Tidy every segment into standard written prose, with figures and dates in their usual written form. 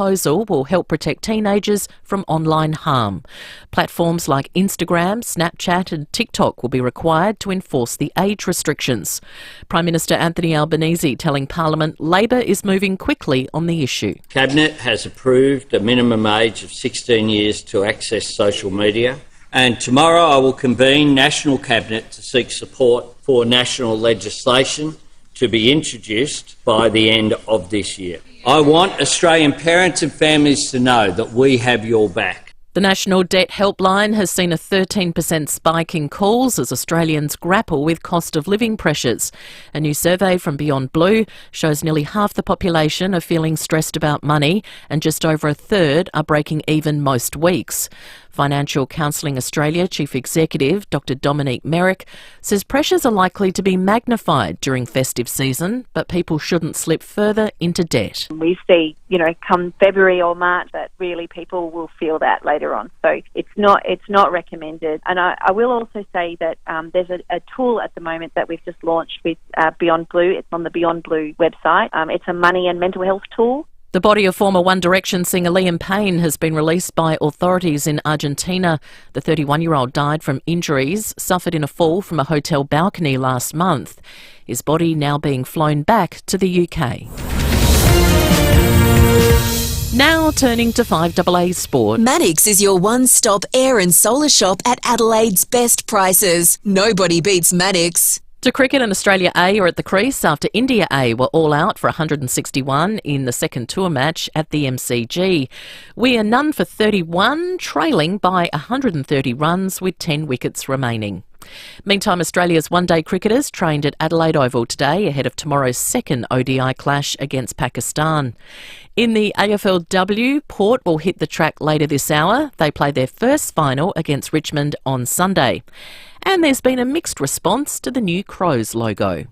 proposal will help protect teenagers from online harm. Platforms like Instagram, Snapchat and TikTok will be required to enforce the age restrictions. Prime Minister Anthony Albanese telling Parliament Labor is moving quickly on the issue. Cabinet has approved a minimum age of 16 years to access social media, and tomorrow I will convene National Cabinet to seek support for national legislation to be introduced by the end of this year. I want Australian parents and families to know that we have your back. The National Debt Helpline has seen a 13% spike in calls as Australians grapple with cost of living pressures. A new survey from Beyond Blue shows nearly half the population are feeling stressed about money and just over a third are breaking even most weeks. Financial Counselling Australia Chief Executive Dr Dominique Merrick says pressures are likely to be magnified during festive season, but people shouldn't slip further into debt. We see, come February or March that really people will feel that later on. So it's not recommended. And I will also say that there's a tool at the moment that we've just launched with Beyond Blue. It's on the Beyond Blue website. It's a money and mental health tool. The body of former One Direction singer Liam Payne has been released by authorities in Argentina. The 31-year-old died from injuries suffered in a fall from a hotel balcony last month. His body now being flown back to the UK. Now turning to 5AA Sport. Mannix is your one-stop air and solar shop at Adelaide's best prices. Nobody beats Mannix. To cricket, and Australia A are at the crease after India A were all out for 161 in the second tour match at the MCG. We are none for 31, trailing by 130 runs with 10 wickets remaining. Meantime, Australia's one-day cricketers trained at Adelaide Oval today ahead of tomorrow's second ODI clash against Pakistan. In the AFLW, Port will hit the track later this hour. They play their first final against Richmond on Sunday. And there's been a mixed response to the new Crows logo.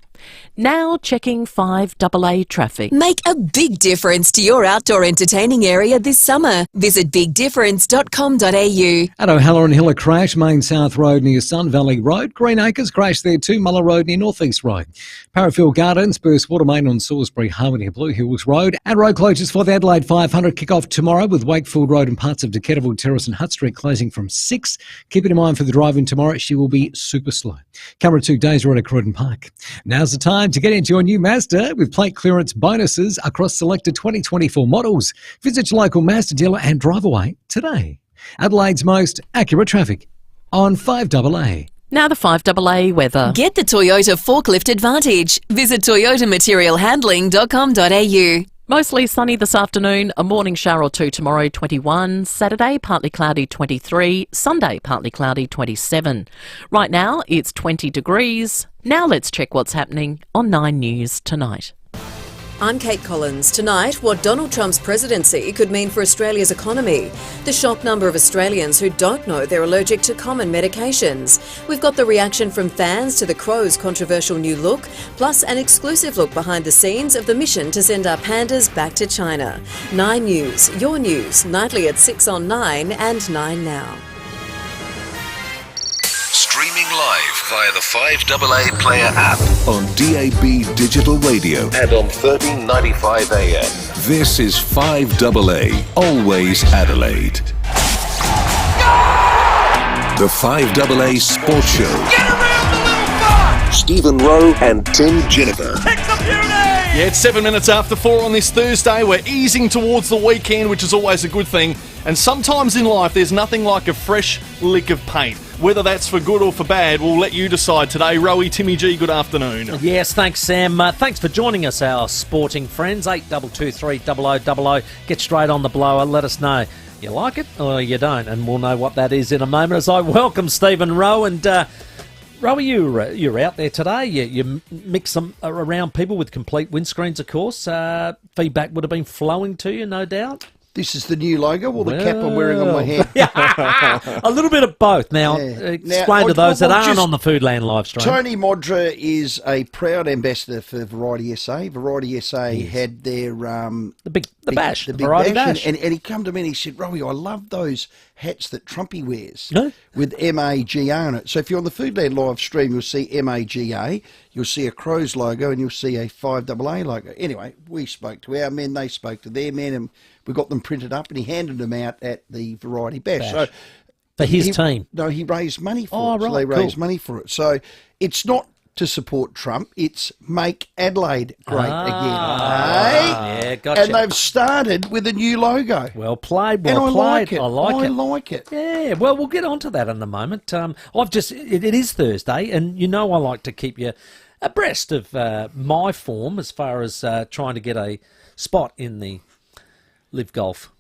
Now checking 5AA traffic. Make a big difference to your outdoor entertaining area this summer. Visit bigdifference.com.au. At O'Halloran Hill, a crash, Main South Road near Sun Valley Road. Green Acres crash there too, Muller Road near North East Road. Parafield Gardens, burst water main on Salisbury Harbour near Blue Hills Road. And road closures for the Adelaide 500 kick-off tomorrow with Wakefield Road and parts of Decatterville Terrace and Hutt Street closing from 6. Keep it in mind for the drive-in tomorrow, she will be super slow. Camera 2 days road at Croydon Park. Now's the time to get into your new Mazda with plate clearance bonuses across selected 2024 models. Visit your local Mazda dealer and drive away today. Adelaide's most accurate traffic on 5AA. Now the 5AA weather. Get the Toyota Forklift Advantage. Visit toyotamaterialhandling.com.au. Mostly sunny this afternoon, a morning shower or two tomorrow, 21. Saturday, partly cloudy, 23. Sunday, partly cloudy, 27. Right now, it's 20 degrees. Now let's check what's happening on 9 News tonight. I'm Kate Collins. Tonight, what Donald Trump's presidency could mean for Australia's economy. The shocked number of Australians who don't know they're allergic to common medications. We've got the reaction from fans to the Crows' controversial new look, plus an exclusive look behind the scenes of the mission to send our pandas back to China. 9 News, your news, nightly at 6 on 9 and 9 now. Streaming live via the 5AA Player app on DAB Digital Radio and on 1395 AM. This is 5AA, always Adelaide. The 5AA Sports Show. Get around the little bar! Stephen Rowe and Tim Jennifer. Yeah, it's 7 minutes after 4 on this Thursday. We're easing towards the weekend, which is always a good thing. And sometimes in life, there's nothing like a fresh lick of paint. Whether that's for good or for bad, we'll let you decide today. Rowey, Timmy G, good afternoon. Yes, thanks, Sam. Thanks for joining us, our sporting friends. 8223 0000. Get straight on the blower. Let us know you like it or you don't, and we'll know what that is in a moment as I welcome Stephen Rowe. And Rowey, you're out there today. You mix them around people with complete windscreens, of course. Feedback would have been flowing to you, no doubt. This is the new logo, or the cap I'm wearing on my head? A little bit of both. Now, explain to those that aren't on the Foodland live stream. Tony Modra is a proud ambassador for Variety SA. Variety SA had their... the big Variety Bash. And he come to me and he said, Rowey, I love those hats that Trumpy wears with MAGA on it. So if you're on the Foodland live stream, you'll see MAGA. you'll see a Crows logo and you'll see a 5AA logo. Anyway, we spoke to our men, they spoke to their men, and we got them printed up, and he handed them out at the Variety Bash. So for his team? No, he raised money for it. Right, so they raised cool. money for it. So it's not to support Trump, it's make Adelaide great again. Yeah, gotcha. And they've started with a new logo. Well played, And well I played. like it. I like it. Yeah, well, we'll get onto that in a moment. It is Thursday, and you know I like to keep you abreast of my form as far as trying to get a spot in the Live Golf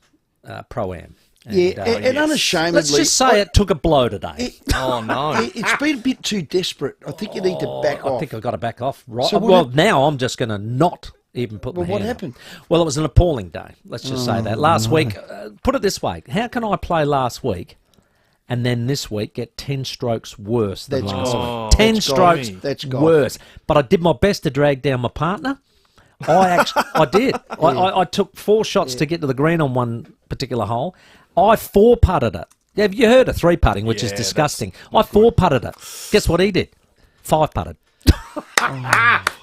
Pro-Am. And unashamedly... Let's just say it took a blow today. Oh, no. It's been a bit too desperate. I think you need to back off. I think I've got to back off. Right. So Now I'm just going to not even put my hand what up. happened? Well, it was an appalling day. Let's just say that. Last week, put it this way. How can I play last week and then this week get 10 strokes worse than last week? 10 strokes worse. But I did my best to drag down my partner. I did. I took 4 shots to get to the green on one particular hole. I 4-putted it. Have you heard of 3-putting, which is disgusting? I 4-putted it. Guess what he did? 5-putted.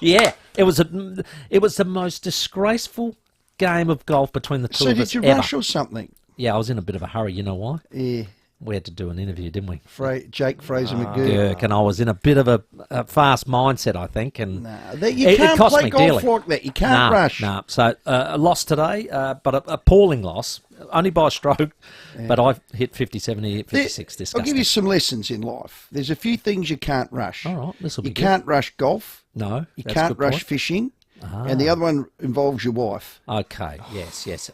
Yeah, it was the most disgraceful game of golf between the two of us. So did you rush or something? Yeah, I was in a bit of a hurry. You know why? Yeah. We had to do an interview, didn't we? Jake Fraser McGurk. Yeah, and I was in a bit of a fast mindset, I think, and you can't cost play me golf dearly. like that. You can't rush. No, so a loss today, but an appalling loss, only by a stroke. But I hit 50, 70, 56. Disgusting. I'll give you some lessons in life. There's a few things you can't rush. All right, this will be You good. can't rush golf. No, You that's a can't good rush point. fishing. And the other one involves your wife. Okay, yes.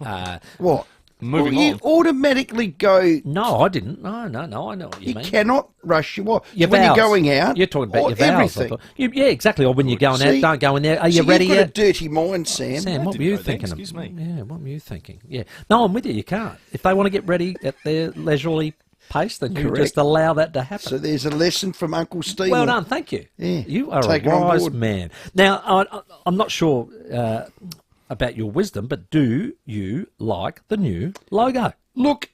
What? Moving You on. automatically go... No, I didn't. No, I know what you You mean. cannot rush your wife. Your when vows. you're going out... You're talking about or your vows. I everything. thought. Yeah, exactly. Or when you're going out, don't go in there. Are you So ready you've got yet? a dirty mind, Sam. Sam, what were didn't you know that, thinking? excuse me. Yeah, what were you thinking? Yeah. No, I'm with you. You can't. If they want to get ready at their leisurely pace, then you Correct. just allow that to happen. So there's a lesson from Uncle Steve. Well done, thank you. Yeah, You are take a it on wise board. man. Now, I'm not sure about your wisdom, but do you like the new logo? Look,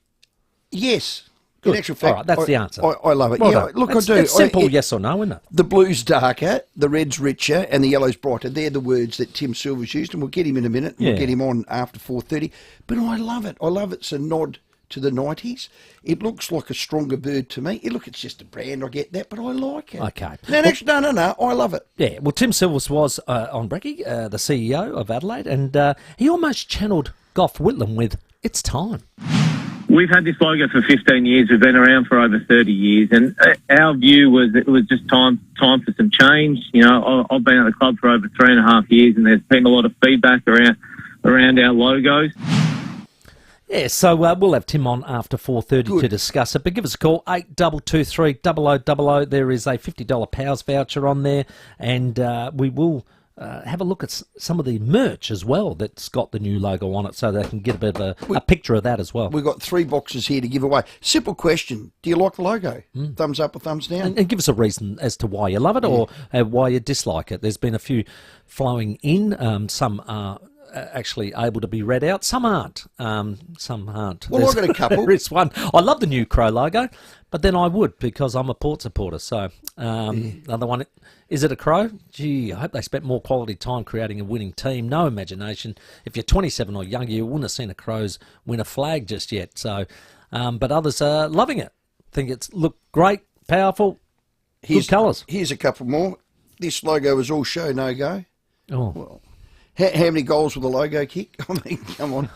yes. Good. In actual fact, All right, that's the answer. I love it. Well yeah, done. look, It's- I do. It's simple, yes or no, isn't it? The blue's darker, the red's richer, and the yellow's brighter. They're the words that Tim Silver's used, and we'll get him in a minute. Yeah. We'll get him on after 4:30. But I love it. I love it's a nod to the 90s. It looks like a stronger bird to me. Look, it's just a brand, I get that, but I like it. Okay. No, I love it. Yeah, well, Tim Silvers was on Brecky, the CEO of Adelaide, and he almost channeled Gough Whitlam with "It's time." We've had this logo for 15 years. We've been around for over 30 years, and our view was it was just time for some change. You know, I've been at the club for over 3.5 years, and there's been a lot of feedback around our logos. Yeah, so we'll have Tim on after 4:30 to discuss it. But give us a call, 8223 0000. There is a $50 Powers voucher on there, and we will have a look at some of the merch as well that's got the new logo on it, so they can get a bit of a picture of that as well. We've got 3 boxes here to give away. Simple question. Do you like the logo? Thumbs up or thumbs down? And give us a reason as to why you love it or why you dislike it. There's been a few flowing in. Some are actually able to be read out. Some aren't. Some aren't. Well, I've got a couple. There is one. I love the new Crow logo, but then I would because I'm a Port supporter. So another one, is it a Crow? Gee, I hope they spent more quality time creating a winning team. No imagination. If you're 27 or younger, you wouldn't have seen a Crows win a flag just yet. So, but others are loving it. Think it's looked great, powerful, good colours. Here's a couple more. This logo is all show, no go. Oh. Well, how many goals will the logo kick? I mean, come on.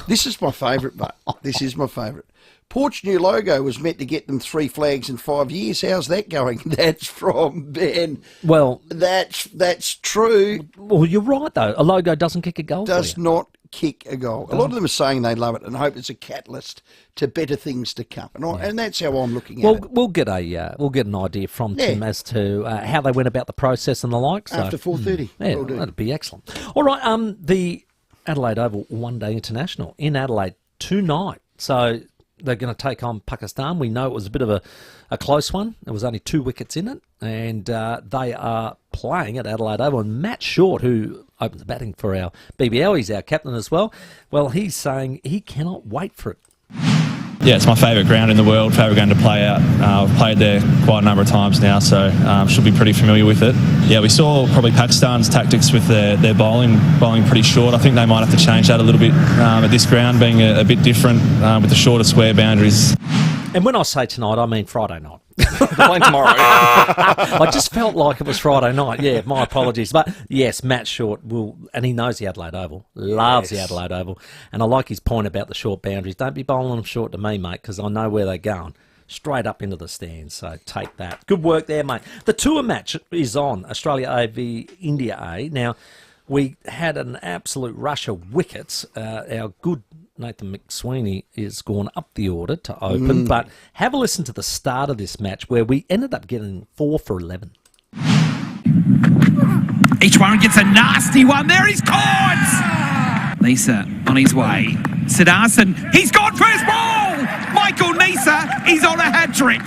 This is my favourite, but this is my favourite. Port's new logo was meant to get them 3 flags in 5 years. How's that going? That's from Ben. Well, that's true. Well, you're right, though. A logo doesn't kick a goal Does for you. not kick a goal. A lot of them are saying they love it and hope it's a catalyst to better things to come. And that's how I'm looking at it. We'll get an idea from Tim as to how they went about the process and the like. So, After 4:30. Yeah, Will do. that'd be excellent. All right, the Adelaide Oval One Day International in Adelaide tonight. So they're going to take on Pakistan. We know it was a bit of a close one. There was only 2 wickets in it, and they are playing at Adelaide Oval. And Matt Short, who opens the batting for our BBL, he's our captain as well. Well, he's saying he cannot wait for it. Yeah, it's my favourite ground in the world, favourite ground to play out. I've played there quite a number of times now, so should be pretty familiar with it. Yeah, we saw probably Pakistan's tactics with their bowling pretty short. I think they might have to change that a little bit at this ground, being a bit different with the shorter square boundaries. And when I say tonight, I mean Friday night. They're playing tomorrow. I just felt like it was Friday night. Yeah, my apologies. But yes, Matt Short will, and he knows the Adelaide Oval, loves the Adelaide Oval. And I like his point about the short boundaries. Don't be bowling them short to me, mate, because I know where they're going. Straight up into the stands, so take that. Good work there, mate. The tour match is on, Australia A v India A. Now, we had an absolute rush of wickets. Our good Nathan McSweeney is gone up the order to open, but have a listen to the start of this match where we ended up getting 4 for 11. Each one gets a nasty one. There he's caught! Nisa on his way. Siddharthan, he's gone for his ball! Michael Nisa, he's on a hat-trick.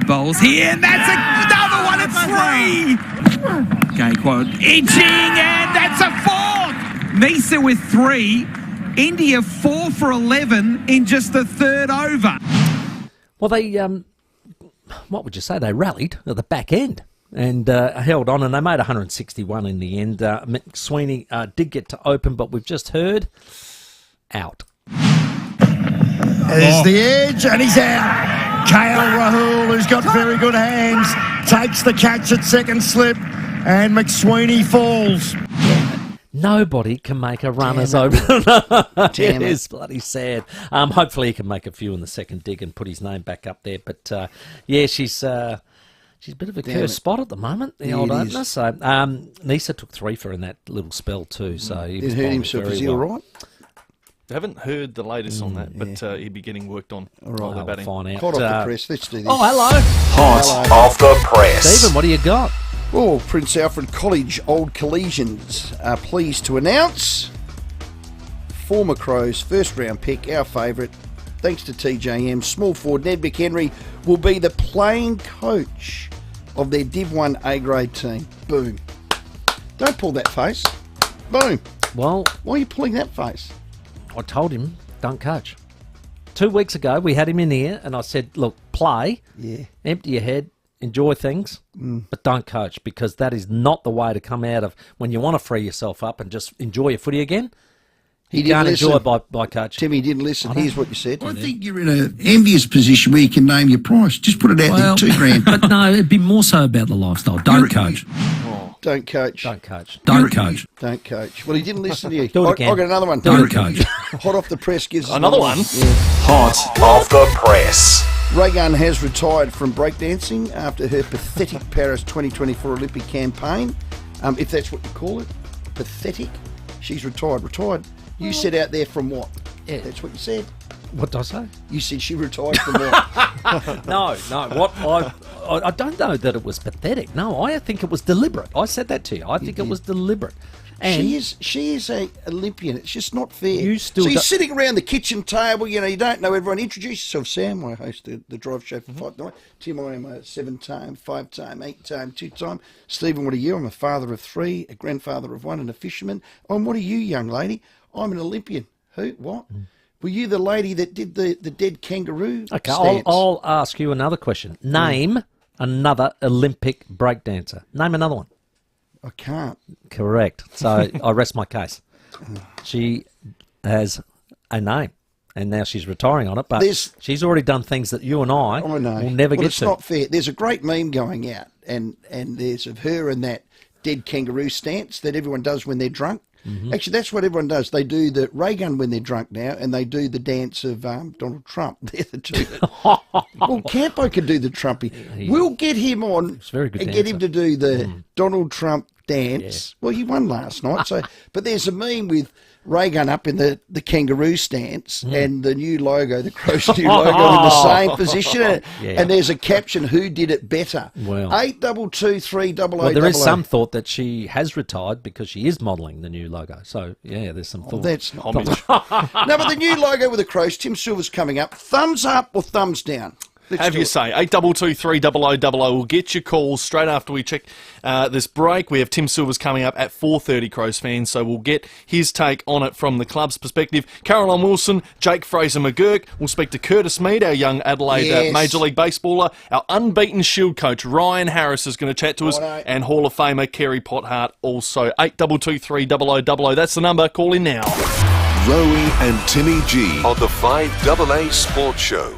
Bowls here, and that's another one at 3! Gaikwad inching, and that's a 4th! Nisa with 3. India 4 for 11 in just the 3rd over. Well, they, what would you say? They rallied at the back end and held on, and they made 161 in the end. McSweeney did get to open, but we've just heard out. There's the edge, and he's out. KL Rahul, who's got very good hands, takes the catch at second slip, and McSweeney falls. Nobody can make a runner's open. It is bloody sad. Hopefully he can make a few in the second dig and put his name back up there. But yeah, she's a bit of a cursed spot at the moment, the old opener. So Nisa took 3 for in that little spell too. So he hurt himself. Is he all right? I haven't heard the latest on that, but he'd be getting worked on. All right, we'll find out. Hot off the press. Let's do this. Oh, hello. Hot off the press. Stephen, what do you got? Well, Prince Alfred College Old Collegians are pleased to announce former Crows first round pick, our favourite, thanks to TJM, small forward Ned McHenry will be the playing coach of their Div 1 A-grade team. Boom. Don't pull that face. Boom. Well, why are you pulling that face? I told him, don't coach. 2 weeks ago, we had him in here, and I said, look, play, empty your head, enjoy things, but don't coach, because that is not the way to come out of when you want to free yourself up and just enjoy your footy again. You can't enjoy it by coaching. Timmy didn't listen. Here's what you said. I think you're in an envious position where you can name your price. Just put it out there, $2,000. But no, it'd be more so about the lifestyle. Don't coach. Don't coach. Don't coach. Don't coach. Don't coach. Well, he didn't listen to you. Do it again. I got another one. Don't coach. Hot off the press gives us another one. Hot off the press. Reagan has retired from breakdancing after her pathetic Paris 2024 Olympic campaign. If that's what you call it. Pathetic. She's retired. Retired. You said out there from what? Yeah. That's what you said. What did I say? You said she retired from what? No. What I don't know that it was pathetic. No, I think it was deliberate. I said that to you. I think it was deliberate. And she is a Olympian. It's just not fair. You still so you're sitting around the kitchen table, you know, you don't know everyone. Introduce yourself, Sam. I host the drive show for 5 nights. Tim, I am a 7-time, 5-time, 8-time, 2-time. Stephen, what are you? I'm a father of 3, a grandfather of 1, and a fisherman. And what are you, young lady? I'm an Olympian. Who? What? Were you the lady that did the dead kangaroo Okay, stance? I'll ask you another question. Name another Olympic breakdancer. Name another one. I can't. Correct. So I rest my case. She has a name, and now she's retiring on it, but she's already done things that you and I will never get to. It's not fair. There's a great meme going out, and there's of her in that dead kangaroo stance that everyone does when they're drunk. Actually, that's what everyone does. They do the ray gun when they're drunk now, and they do the dance of Donald Trump. They're the two. Well, Campo can do the Trumpy. We'll get him on very good and dancer. get him to do the Donald Trump dance. Yeah. Well, he won last night. But there's a meme with Ray Gun up in the kangaroo stance and the new logo, the Crows new logo, in the same position. And there's a caption, who did it better? Well, 8223000. Well, there is some thought that she has retired because she is modelling the new logo. So, yeah, there's some thought. That's not No, but the new logo with the Crows, Tim Silver's coming up. Thumbs up or thumbs down? Have your say. 8223 will get your calls straight after we check this break. We have Tim Silvers coming up at 4:30, Crows fans, so we'll get his take on it from the club's perspective. Caroline Wilson, Jake Fraser-McGurk. We'll speak to Curtis Mead, our young Adelaide Major League Baseballer. Our unbeaten Shield coach, Ryan Harris, is going to chat to us, and Hall of Famer Kerry Potthart also. 8223 that's the number. Call in now. Rowey and Timmy G on the 5AA Sports Show.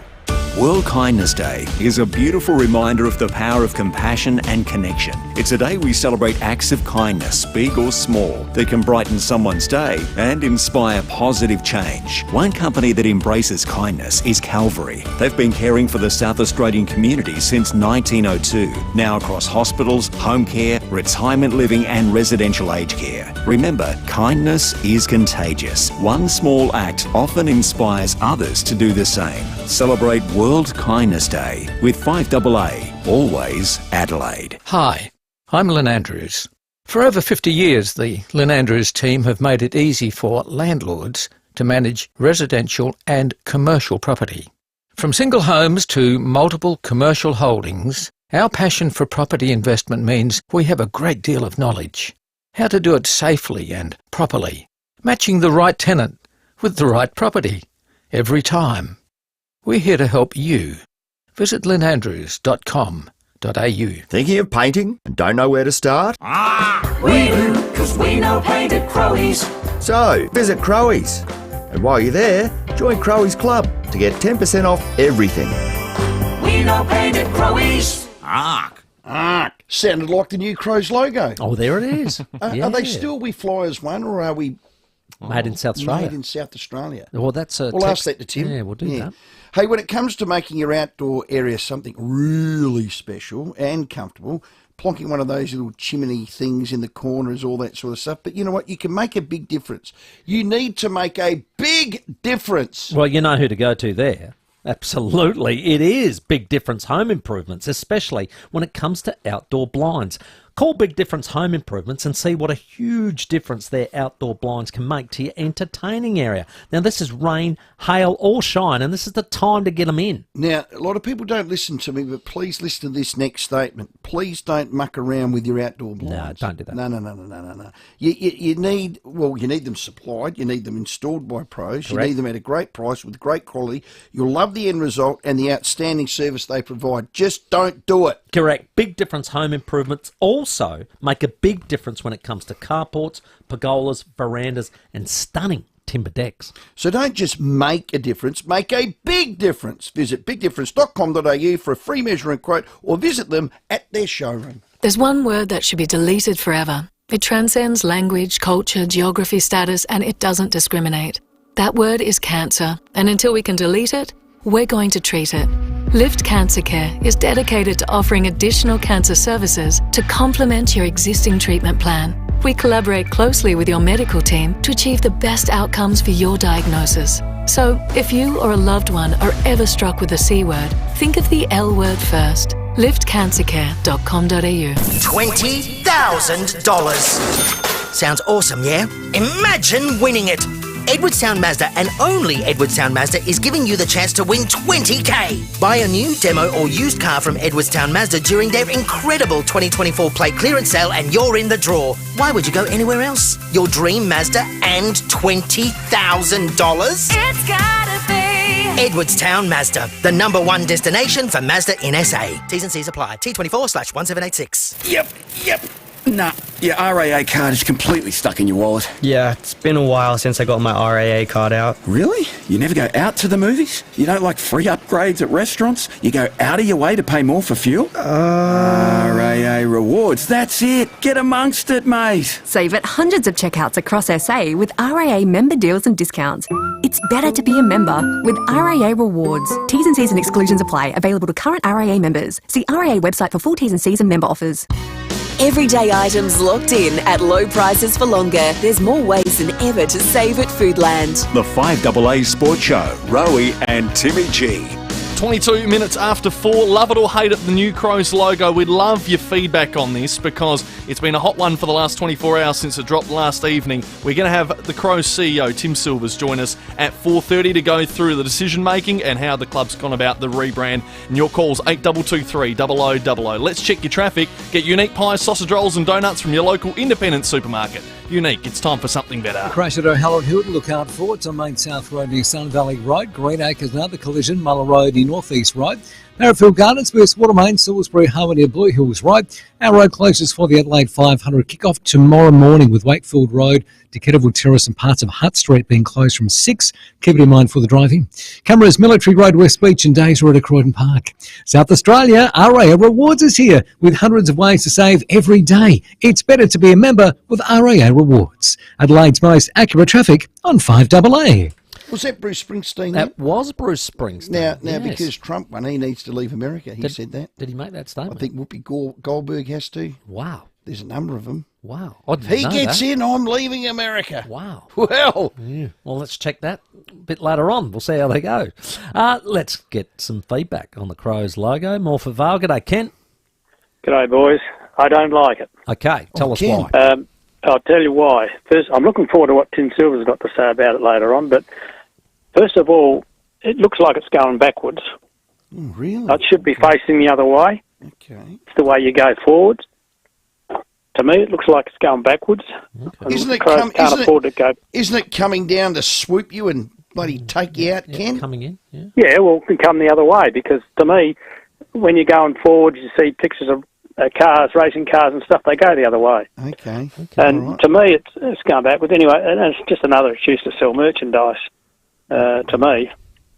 World Kindness Day is a beautiful reminder of the power of compassion and connection. It's a day we celebrate acts of kindness, big or small, that can brighten someone's day and inspire positive change. One company that embraces kindness is Calvary. They've been caring for the South Australian community since 1902, now across hospitals, home care, retirement living and residential aged care. Remember, kindness is contagious. One small act often inspires others to do the same. Celebrate World Kindness Day with 5AA, always Adelaide. Hi, I'm Lynn Andrews. For over 50 years, the Lynn Andrews team have made it easy for landlords to manage residential and commercial property. From single homes to multiple commercial holdings, our passion for property investment means we have a great deal of knowledge. How to do it safely and properly, matching the right tenant with the right property every time. We're here to help you. Visit lynandrews.com.au. Thinking of painting and don't know where to start? We do, because we know paint at Crowey's. So, visit Crowey's. And while you're there, join Crowey's Club to get 10% off everything. We know paint at Crowey's. Arc. Sounded like the new Crows logo. Oh, there it is. Are they still We Fly as One, or are we... Made in South Australia. Made in South Australia. Well, that's a We'll ask that to Tim. Yeah, we'll do that. Hey, when it comes to making your outdoor area something really special and comfortable, plonking one of those little chimney things in the corners, all that sort of stuff, but you know what? You can make a big difference. You need to make a big difference. Well, you know who to go to there. Absolutely. It is Big Difference Home Improvements, especially when it comes to outdoor blinds. Call Big Difference Home Improvements and see what a huge difference their outdoor blinds can make to your entertaining area. Now, this is rain, hail or shine, and this is the time to get them in. Now, a lot of people don't listen to me, but please listen to this next statement. Please don't muck around with your outdoor blinds. No, don't do that. No. You need them supplied. You need them installed by pros. Correct. You need them at a great price with great quality. You'll love the end result and the outstanding service they provide. Just don't do it. Correct. Big Difference Home Improvements also make a big difference when it comes to carports, pergolas, verandas and stunning timber decks. So don't just make a difference, make a big difference. Visit bigdifference.com.au for a free measurement quote or visit them at their showroom. There's one word that should be deleted forever. It transcends language, culture, geography, status, and it doesn't discriminate. That word is cancer, and until we can delete it, we're going to treat it. Lift Cancer Care is dedicated to offering additional cancer services to complement your existing treatment plan. We collaborate closely with your medical team to achieve the best outcomes for your diagnosis. So, if you or a loved one are ever struck with the C word, think of the L word first. liftcancercare.com.au. $20,000. Sounds awesome, yeah? Imagine winning it! Edwardstown Mazda and only Edwardstown Mazda is giving you the chance to win $20,000. Buy a new, demo or used car from Edwardstown Mazda during their incredible 2024 plate clearance sale and you're in the draw. Why would you go anywhere else? Your dream Mazda and $20,000? It's gotta be Edwardstown Mazda, the #1 destination for Mazda in SA. T's and C's apply. T24/1786. Yep. Nah, your RAA card is completely stuck in your wallet. Yeah, it's been a while since I got my RAA card out. Really? You never go out to the movies? You don't like free upgrades at restaurants? You go out of your way to pay more for fuel? RAA Rewards, that's it. Get amongst it, mate. Save at hundreds of checkouts across SA with RAA member deals and discounts. It's better to be a member with RAA Rewards. T's and C's and exclusions apply. Available to current RAA members. See RAA website for full T's and C's and member offers. Everyday items locked in at low prices for longer. There's more ways than ever to save at Foodland. The 5AA Sports Show, Rowey and Timmy G. 22 minutes after 4. Love it or hate it, the new Crows logo. We'd love your feedback on this because it's been a hot one for the last 24 hours since it dropped last evening. We're going to have the Crows CEO, Tim Silvers, join us at 4:30 to go through the decision-making and how the club's gone about the rebrand. And your call's 8223 0000. Let's check your traffic. Get unique pies, sausage rolls and donuts from your local independent supermarket. Unique, it's time for something better. Crash at O'Halloran Hilton, look out for it's on Main South Road near Sun Valley Road. Green Acres, another collision, Muller Road near North East Road. Marrowfield Gardens, West Watermain, Salisbury Harbour near Blue Hills Road. Our road closes for the Adelaide 500 kick-off tomorrow morning with Wakefield Road to Kettleville Terrace and parts of Hutt Street being closed from 6. Keep it in mind for the driving. Cameras, Military Road, West Beach and Days Road at Croydon Park. South Australia, RAA Rewards is here with hundreds of ways to save every day. It's better to be a member with RAA Rewards. Adelaide's most accurate traffic on 5AA. Was that Bruce Springsteen? That was Bruce Springsteen. Now, yes. Because Trump won, he needs to leave America. He said that. Did he make that statement? I think Whoopi Goldberg has to. Wow. There's a number of them. Wow. If he gets in, I'm leaving America. Wow. Well. Yeah. Well, let's check that a bit later on. We'll see how they go. Let's get some feedback on the Crows logo. More for Val. G'day, Kent. G'day, boys. I don't like it. Okay, tell us why. I'll tell you why. First, I'm looking forward to what Tim Silver's got to say about it later on, but first of all, it looks like it's going backwards. Oh, really? It should be facing the other way. Okay. It's the way you go forward. To me, it looks like it's going backwards. Okay. Isn't it coming down to swoop you and bloody take you out, Ken? Coming in, yeah. Yeah, well, it can come the other way because to me, when you're going forward, you see pictures of cars, racing cars and stuff, they go the other way. Okay. And to me, it's going backwards anyway, and it's just another excuse to sell merchandise, to me.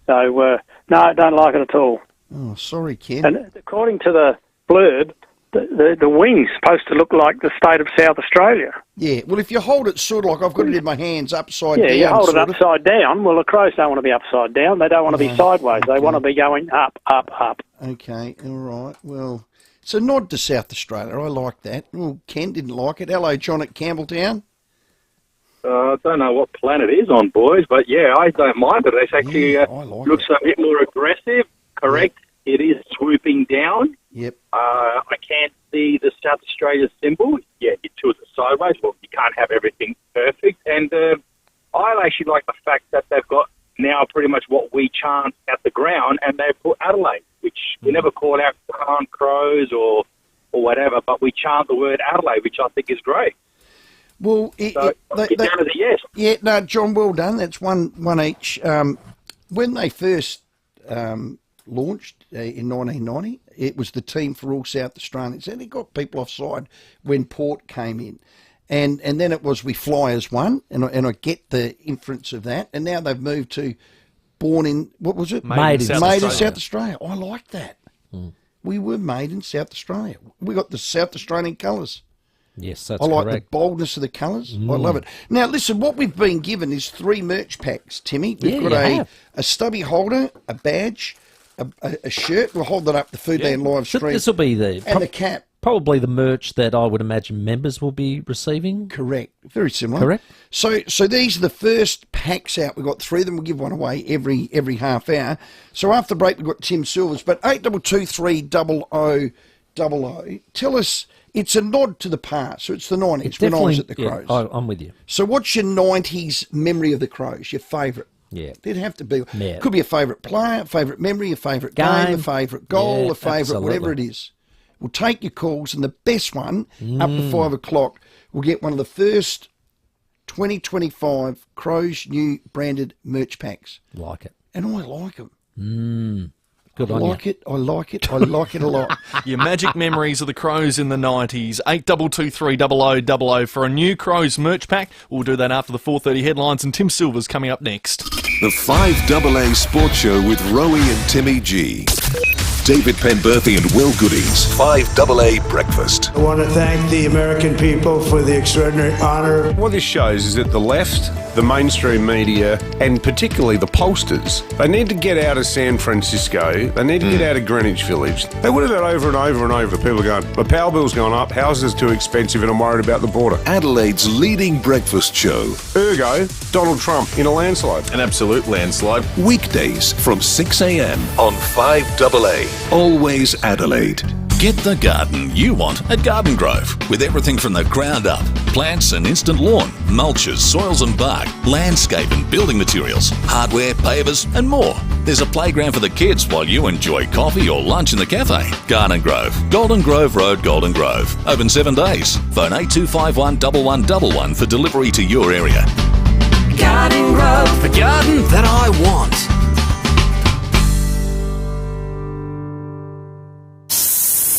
So, no, I don't like it at all. Oh, sorry, Ken. And according to the blurb, the wing's supposed to look like the state of South Australia. Yeah, well, if you hold it sort of like I've got it in my hands upside down. Yeah, you hold it upside down. Well, the Crows don't want to be upside down. They don't want to be sideways. They want to be going up, up, up. Okay, all right. Well, it's a nod to South Australia. I like that. Well, Ken didn't like it. Hello, John at Campbelltown. I don't know what planet it is on, boys, but yeah, I don't mind it. It actually looks a bit more aggressive. Correct. Yep. It is swooping down. Yep. I can't see the South Australia symbol. Yeah, it tilts it sideways. Well, you can't have everything perfect. And I actually like the fact that they've got now pretty much what we chant at the ground, and they've put Adelaide, which we never call out Crows or whatever, but we chant the word Adelaide, which I think is great. Well, get down as a yes. Yeah, no, John, well done. That's one each. When they first launched in 1990, it was the team for all South Australians, and it got people offside when Port came in. And then it was we fly as one, and I get the inference of that. And now they've moved to born in, what was it? Made in South Australia. I like that. We were made in South Australia. We got the South Australian colours. Yes, that's I like correct. the boldness of the colours. I love it. Now, listen, what we've been given is 3 merch packs, Timmy. We've got a stubby holder, a badge, a shirt. We'll hold that up, the Food Land live stream. This will be the cap. Probably the merch that I would imagine members will be receiving. Correct. Very similar. Correct. So these are the first packs out. We've got 3 of them. We'll give one away every half hour. So after the break, we've got Tim Silvers. But 8223 0000. Tell us, it's a nod to the past. So it's the 90s when I was at the Crows. Yeah, I'm with you. So what's your 90s memory of the Crows, your favourite? Yeah. It'd have to be. Yeah. Could be a favourite player, a favourite memory, a favourite game, a favourite goal, a favourite whatever it is. We'll take your calls, and the best one, up to 5 o'clock, we'll get one of the first 2025 Crows new branded merch packs. Like it. And I like them. Good I on like it. I like it. I like it a lot. Your magic memories of the Crows in the 90s. 8223 0000 for a new Crows merch pack. We'll do that after the 4:30 headlines, and Tim Silver's coming up next. The 5AA Sports Show with Rowey and Timmy G. David Penberthy and Will Goodings. 5AA Breakfast. I want to thank the American people for the extraordinary honour. What this shows is that the left, the mainstream media, and particularly the pollsters, they need to get out of San Francisco. They need to get out of Greenwich Village. They would have that over and over and over. People are going, my power bill's gone up, houses are too expensive, and I'm worried about the border. Adelaide's leading breakfast show. Ergo, Donald Trump in a landslide. An absolute landslide. Weekdays from 6 a.m. on 5AA. Always Adelaide. Get the garden you want at Garden Grove, with everything from the ground up. Plants and instant lawn, mulches, soils and bark, landscape and building materials, hardware, pavers and more. There's a playground for the kids while you enjoy coffee or lunch in the cafe. Garden Grove, Golden Grove Road, Golden Grove. Open 7 days. Phone 8251 1111 for delivery to your area. Garden Grove, the garden that I want.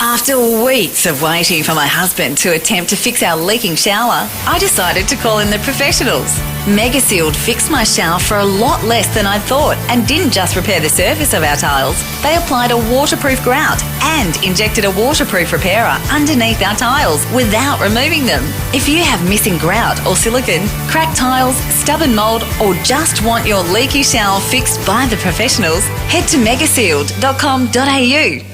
After weeks of waiting for my husband to attempt to fix our leaking shower, I decided to call in the professionals. MegaSealed fixed my shower for a lot less than I thought and didn't just repair the surface of our tiles. They applied a waterproof grout and injected a waterproof repairer underneath our tiles without removing them. If you have missing grout or silicone, cracked tiles, stubborn mould, or just want your leaky shower fixed by the professionals, head to megasealed.com.au.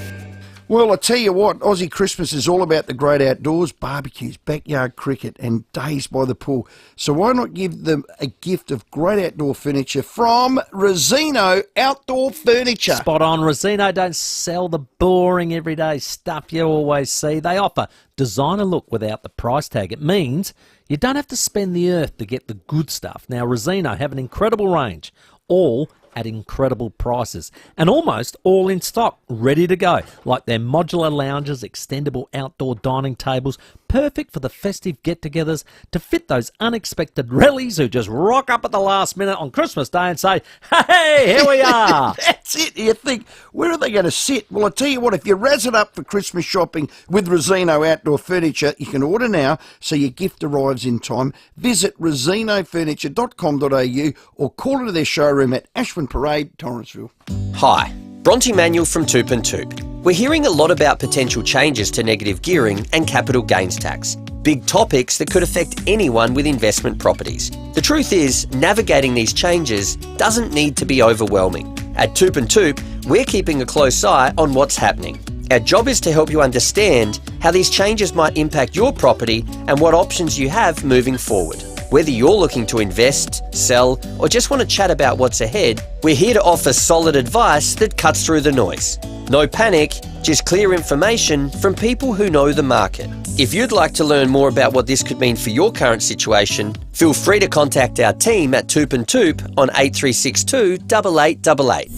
Well, I tell you what, Aussie Christmas is all about the great outdoors, barbecues, backyard cricket and days by the pool. So why not give them a gift of great outdoor furniture from Rosino Outdoor Furniture? Spot on. Rosino don't sell the boring everyday stuff you always see. They offer designer look without the price tag. It means you don't have to spend the earth to get the good stuff. Now, Rosino have an incredible range, all at incredible prices, and almost all in stock, ready to go, like their modular lounges, extendable outdoor dining tables, perfect for the festive get-togethers to fit those unexpected rallies who just rock up at the last minute on Christmas Day and say, hey, here we are. That's it. You think, where are they going to sit? Well, I tell you what, if you razz it up for Christmas shopping with Rosino Outdoor Furniture, you can order now so your gift arrives in time. Visit rosinofurniture.com.au or call into their showroom at Ashwin Parade, Torrenceville. Hi, Bronte Manuel from Toop and Toop. We're hearing a lot about potential changes to negative gearing and capital gains tax. Big topics that could affect anyone with investment properties. The truth is, navigating these changes doesn't need to be overwhelming. At Toop and Toop, we're keeping a close eye on what's happening. Our job is to help you understand how these changes might impact your property and what options you have moving forward. Whether you're looking to invest, sell, or just want to chat about what's ahead, we're here to offer solid advice that cuts through the noise. No panic, just clear information from people who know the market. If you'd like to learn more about what this could mean for your current situation, feel free to contact our team at Toop and Toop on 8362 8888.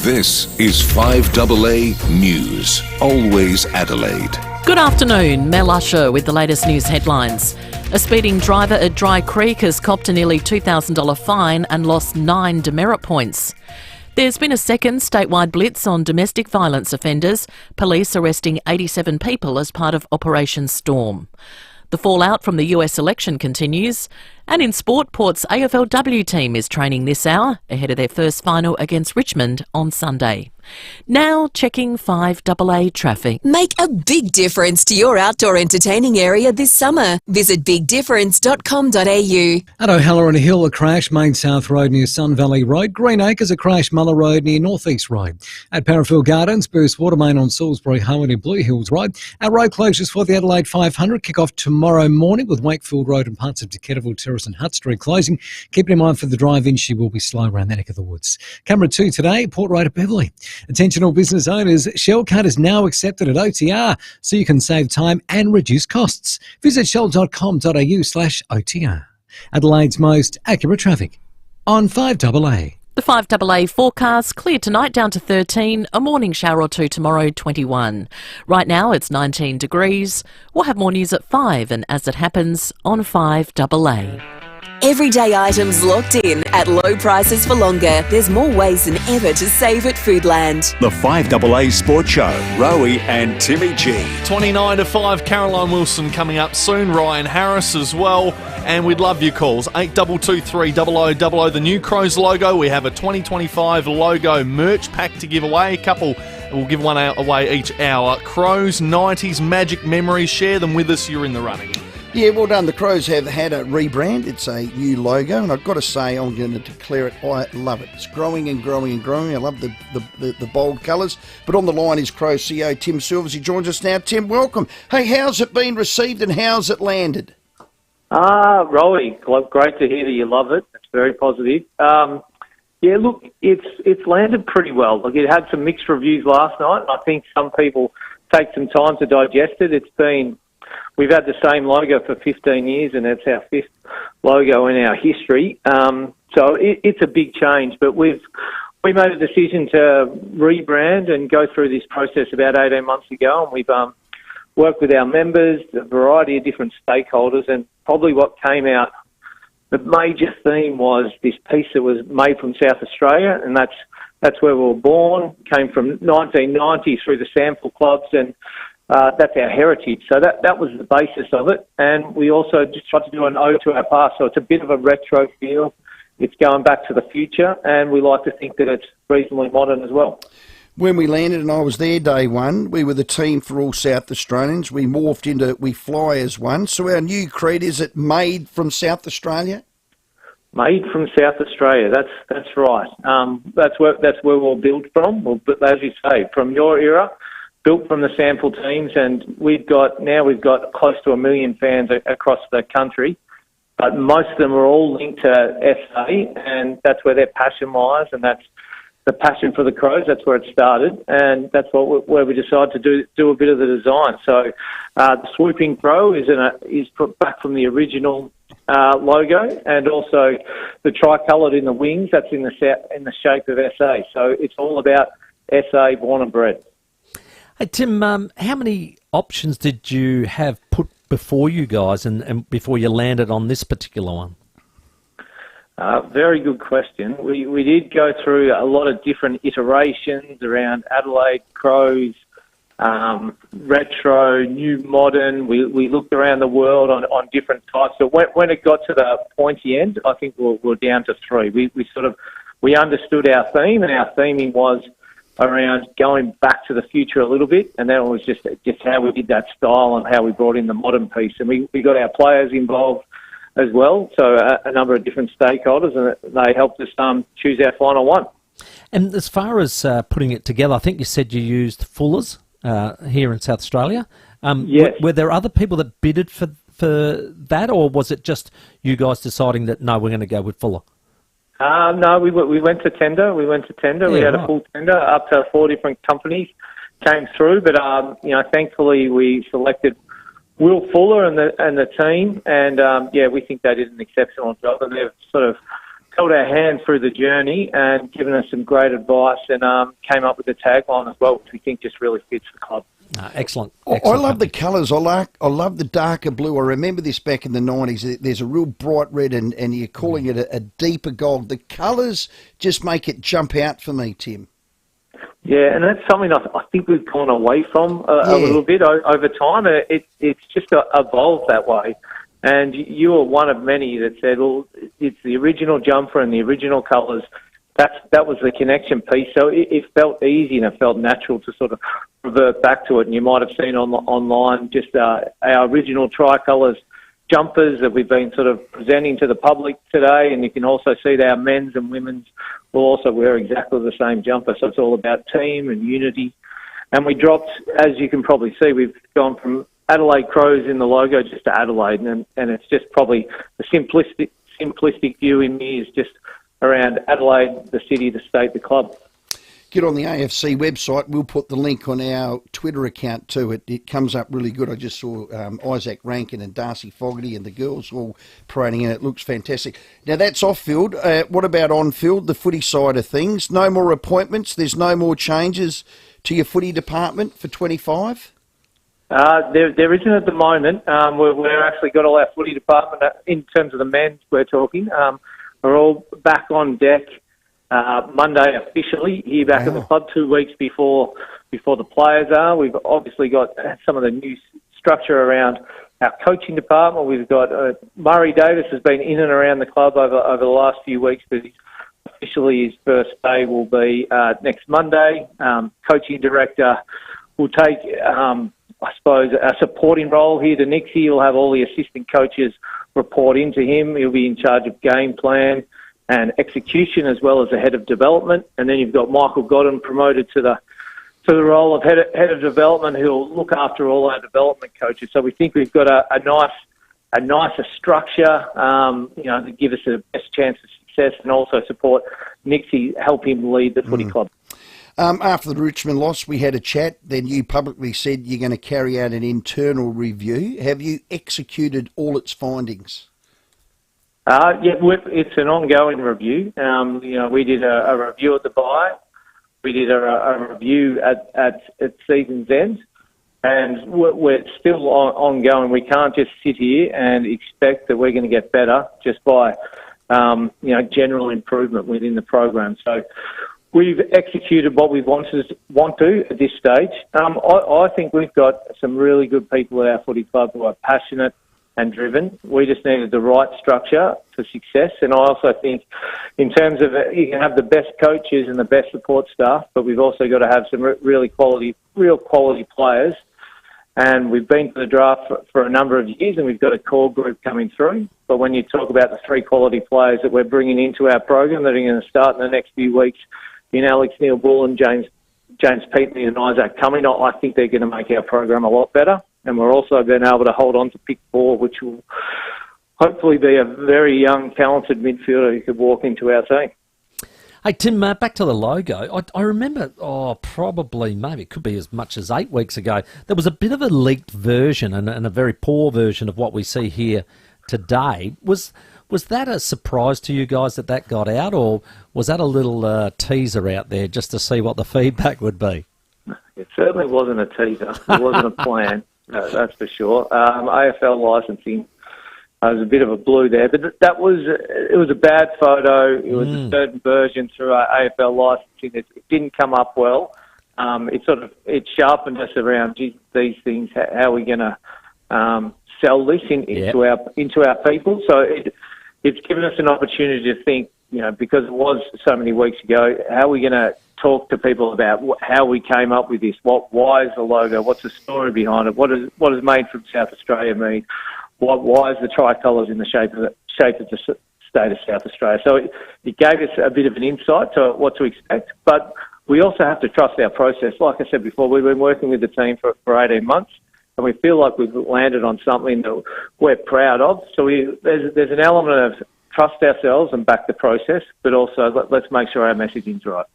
This is 5AA News. Always Adelaide. Good afternoon, Mel Usher with the latest news headlines. A speeding driver at Dry Creek has copped a nearly $2,000 fine and lost 9 demerit points. There's been a second statewide blitz on domestic violence offenders, police arresting 87 people as part of Operation Storm. The fallout from the US election continues, and in sport, Port's AFLW team is training this hour ahead of their first final against Richmond on Sunday. Now checking 5AA traffic. Make a big difference to your outdoor entertaining area this summer. Visit bigdifference.com.au. At O'Halloran Hill, a crash, Main South Road near Sun Valley Road. Green Acres, a crash, Muller Road near North East Road. At Parafield Gardens, burst water main on Salisbury Highway near Blue Hills Road. Our road closures for the Adelaide 500 kick off tomorrow morning with Wakefield Road and parts of Decatterville Terrace and Hutt Street closing. Keep in mind for the drive-in, she will be slow around that neck of the woods. Camera 2 today, Port Road at Beverley. Attention all business owners, Shell Card is now accepted at OTR, so you can save time and reduce costs. Visit shell.com.au/OTR. Adelaide's most accurate traffic on 5AA. The 5AA forecast, clear tonight down to 13, a morning shower or two tomorrow, 21. Right now it's 19 degrees. We'll have more news at 5 and as it happens on 5AA. Everyday items locked in at low prices for longer. There's more ways than ever to save at Foodland. The 5AA Sport Show, Rowey and Timmy G. 29 to 5, Caroline Wilson coming up soon, Ryan Harris as well, and we'd love your calls. 8223 0000, the new Crows logo. We have a 2025 logo merch pack to give away, a couple We'll give one away each hour. Crows 90s magic memories. Share them with us. You're in the running. Yeah, well done. The Crows have had a rebrand. It's a new logo, and I've got to say, I'm going to declare it. I love it. It's growing and growing and growing. I love the bold colours. But on the line is Crows CEO Tim Silvers. He joins us now. Tim, welcome. Hey, how's it been received and how's it landed? Rowey, great to hear that you love it. It's very positive. Yeah, look, it's landed pretty well. Look, it had some mixed reviews last night, and I think some people take some time to digest it. We've had the same logo for 15 years, and it's our fifth logo in our history. So it's a big change, but we made a decision to rebrand and go through this process about 18 months ago, and we've worked with our members, a variety of different stakeholders, and probably what came out, the major theme was this piece that was made from South Australia, and that's where we were born, came from 1990 through the sample clubs, and that's our heritage. So that was the basis of it. And we also just tried to do an ode to our past. So it's a bit of a retro feel. It's going back to the future, and we like to think that it's reasonably modern as well. When we landed, and I was there day one, we were the team for all South Australians. We morphed into We Fly as one. So our new creed, is it made from South Australia? Made from South Australia. That's right. That's where we'll build from. Well, but as you say, from your era, built from the sample teams, and we've got close to 1 million fans across the country. But most of them are all linked to SA, and that's where their passion lies, and that's the passion for the Crows. That's where it started, and that's where we decided to do a bit of the design. So the swooping crow is back from the original logo, and also the tricoloured in the wings. That's in the shape of SA. So it's all about SA born and bred. Hey Tim, how many options did you have put before you guys, and before you landed on this particular one? Very good question. We did go through a lot of different iterations around Adelaide Crows, retro, new, modern. We looked around the world on different types. So when it got to the pointy end, I think we're down to 3. We understood our theme, and our theming was around going back to the future a little bit, and then it was just how we did that style and how we brought in the modern piece. And we got our players involved as well, so a number of different stakeholders, and they helped us choose our final one. And as far as putting it together, I think you said you used Fuller's here in South Australia. Yes. Were there other people that bidded for that, or was it just you guys deciding that, no, we're going to go with Fuller? No, we went to tender. We had a full tender. Up to 4 different companies came through, but thankfully we selected Will Fuller and the team, and we think they did an exceptional job, and they've sort of held our hand through the journey and given us some great advice, and came up with a tagline as well, which we think just really fits the club. Excellent. I love the colours. I love the darker blue. I remember this back in the 90s. There's a real bright red, and you're calling it a deeper gold. The colours just make it jump out for me, Tim. Yeah, and that's something I think we've gone away from a little bit over time. It's just evolved that way. And you were one of many that said, well, it's the original jumper and the original colours. That was the connection piece. So it felt easy and it felt natural to sort of revert back to it. And you might have seen online just our original tricolours jumpers that we've been sort of presenting to the public today. And you can also see that our men's and women's will also wear exactly the same jumper. So it's all about team and unity. And we dropped, as you can probably see, we've gone from Adelaide Crows in the logo just to Adelaide. And it's just probably the simplistic view in me is just around Adelaide, the city, the state, the club. Get on the AFC website. We'll put the link on our Twitter account too. It comes up really good. I just saw Isaac Rankin and Darcy Fogarty and the girls all parading in. It looks fantastic. Now that's off-field. What about on-field, the footy side of things? No more appointments? There's no more changes to your footy department for 25? There isn't at the moment. We're actually got all our footy department, in terms of the men we're talking, we're all back on deck Monday officially here back at the club 2 weeks before the players are. We've obviously got some of the new structure around our coaching department. We've got Murray Davis has been in and around the club over the last few weeks, but he's officially his first day will be next Monday. Coaching director will take, I suppose, a supporting role here to Nixie. He'll have all the assistant coaches report into him. He'll be in charge of game plan and execution as well as the head of development. And then you've got Michael Godden promoted to the role of head of development, who'll look after all our development coaches. So we think we've got a nicer structure, to give us the best chance of success and also support Nixie, help him lead the footy club. After the Richmond loss, we had a chat. Then you publicly said you're going to carry out an internal review. Have you executed all its findings? It's an ongoing review. We did a review at the bye. We did a review at season's end. And we're still ongoing. We can't just sit here and expect that we're going to get better just by, general improvement within the program. So we've executed what we want to at this stage. I think we've got some really good people at our footy club who are passionate and driven. We just needed the right structure for success. And I also think in terms of you can have the best coaches and the best support staff, but we've also got to have some real quality players. And we've been to the draft for a number of years, and we've got a core group coming through. But when you talk about the three quality players that we're bringing into our program that are going to start in the next few weeks, in Alex Neil-Bull and James Peatley and Isaac Cumming, I think they're going to make our program a lot better. And we're also been able to hold on to pick 4, which will hopefully be a very young, talented midfielder who could walk into our team. Hey, Tim, back to the logo. I remember, maybe it could be as much as 8 weeks ago, there was a bit of a leaked version and a very poor version of what we see here today. Was that a surprise to you guys that got out, or was that a little teaser out there just to see what the feedback would be? It certainly wasn't a teaser. It wasn't a plan, that's for sure. AFL licensing, there was a bit of a blue there, but it was a bad photo. It was a certain version through our AFL licensing. It didn't come up well. It sharpened us around these things. How are we going to sell this into our people? So it's given us an opportunity to think, because it was so many weeks ago, how are we going to talk to people about how we came up with this? Why is the logo? What's the story behind it? What is made from South Australia mean? Why is the tricolours in the shape of the state of South Australia? So it gave us a bit of an insight to what to expect, but we also have to trust our process. Like I said before, we've been working with the team for 18 months, and we feel like we've landed on something that we're proud of. So there's an element of trust ourselves and back the process, but also let's make sure our messaging's right.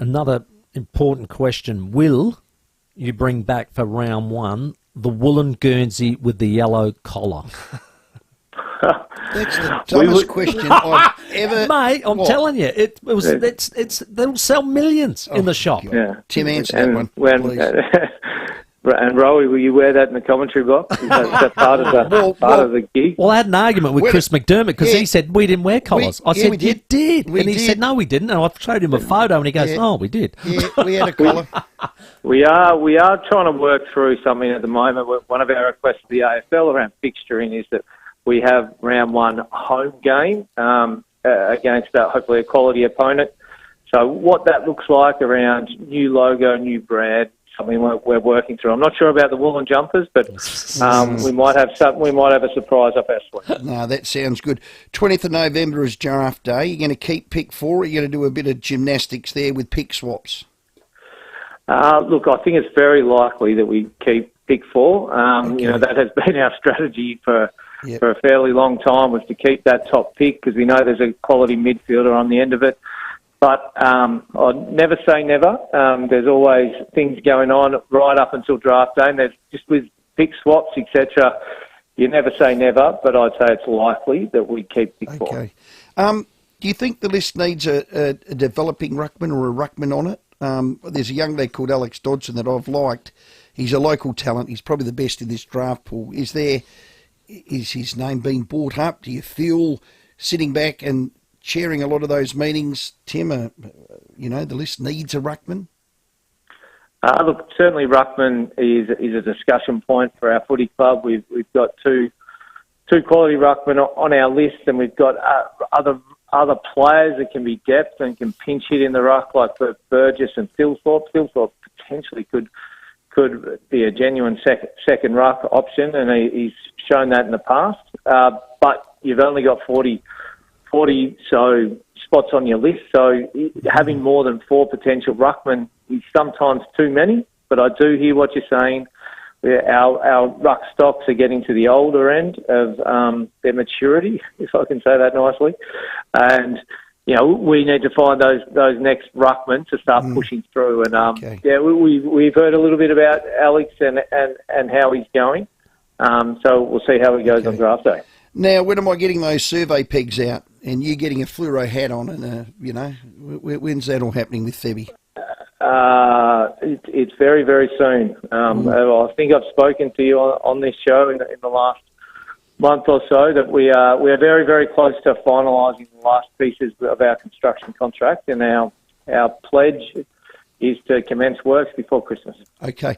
Another important question, will you bring back for round 1 the woolen Guernsey with the yellow collar? That's the dumbest question I've ever... Mate, I'm telling you, they'll sell millions in the shop. Yeah. Tim, answer that one, please. And Rowey, will you wear that in the commentary box? Is that part of the gig? Well, I had an argument with Chris McDermott because he said we didn't wear collars. I said, you did. And he said, no, we didn't. And I showed him a photo and he goes, oh, we did. Yeah, we had a collar. We are trying to work through something at the moment. One of our requests to the AFL around fixturing is that we have round 1 home game against hopefully a quality opponent. So what that looks like around new logo, new brand, something we're working through. I'm not sure about the woolen jumpers, but we might have a surprise up our sleeve. No, that sounds good. 20th of November is draft day. You're going to keep pick 4, or are you going to do a bit of gymnastics there with pick swaps? Look, I think it's very likely that we keep pick 4. That has been our strategy for a fairly long time, was to keep that top pick because we know there's a quality midfielder on the end of it. But I'd never say never. There's always things going on right up until draft day, and there's just with pick swaps, etc. You never say never, but I'd say it's likely that we keep pick 4. Okay. Do you think the list needs a developing ruckman or a ruckman on it? There's a young lad called Alex Dodson that I've liked. He's a local talent. He's probably the best in this draft pool. Is his name being brought up? Do you feel sitting back and chairing a lot of those meetings, Tim, the list needs a ruckman? Look, certainly ruckman is a discussion point for our footy club. We've got two quality ruckmen on our list, and we've got other other players that can be depth and can pinch hit in the ruck, like Burgess and Philthorpe. Philthorpe potentially could be a genuine second ruck option, and he's shown that in the past. But you've only got 40 so spots on your list, so having more than 4 potential ruckmen is sometimes too many. But I do hear what you're saying. Our ruck stocks are getting to the older end of their maturity, if I can say that nicely, and we need to find those next ruckmen to start pushing through. And we've heard a little bit about Alex and how he's going. So we'll see how he goes on draft day. Now, when am I getting those survey pegs out and you getting a fluoro hat on? And when's that all happening with FIVEAA? It's very, very soon. I think I've spoken to you on this show in the last month or so that we are very, very close to finalising the last pieces of our construction contract, and our pledge is to commence works before Christmas. Okay.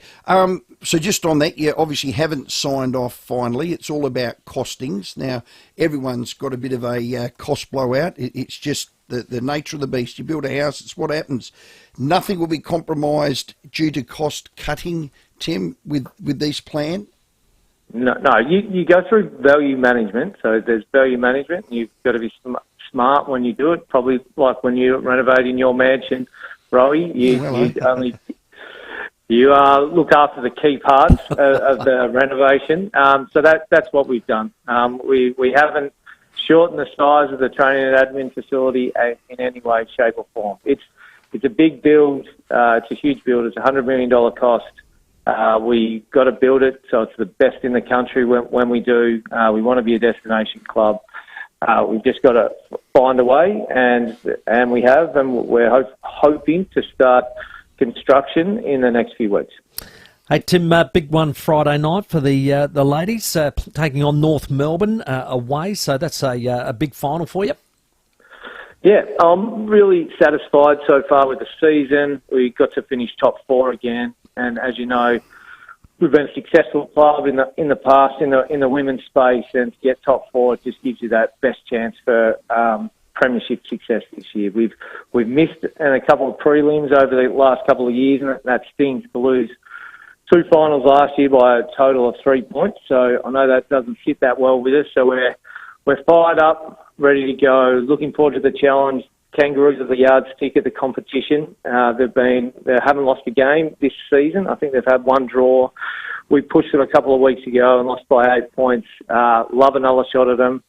So just on that, you obviously haven't signed off finally. It's all about costings. Now, everyone's got a bit of a cost blowout. It's just the nature of the beast. You build a house, it's what happens. Nothing will be compromised due to cost cutting, Tim, with this plan? No. You go through value management. So there's value management. You've got to be smart when you do it. Probably like when you're renovating your mansion, Rowey, you look after the key parts of the renovation. So that's what we've done. We haven't shortened the size of the training and admin facility in any way, shape or form. It's a big build. It's a huge build. It's a $100 million cost. We got to build it so it's the best in the country when we do. We want to be a destination club. We've just got to find a way, and we have, and we're hoping to start construction in the next few weeks. Hey, Tim, big one Friday night for the ladies, taking on North Melbourne away, so that's a big final for you. Yeah, I'm really satisfied so far with the season. We got to finish top 4 again, and as you know, we've been a successful club in the past in the women's space, and to get top 4, it just gives you that best chance for premiership success this year. We've missed a couple of prelims over the last couple of years, and that stings to lose 2 finals last year by a total of 3 points. So I know that doesn't sit that well with us. So we're fired up, ready to go, looking forward to the challenge. Kangaroos are the yardstick at the competition. They haven't lost a game this season. I think they've had 1 draw. We pushed them a couple of weeks ago and lost by 8 points. Love another shot at them.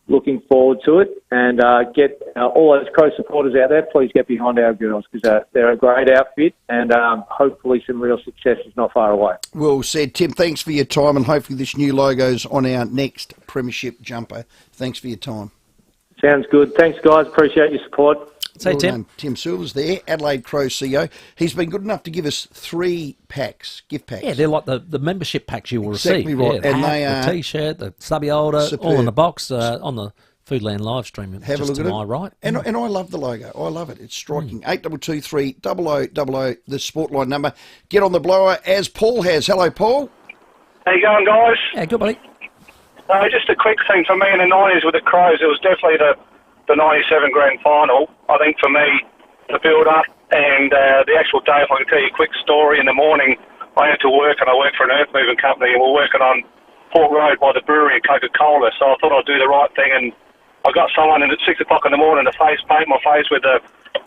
Looking forward to it, and get all those Crow supporters out there. Please get behind our girls because they're a great outfit, and hopefully some real success is not far away. Well said, Tim. Thanks for your time, and hopefully this new logo's on our next premiership jumper. Thanks for your time. Sounds good. Thanks, guys. Appreciate your support. Say, Tim. Tim Silver's there, Adelaide Crow CEO. He's been good enough to give us 3 packs, gift packs. Yeah, they're like the membership packs you will Exactly receive. right. Yeah, And the they hat, are the T-shirt, the stubby holder, superb. all in the box on the Foodland live stream. Have just a look to at my it. right. And I love the logo. I love it. It's striking. 8223 0000, the Sportline number. Get on the blower as Paul has. Hello, Paul. How you going, guys? Yeah, good, buddy. Just a quick thing for me in the 90s with the Crows. It was definitely the 97 grand final. I think for me, the build-up and the actual day, if I can tell you a quick story, in the morning I had to work, and I work for an earth moving company, and we're working on Port Road by the brewery at Coca-Cola, so I thought I'd do the right thing, and I got someone in at 6 o'clock in the morning to paint my face with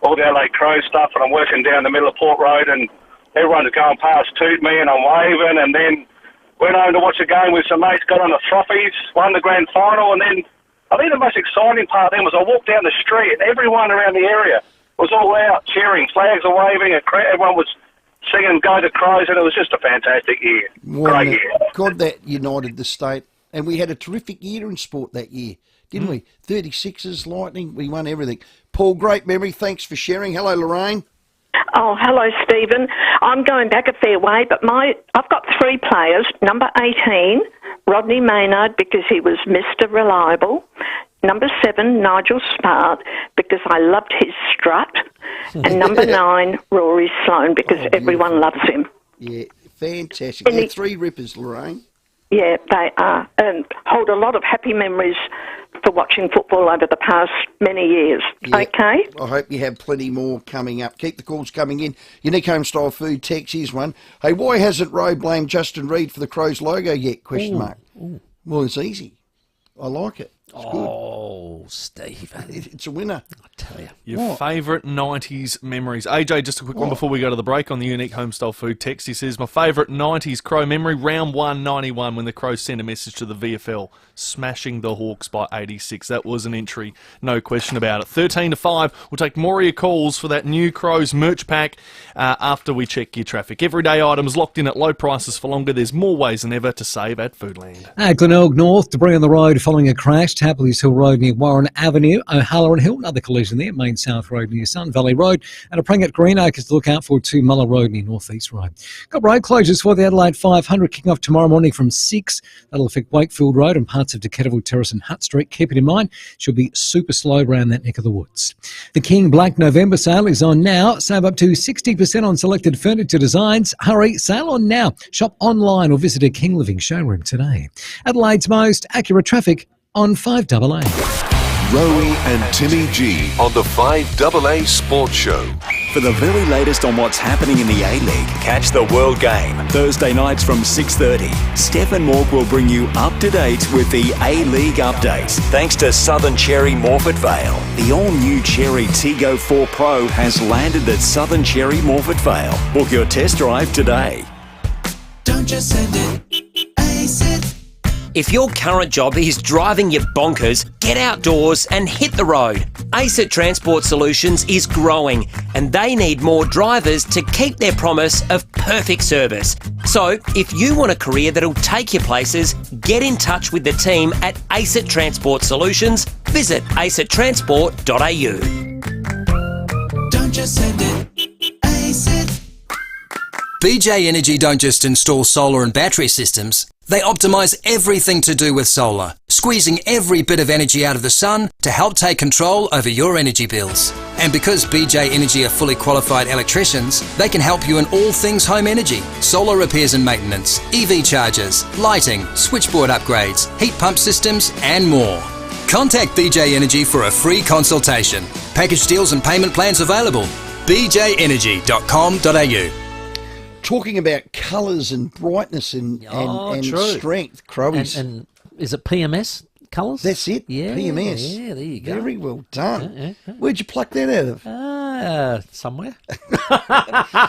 all the LA Crow stuff, and I'm working down the middle of Port Road, and everyone's going past toot me, and I'm waving, and then went home to watch a game with some mates, got on the Frothies, won the grand final, and then I think the most exciting part then was I walked down the street, and everyone around the area was all out cheering, flags are waving, and everyone was singing Go the Crows, and it was just a fantastic year. Great year. God, that united the state. And we had a terrific year in sport that year, didn't we? 36ers, Lightning, we won everything. Paul, great memory. Thanks for sharing. Hello, Lorraine. Oh, hello, Stephen. I'm going back a fair way, but I've got 3 players. Number 18, Rodney Maynard, because he was Mr. Reliable. Number 7, Nigel Smart, because I loved his strut. And number 9, Rory Sloane, because everyone loves him. Yeah, fantastic. They're 3 rippers, Lorraine. Yeah, they are, and hold a lot of happy memories for watching football over the past many years. Yeah. Okay? I hope you have plenty more coming up. Keep the calls coming in. Unique home-style food text, here's one. Hey, why hasn't Rowe blamed Justin Reid for the Crows logo yet? Question mark. Well, it's easy. I like it. It's good. Stephen. It's a winner. I tell you. Your favourite 90s memories. AJ, just a quick one before we go to the break on the Unique Homestyle Food text. He says, my favourite 90s Crow memory, round 1, 91, when the Crows sent a message to the VFL, smashing the Hawks by 86. That was an entry, no question about it. 13 to 5, we'll take more of your calls for that new Crows merch pack after we check your traffic. Everyday items locked in at low prices for longer. There's more ways than ever to save at Foodland. At Glenelg North, debris on the road following a crash. Tapley's Hill Road near Warren Avenue. O'Halloran Hill, another collision there. Main South Road near Sun Valley Road. And a pring at Greenacres to look out for 2 Muller Road near North East Road. Got road closures for the Adelaide 500 kicking off tomorrow morning from 6. That'll affect Wakefield Road and parts of Decatterville Terrace and Hutt Street. Keep it in mind, she'll be super slow around that neck of the woods. The King Black November sale is on now. Save up to 60% on selected furniture designs. Hurry, sale on now. Shop online or visit a King Living showroom today. Adelaide's most accurate traffic on 5AA. Rowey and Timmy G on the 5AA Sports Show. For the very latest on what's happening in the A-League, catch the World Game Thursday nights from 6:30. Stephen Mork will bring you up to date with the A-League updates. Thanks to Southern Cherry Morford Vale. The all-new Cherry Tego 4 Pro has landed at Southern Cherry Morford Vale. Book your test drive today. Don't just send it, ace it. If your current job is driving you bonkers, get outdoors and hit the road. ACET Transport Solutions is growing and they need more drivers to keep their promise of perfect service. So, if you want a career that'll take you places, get in touch with the team at ACET Transport Solutions. Visit acettransport.au. Don't just send it, ace it. BJ Energy don't just install solar and battery systems, they optimise everything to do with solar, squeezing every bit of energy out of the sun to help take control over your energy bills. And because BJ Energy are fully qualified electricians, they can help you in all things home energy, solar repairs and maintenance, EV chargers, lighting, switchboard upgrades, heat pump systems and more. Contact BJ Energy for a free consultation. Package deals and payment plans available. bjenergy.com.au. Talking about colours and brightness and strength, Crowies. And is it PMS colours? That's it, Yeah, PMS. Yeah, there you go. Very well done. Yeah. Where'd you pluck that out of? Somewhere.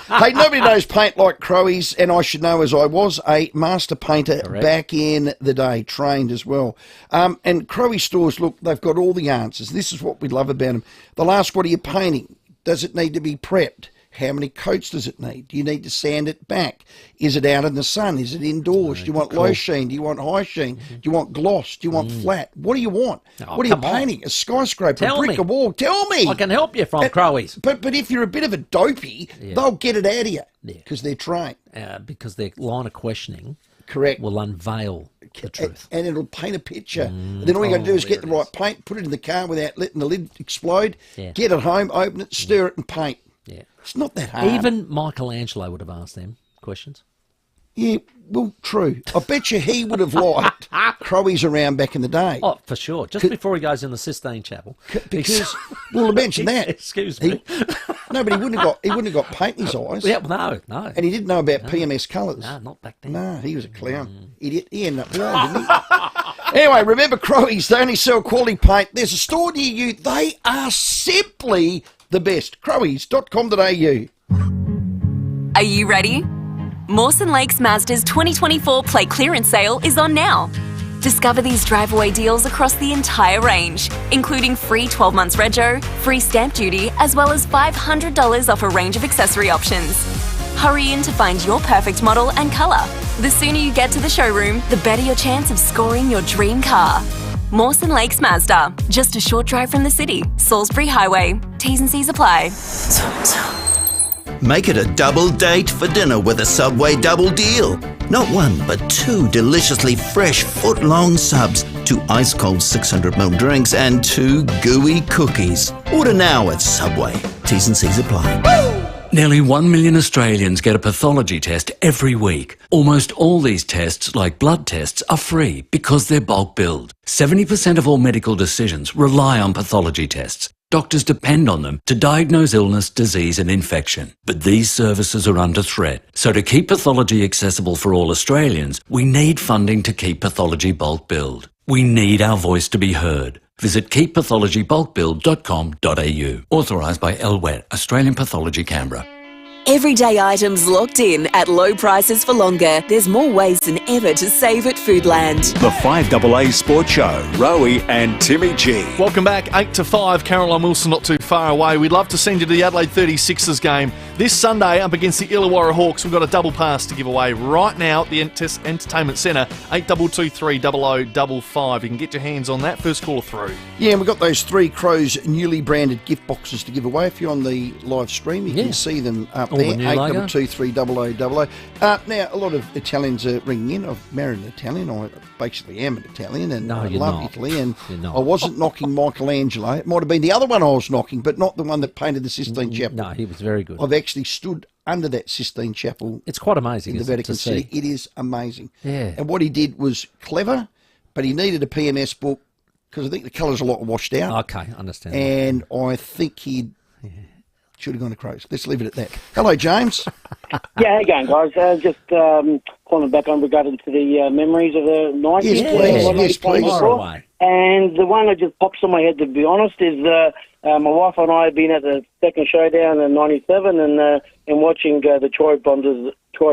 Hey, nobody knows paint like Crowies, and I should know as I was a master painter back in the day, trained as well. And Crowies stores, look, they've got all the answers. This is what we love about them. They'll ask, what are you painting? Does it need to be prepped? How many coats does it need? Do you need to sand it back? Is it out in the sun? Is it indoors? Do you want low sheen? Do you want high sheen? Do you want gloss? Do you want flat? What do you want? What are you painting? A skyscraper, a brick, a wall? Tell me. I can help you from Crowies. But if you're a bit of a dopey, they'll get it out of you because they're trained. Because their line of questioning will unveil the truth. And it'll paint a picture. And then all you got to do is get the right paint, put it in the car without letting the lid explode, get it home, open it, stir it and paint. Yeah. It's not that hard. Even Michelangelo would have asked them questions. Yeah, well, true. I bet you he would have liked Crowies around back in the day. Oh, for sure. Just before he goes in the Sistine Chapel. Because, well, mention that. Excuse me. No, but he wouldn't have got paint in his eyes. Yeah, no. And he didn't know about PMS colours. No, not back then. No, he was a clown. Idiot. He ended up blind, didn't he? Anyway, remember Crowies, they only sell quality paint. There's a store near you. They are simply the best. Crowies.com.au. Are you ready? Mawson Lakes Mazda's 2024 plate clearance sale is on now. Discover these drive-away deals across the entire range, including free 12 months rego, free stamp duty, as well as $500 off a range of accessory options. Hurry in to find your perfect model and colour. The sooner you get to the showroom, the better your chance of scoring your dream car. Mawson Lakes Mazda, just a short drive from the city, Salisbury Highway. T's and C's apply. Make it a double date for dinner with a Subway double deal. Not one, but two deliciously fresh foot-long subs, 2 ice-cold 600ml drinks, and 2 gooey cookies. Order now at Subway. T's and C's apply. Nearly 1 million Australians get a pathology test every week. Almost all these tests, like blood tests, are free because they're bulk billed. 70% of all medical decisions rely on pathology tests. Doctors depend on them to diagnose illness, disease and infection. But these services are under threat. So to keep pathology accessible for all Australians, we need funding to keep pathology bulk billed. We need our voice to be heard. Visit keeppathologybulkbill.com.au. Authorised by LWET, Australian Pathology Canberra. Everyday items locked in at low prices for longer. There's more ways than ever to save at Foodland. The 5AA Sports Show, Rowey and Timmy G. Welcome back, 8 to 5. Caroline Wilson not too far away. We'd love to send you to the Adelaide 36ers game this Sunday up against the Illawarra Hawks. We've got a double pass to give away right now at the Entertainment Centre, 8223 0055. You can get your hands on that. First caller through. Yeah, and we've got those 3 Crows newly branded gift boxes to give away. If you're on the live stream, you can see them up All there, the new logo. 8223 0000. Now, a lot of Italians are ringing in. I've married an Italian. I basically am an Italian, and No, I you're love not. Italy. And You're not. I wasn't knocking Michelangelo. It might have been the other one I was knocking, but not the one that painted the Sistine Chapel. No, he was very good. I've actually stood under that Sistine Chapel. It's quite amazing, in the isn't it, Vatican to City. see? It is amazing. Yeah. And what he did was clever, but he needed a PMS book because I think the colours are a lot washed out. Okay, understand. And I think he should have gone to Crows. Let's leave it at that. Hello, James. Yeah, how you going, guys? Just calling back on regarding to the memories of the 90s. Yes, please. What I was Yes, playing please. before. Fire away. And the one that just pops in my head, to be honest, is my wife and I have been at the second showdown in '97 and watching the Troy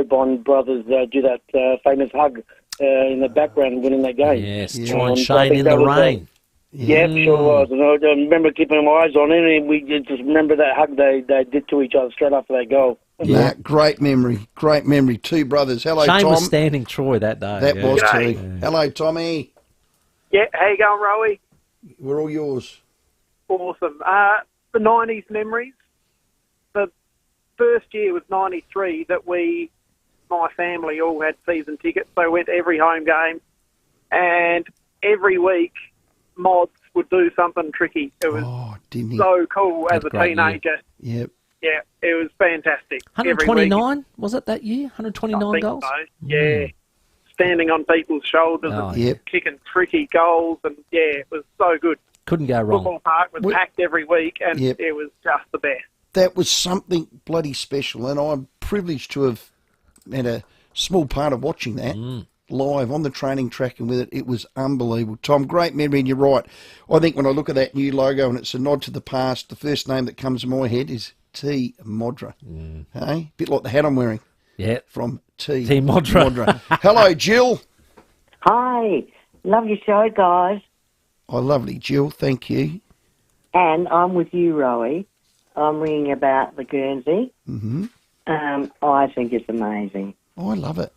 Bond brothers do that famous hug in the background winning that game. Yes, Troy and So I Shane think in that the was, rain. Yeah, sure was. And I remember keeping my eyes on it, and we just remember that hug they did to each other straight after that goal. Yeah, great memory. Great memory. 2 brothers. Hello, Shane Tom. was standing Troy that day. That yeah. was G'day. too. Hello, Tommy. Yeah, how you going, Rowey? We're all yours. Awesome. The 90s memories. The first year was 93 that my family all had season tickets, so we went to every home game, and every week mods would do something tricky. It was so cool as a teenager. Yep. Yeah, it was fantastic. Every week. 129, was it that year? 129 I think goals? so. Yeah. Standing on people's shoulders Oh, and yeah. kicking tricky goals, and yeah, it was so good. Couldn't go wrong. Football park was packed every week, and Yep. it was just the best. That was something bloody special, and I'm privileged to have had a small part of watching that live on the training track and with it. It was unbelievable. Tom, great memory, and you're right. I think when I look at that new logo and it's a nod to the past, the first name that comes to my head is T. Modra. Hey? Bit like the hat I'm wearing. Yeah. From T. Modra. Hello, Jill. Hi. Love your show, guys. Oh, lovely, Jill. Thank you. And I'm with you, Rowey. I'm ringing about the Guernsey. Mm-hmm. I think it's amazing. Oh, I love it.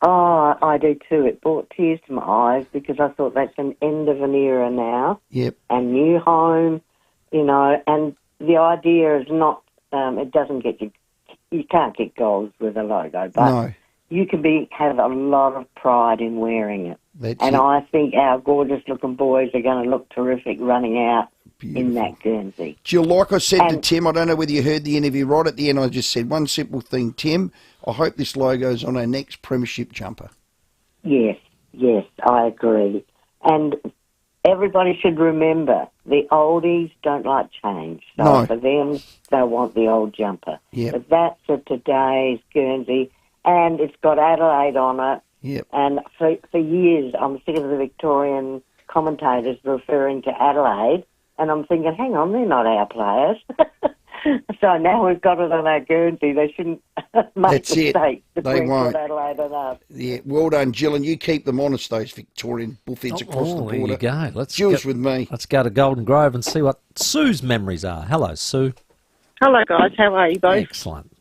Oh, I do too. It brought tears to my eyes because I thought that's an end of an era now. Yep. And new home, and the idea is not, it doesn't get you can't get goals with a logo, but No. you can have a lot of pride in wearing it. That's And it. I think our gorgeous-looking boys are going to look terrific running out in that Guernsey. Jill, like I said to Tim, I don't know whether you heard the interview right at the end, I just said one simple thing, Tim, I hope this logo's on our next premiership jumper. Yes, I agree. And everybody should remember, the oldies don't like change. So No. for them, they want the old jumper. Yep. But that's a today's Guernsey, and it's got Adelaide on it. Yep. And for years, I'm sick of the Victorian commentators referring to Adelaide, and I'm thinking, hang on, they're not our players. So now we've got it on our Guernsey. They shouldn't make That's it. mistakes They between won't. Port Adelaide and us. Yeah, well done, Jill, and you keep them honest, those Victorian bullheads across the there border. you go. Jill's with me. Let's go to Golden Grove and see what Sue's memories are. Hello, Sue. Hello, guys. How are you both? Excellent.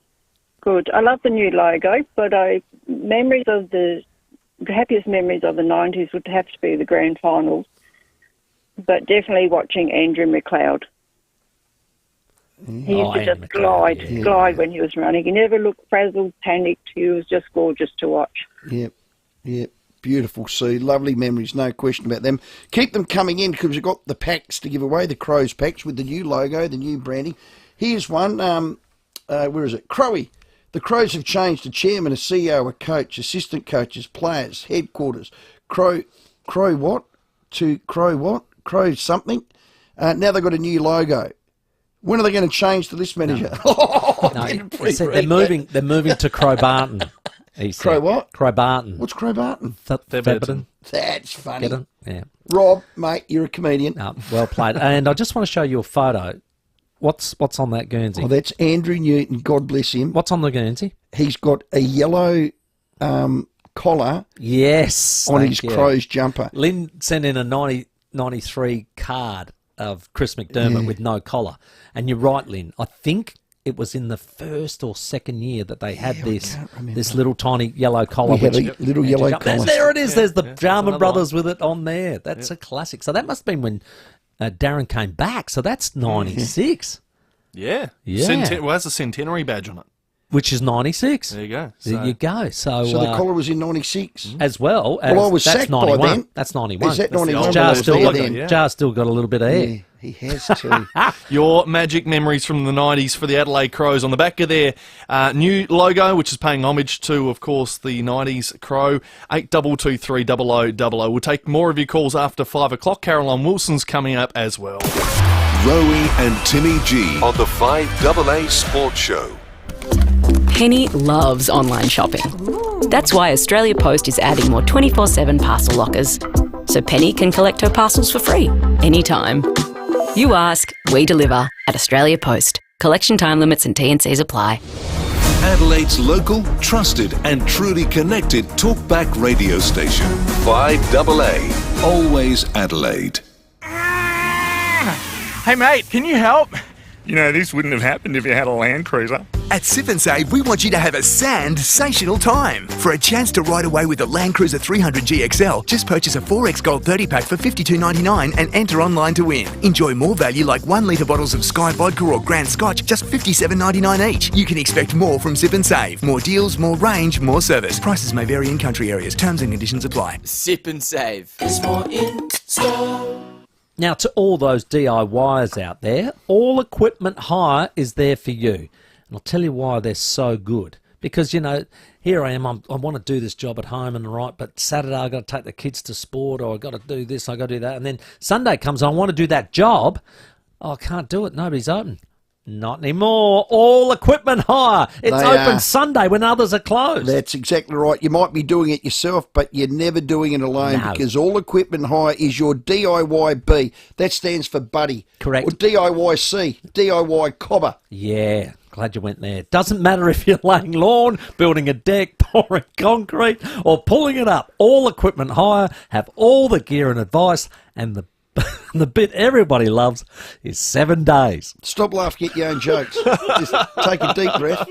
Good. I love the new logo, but the happiest memories of the 90s would have to be the grand finals, but definitely watching Andrew McLeod. He used to just glide when he was running. He never looked frazzled, panicked. He was just gorgeous to watch. Yep. Beautiful, Sue. Lovely memories, no question about them. Keep them coming in because we've got the packs to give away, the Crows packs with the new logo, the new branding. Here's one. where is it? Rowey. The Crows have changed to chairman, a CEO, a coach, assistant coaches, players, headquarters. Crow what? To Crow what? Crow something. Now they've got a new logo. When are they going to change to list manager? They're moving to Crow Barton. Crow what? Crow Barton. What's Crow Barton? Theberton. That's funny. Get it? Yeah. Rob, mate, you're a comedian. Well played. And I just want to show you a photo. What's on that Guernsey? Oh, that's Andrew Newton. God bless him. What's on the Guernsey? He's got a yellow collar. Yes. On his Crows jumper. Lynn sent in a 93 card of Chris McDermott with no collar. And you're right, Lynn. I think it was in the first or second year that they had this little tiny yellow collar. We had a little yellow collar. There it is. There's the Jarman Brothers with it on there. That's a classic. So that must have been when Darren came back. So that's 96. Yeah. Yeah. Well, has a centenary badge on it. Which is 96. There you go. There you go. So the collar was in 96? As well. Well, I was sacked 91. by then. That's 91. Is that 91? Jar's still got a little bit of hair. Yeah, he has too. Your magic memories from the 90s for the Adelaide Crows. On the back of their new logo, which is paying homage to, of course, the 90s Crow, 8223 0000. We'll take more of your calls after 5 o'clock. Caroline Wilson's coming up as well. Rowey and Timmy G on the 5AA Sports Show. Penny loves online shopping. That's why Australia Post is adding more 24/7 parcel lockers, so Penny can collect her parcels for free, anytime. You ask, we deliver at Australia Post. Collection time limits and T&Cs apply. Adelaide's local, trusted and truly connected talkback radio station. 5AA, always Adelaide. Hey mate, can you help? You know, this wouldn't have happened if you had a Land Cruiser. At Sip and Save, we want you to have a sensational time. For a chance to ride away with the Land Cruiser 300 GXL, just purchase a 4X Gold 30 pack for $52.99 and enter online to win. Enjoy more value like 1 litre bottles of Sky Vodka or Grand Scotch, just $57.99 each. You can expect more from Sip and Save. More deals, more range, more service. Prices may vary in country areas. Terms and conditions apply. Sip and Save. There's more in store. Now, to all those DIYers out there, All Equipment Hire is there for you. And I'll tell you why they're so good. Because, you know, here I am, I want to do this job at home and right, but Saturday I've got to take the kids to sport, or I've got to do this, I've got to do that. And then Sunday comes, I want to do that job. Oh, I can't do it. Nobody's open. Not anymore. All Equipment Hire. It's open Sunday when others are closed. That's exactly right. You might be doing it yourself, but you're never doing it alone because All Equipment Hire is your DIYB. That stands for buddy. Correct. Or DIYC, DIY cobber. Yeah. Glad you went there. Doesn't matter if you're laying lawn, building a deck, pouring concrete, or pulling it up. All Equipment Hire have all the gear and advice, and the bit everybody loves is 7 days. Stop laughing at your own jokes. Just take a deep breath.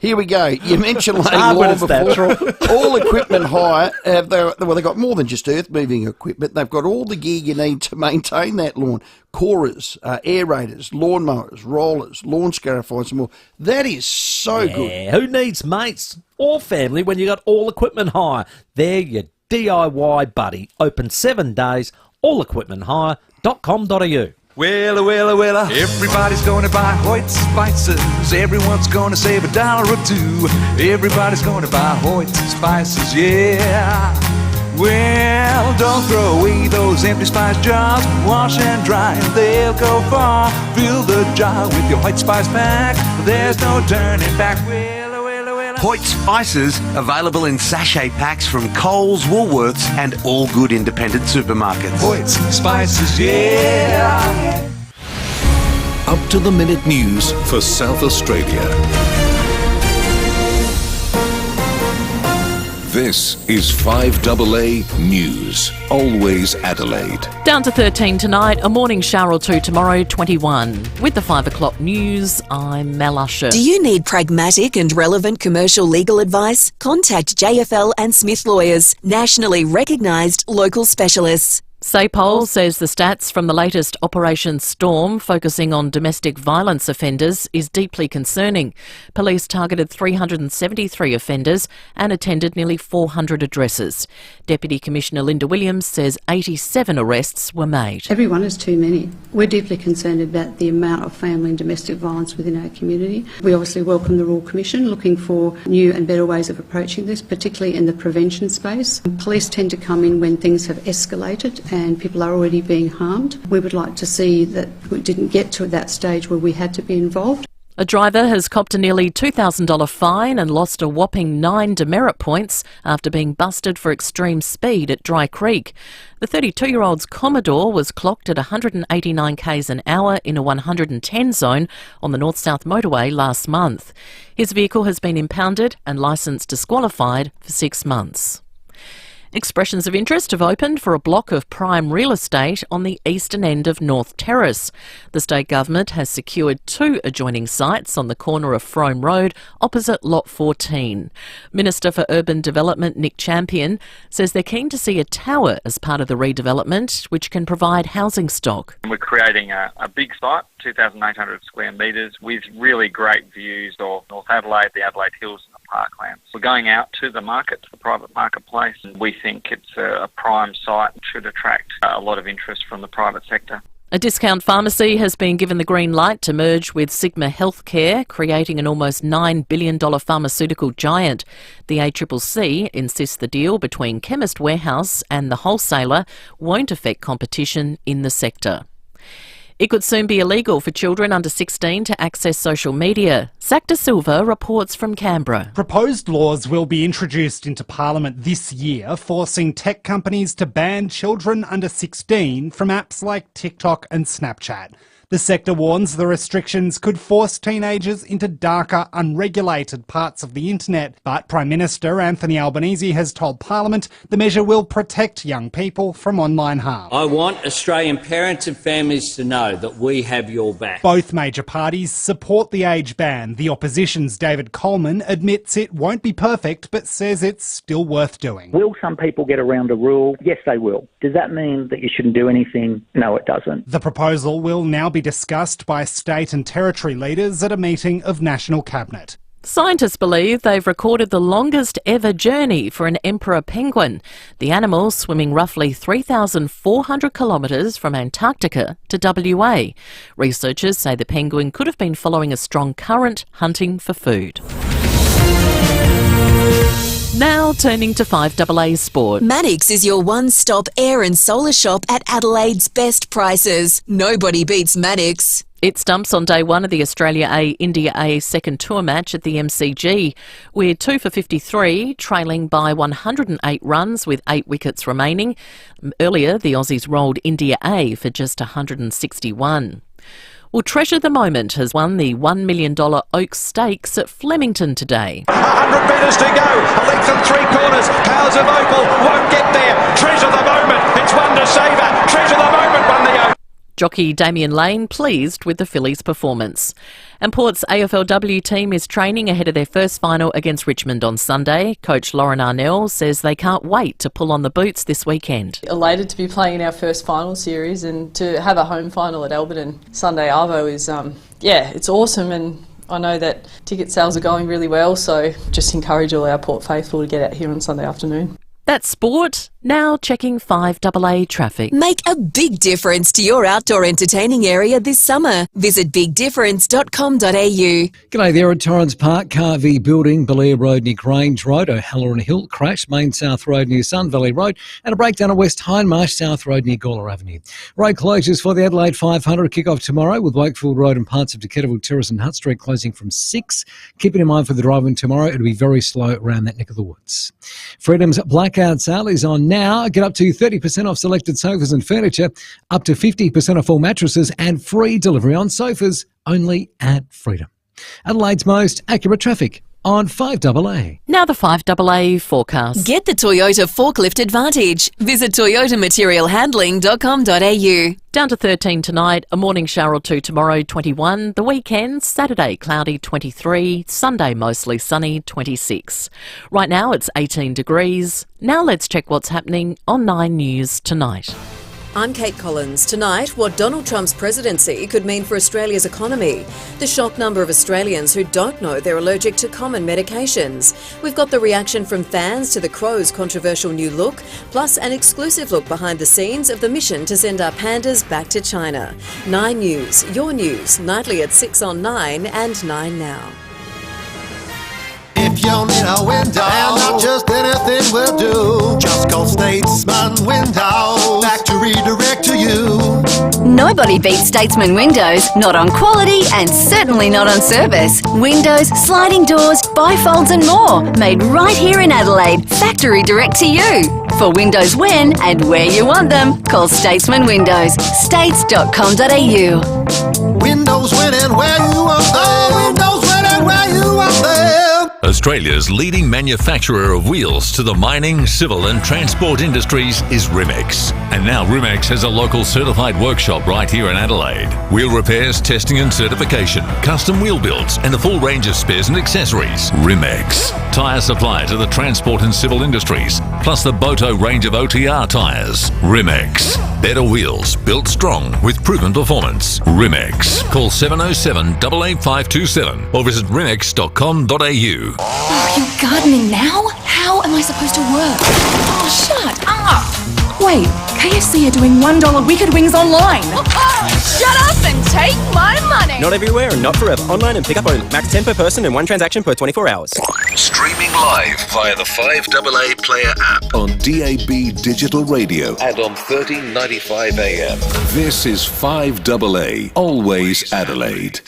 Here we go. You mentioned laying lawn before. Natural. All Equipment Hire, they've got more than just earth moving equipment. They've got all the gear you need to maintain that lawn. Corers, aerators, lawnmowers, rollers, lawn scarifiers and more. That is so good. Who needs mates or family when you got All Equipment Hire? They're your DIY buddy. Open 7 days. allequipmenthire.com.au. Wella. Everybody's gonna buy Hoyt spices. Everyone's gonna save $1 or $2. Everybody's gonna buy Hoyt spices, yeah. Well, don't throw away those empty spice jars. Wash and dry, they'll go far. Fill the jar with your Hoyt spice pack. There's no turning back. Hoyt Spices, available in sachet packs from Coles, Woolworths and all good independent supermarkets. Hoyt Spices, yeah. Up to the minute news for South Australia. This is 5AA News, always Adelaide. Down to 13 tonight, a morning shower or two tomorrow, 21. With the 5 o'clock news, I'm Mel Usher. Do you need pragmatic and relevant commercial legal advice? Contact JFL and Smith Lawyers, nationally recognised local specialists. SAPOL says the stats from the latest Operation Storm, focusing on domestic violence offenders, is deeply concerning. Police targeted 373 offenders and attended nearly 400 addresses. Deputy Commissioner Linda Williams says 87 arrests were made. Everyone is too many. We're deeply concerned about the amount of family and domestic violence within our community. We obviously welcome the Royal Commission looking for new and better ways of approaching this, particularly in the prevention space. Police tend to come in when things have escalated and people are already being harmed. We would like to see that we didn't get to that stage where we had to be involved. A driver has copped a nearly $2,000 fine and lost a whopping 9 demerit points after being busted for extreme speed at Dry Creek. The 32-year-old's Commodore was clocked at 189 k's an hour in a 110 zone on the north-south motorway last month. His vehicle has been impounded and licence disqualified for 6 months. Expressions of interest have opened for a block of prime real estate on the eastern end of North Terrace. The state government has secured 2 adjoining sites on the corner of Frome Road opposite Lot 14. Minister for Urban Development Nick Champion says they're keen to see a tower as part of the redevelopment, which can provide housing stock. We're creating a big site, 2,800 square metres, with really great views of North Adelaide, the Adelaide Hills and the Parklands. We're going out to the market, to the private marketplace, and we think it's a prime site and should attract a lot of interest from the private sector. A discount pharmacy has been given the green light to merge with Sigma Healthcare, creating an almost $9 billion pharmaceutical giant. The ACCC insists the deal between Chemist Warehouse and the wholesaler won't affect competition in the sector. It could soon be illegal for children under 16 to access social media. Zach De Silva reports from Canberra. Proposed laws will be introduced into Parliament this year, forcing tech companies to ban children under 16 from apps like TikTok and Snapchat. The sector warns the restrictions could force teenagers into darker, unregulated parts of the internet. But Prime Minister Anthony Albanese has told Parliament the measure will protect young people from online harm. I want Australian parents and families to know that we have your back. Both major parties support the age ban. The opposition's David Coleman admits it won't be perfect, but says it's still worth doing. Will some people get around a rule? Yes, they will. Does that mean that you shouldn't do anything? No, it doesn't. The proposal will now be discussed by state and territory leaders at a meeting of National Cabinet. Scientists believe they've recorded the longest ever journey for an emperor penguin, the animal swimming roughly 3,400 kilometres from Antarctica to WA. Researchers say the penguin could have been following a strong current, hunting for food. Now turning to 5AA Sport. Mannix is your one-stop air and solar shop at Adelaide's best prices. Nobody beats Mannix. It stumps on day one of the Australia A India A second tour match at the MCG. We're 2 for 53, trailing by 108 runs with 8 wickets remaining. Earlier, the Aussies rolled India A for just 161. Well, Treasure the Moment has won the $1 million Oaks Stakes at Flemington today. 100 metres to go, a length and 3/4. Powers of Opal won't get there. Treasure the Moment, it's one to savour. Treasure the Moment won the Oaks. Jockey Damien Lane pleased with the fillies' performance. And Port's AFLW team is training ahead of their first final against Richmond on Sunday. Coach Lauren Arnell says they can't wait to pull on the boots this weekend. Elated to be playing in our first final series and to have a home final at Alberton Sunday Arvo is, it's awesome, and I know that ticket sales are going really well, so just encourage all our Port faithful to get out here on Sunday afternoon. That's sport. Now checking 5AA traffic. Make a big difference to your outdoor entertaining area this summer. Visit bigdifference.com.au. G'day there at Torrens Park, Carvey Building, Belair Road near Grange Road, O'Halloran Hill, crash, Main South Road near Sun Valley Road, and a breakdown at West Hindmarsh South Road near Gawler Avenue. Road closures for the Adelaide 500 kick-off tomorrow, with Wakefield Road and parts of Decatterville Terrace and Hutt Street closing from 6. Keeping in mind for the drive-in tomorrow, it'll be very slow around that neck of the woods. Freedom's blackout sale is on now. Get up to 30% off selected sofas and furniture, up to 50% off all mattresses, and free delivery on sofas only at Freedom. Adelaide's most accurate traffic on 5AA. Now the 5AA forecast. Get the Toyota Forklift Advantage. Visit toyotamaterialhandling.com.au. Down to 13 tonight, a morning shower or 2 tomorrow, 21. The weekend, Saturday, cloudy, 23. Sunday, mostly sunny, 26. Right now, it's 18 degrees. Now let's check what's happening on 9 News tonight. I'm Kate Collins. Tonight, what Donald Trump's presidency could mean for Australia's economy. The shock number of Australians who don't know they're allergic to common medications. We've got the reaction from fans to the Crows' controversial new look, plus an exclusive look behind the scenes of the mission to send our pandas back to China. 9 News, your news, nightly at 6 on 9 and 9 now. If you need a window, and not just anything will do, just call Statesman Windows, factory direct to you. Nobody beats Statesman Windows, not on quality and certainly not on service. Windows, sliding doors, bifolds and more, made right here in Adelaide, factory direct to you. For windows when and where you want them, call Statesman Windows, states.com.au. Windows when and where you want them. Windows when and where you want them. Australia's leading manufacturer of wheels to the mining, civil and transport industries is Rimex. And now Rimex has a local certified workshop right here in Adelaide. Wheel repairs, testing and certification, custom wheel builds and a full range of spares and accessories. Rimex. Tyre supplier to the transport and civil industries, plus the Boto range of OTR tyres. Rimex. Better wheels, built strong with proven performance. Rimex. Call 707 88527 or visit rimex.com.au. Oh, you're gardening now? How am I supposed to work? Oh, shut up! Wait, KFC are doing $1 Wicked Wings online. Shut up and take my money! Not everywhere and not forever. Online and pick up only. Max 10 per person and 1 transaction per 24 hours. Streaming live via the 5AA Player app on DAB Digital Radio and on 1395 AM. This is 5AA, always Adelaide.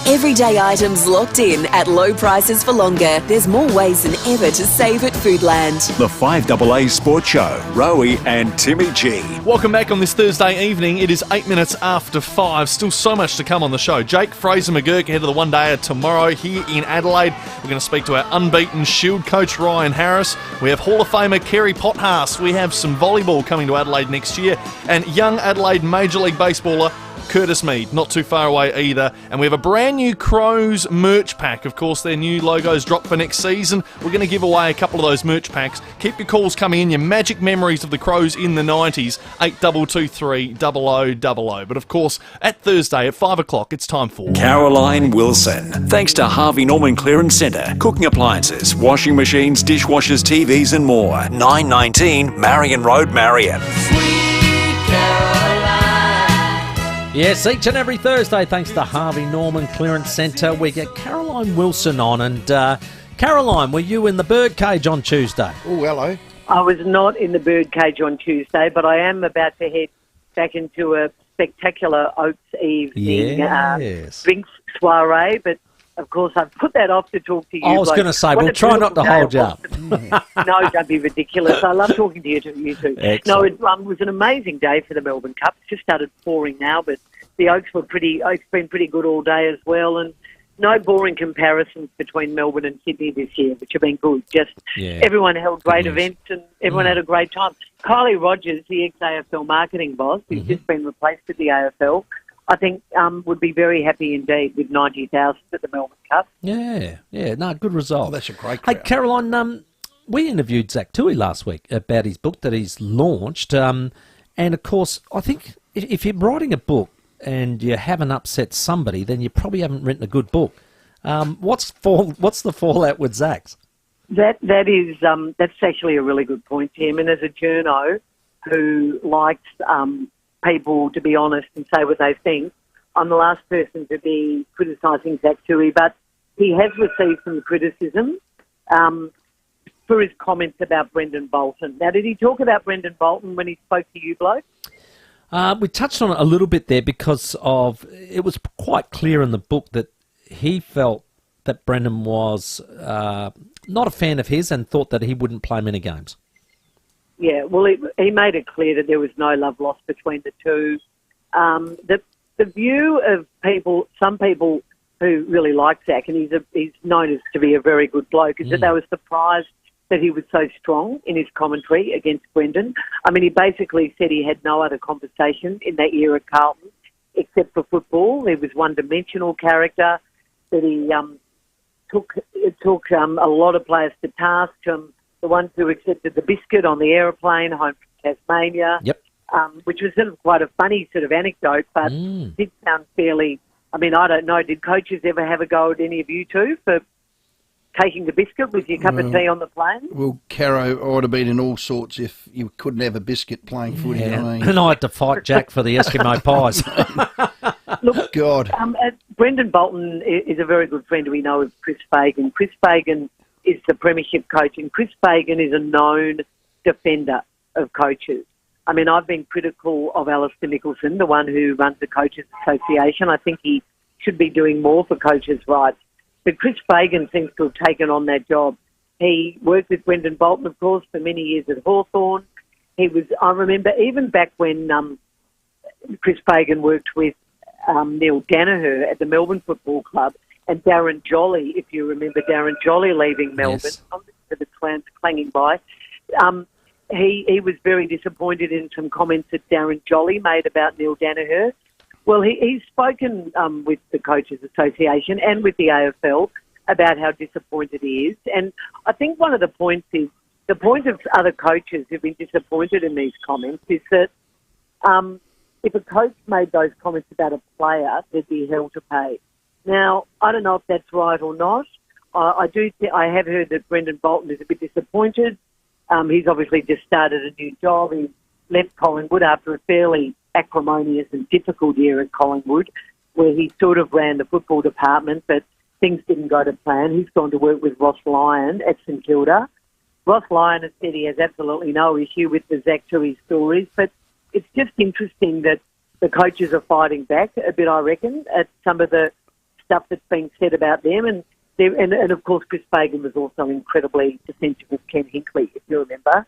Everyday items locked in at low prices for longer. There's more ways than ever to save at Foodland. The 5AA Sports Show, Rowey and Timmy G. Welcome back on this Thursday evening. It is 8 minutes after 5. Still so much to come on the show. Jake Fraser-McGurk ahead of the one-dayer tomorrow here in Adelaide. We're going to speak to our unbeaten Shield coach Ryan Harris. We have Hall of Famer Kerry Potthast. We have some volleyball coming to Adelaide next year. And young Adelaide Major League Baseballer Curtis Mead, not too far away either. And we have a brand new Crows merch pack. Of course, their new logos drop for next season. We're going to give away a couple of those merch packs. Keep your calls coming in, your magic memories of the Crows in the 90s, 8223 0000. But of course, at Thursday at 5 o'clock, it's time for Caroline Wilson. Thanks to Harvey Norman Clearance Centre. Cooking appliances, washing machines, dishwashers, TVs and more. 919 Marion Road, Marion. Yes, each and every Thursday, thanks to Harvey Norman Clearance Centre, we get Caroline Wilson on. And Caroline, were you in the birdcage on Tuesday? Oh, hello. I was not in the birdcage on Tuesday, but I am about to head back into a spectacular Oaks evening drinks soiree. But, of course, I've put that off to talk to you. I was going to say, we'll try not to hold you up. No, don't be ridiculous. I love talking to you two. Excellent. No, it was an amazing day for the Melbourne Cup. It's just started pouring now, but the Oaks were it's been pretty good all day as well, and no boring comparisons between Melbourne and Sydney this year, which have been good. Just everyone held great events and everyone had a great time. Kylie Rogers, the ex-AFL marketing boss, who's just been replaced at the AFL, I think would be very happy indeed with 90,000 at the Melbourne Cup. Yeah, no, good result. Oh, that's a great crowd. Hey, Caroline, we interviewed Zach Toohey last week about his book that he's launched. And, of course, I think if you're writing a book and you haven't upset somebody, then you probably haven't written a good book. What's the fallout with Zach's? That's actually a really good point, Tim. And as a journo who likes people to be honest and say what they think, I'm the last person to be criticising Zach Toohey, but he has received some criticism for his comments about Brendan Bolton. Now, did he talk about Brendan Bolton when he spoke to you, bloke? We touched on it a little bit there because it was quite clear in the book that he felt that Brendan was not a fan of his and thought that he wouldn't play many games. Yeah, well, he made it clear that there was no love lost between the two. The view of some people who really like Zach, and he's known as to be a very good bloke, is that they were surprised that he was so strong in his commentary against Brendan. I mean, he basically said he had no other conversation in that year at Carlton except for football. He was one-dimensional character, that he took a lot of players to task, the ones who accepted the biscuit on the aeroplane home from Tasmania. Yep. which was sort of quite a funny sort of anecdote, but did sound fairly. I mean, I don't know. Did coaches ever have a go at any of you two for taking the biscuit with your cup of tea on the plane? Well, Caro, I would have been in all sorts if you couldn't have a biscuit playing footy. Yeah. I mean. And I had to fight Jack for the Eskimo pies. Look, God. Brendan Bolton is a very good friend we know of Chris Fagan. Chris Fagan is the premiership coach, and Chris Fagan is a known defender of coaches. I mean, I've been critical of Alistair Nicholson, the one who runs the Coaches Association. I think he should be doing more for coaches' rights. But Chris Fagan seems to have taken on that job. He worked with Brendan Bolton, of course, for many years at Hawthorn. I remember even back when Chris Fagan worked with Neil Danaher at the Melbourne Football Club, and Darren Jolly, if you remember Darren Jolly leaving Melbourne, Yes. the clans clanging by. He was very disappointed in some comments that Darren Jolly made about Neil Danaher. Well, he's spoken with the Coaches Association and with the AFL about how disappointed he is. And I think one of the points is, the point of other coaches who've been disappointed in these comments is that if a coach made those comments about a player, there'd be hell to pay. Now, I don't know if that's right or not. I have heard that Brendan Bolton is a bit disappointed. He's obviously just started a new job. He left Collingwood after a fairly acrimonious and difficult year at Collingwood, where he sort of ran the football department, but things didn't go to plan. He's gone to work with Ross Lyon at St Kilda. Ross Lyon has said he has absolutely no issue with the Zach Tui stories, but it's just interesting that the coaches are fighting back a bit, I reckon, at some of the stuff that's being said about them. And of course, Chris Fagan was also incredibly defensive of Ken Hinkley, if you remember,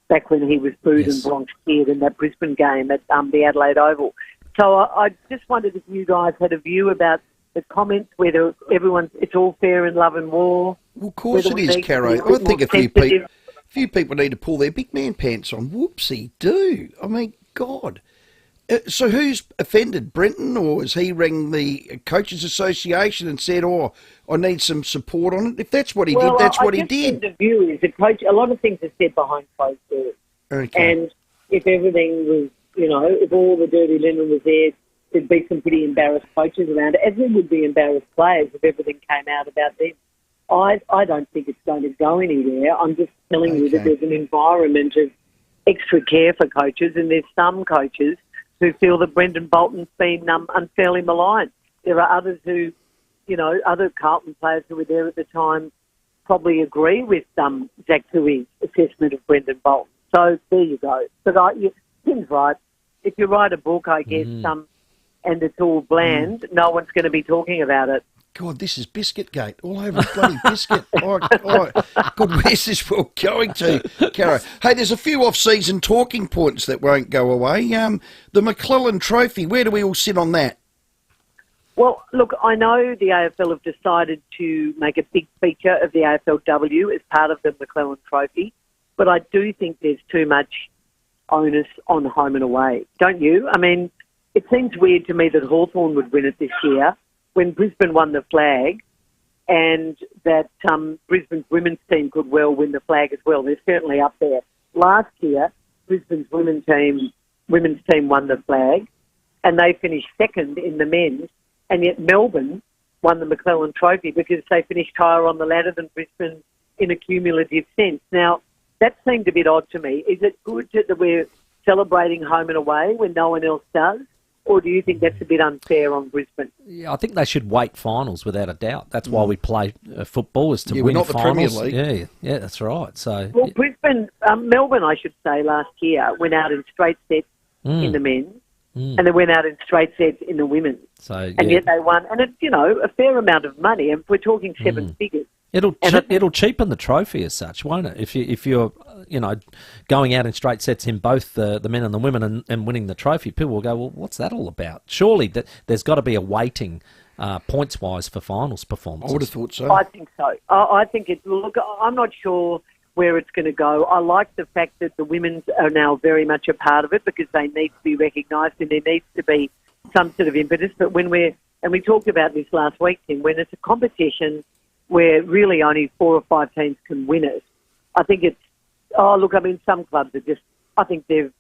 back when he was booed and blanc-steered in that Brisbane game at the Adelaide Oval. So I just wondered if you guys had a view about the comments, whether it's all fair in love and war. Well, of course it is, Caro. I think a few people need to pull their big man pants on. Whoopsie do. I mean, God. So who's offended, Brenton, or has he rang the Coaches Association and said, I need some support on it? If that's what he did, that's what he did. The view is a lot of things are said behind closed doors. Okay. And if everything was, if all the dirty linen was there, there'd be some pretty embarrassed coaches around it, as there would be embarrassed players if everything came out about them. I don't think it's going to go anywhere. I'm just telling you that there's an environment of extra care for coaches, and there's some coaches who feel that Brendan Bolton's been unfairly maligned. There are others who, other Carlton players who were there at the time probably agree with Zach Tui's assessment of Brendan Bolton. So there you go. But Tim's right. If you write a book, I guess, and it's all bland, no one's going to be talking about it. God, this is Biscuit Gate, all over bloody biscuit. God, where's this world going to, Caro? Hey, there's a few off-season talking points that won't go away. The McClellan Trophy, where do we all sit on that? Well, look, I know the AFL have decided to make a big feature of the AFLW as part of the McClellan Trophy, but I do think there's too much onus on home and away. Don't you? I mean, it seems weird to me that Hawthorn would win it this year, when Brisbane won the flag, and that Brisbane's women's team could well win the flag as well. They're certainly up there. Last year, Brisbane's women's team won the flag, and they finished second in the men's, and yet Melbourne won the McClellan Trophy because they finished higher on the ladder than Brisbane in a cumulative sense. Now, that seemed a bit odd to me. Is it good that we're celebrating home and away when no one else does? Or do you think that's a bit unfair on Brisbane? Yeah, I think they should wait finals without a doubt. That's why we play football, is to win we're not finals. The Premier League. Yeah, that's right. So, well, Brisbane, Melbourne, I should say, last year went out in straight sets in the men's, and they went out in straight sets in the women's. So, and yet they won, and it's a fair amount of money, and we're talking seven figures. It'll cheapen the trophy as such, won't it? If you're going out in straight sets in both the men and the women and winning the trophy, people will go, well, what's that all about? Surely there's got to be a weighting points wise for finals performances. I would have thought so. I think so. I think it. Look, I'm not sure where it's going to go. I like the fact that the women's are now very much a part of it because they need to be recognised and there needs to be some sort of impetus. But we talked about this last week, Tim, when it's a competition where really only 4 or 5 teams can win it, I think it's, some clubs are just, I think they've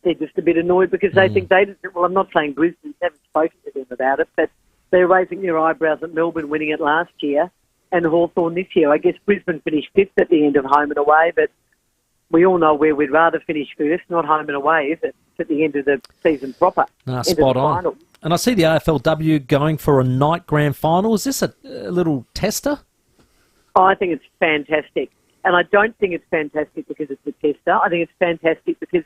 they're just a bit annoyed because they think they just, well, I'm not saying Brisbane, haven't spoken to them about it, but they're raising their eyebrows at Melbourne winning it last year and Hawthorn this year. I guess Brisbane finished 5th at the end of home and away, but we all know where we'd rather finish first, not home and away, is it? At the end of the season proper. Spot on. Final. And I see the AFLW going for a night grand final. Is this a little tester? Oh, I think it's fantastic. And I don't think it's fantastic because it's a tester. I think it's fantastic because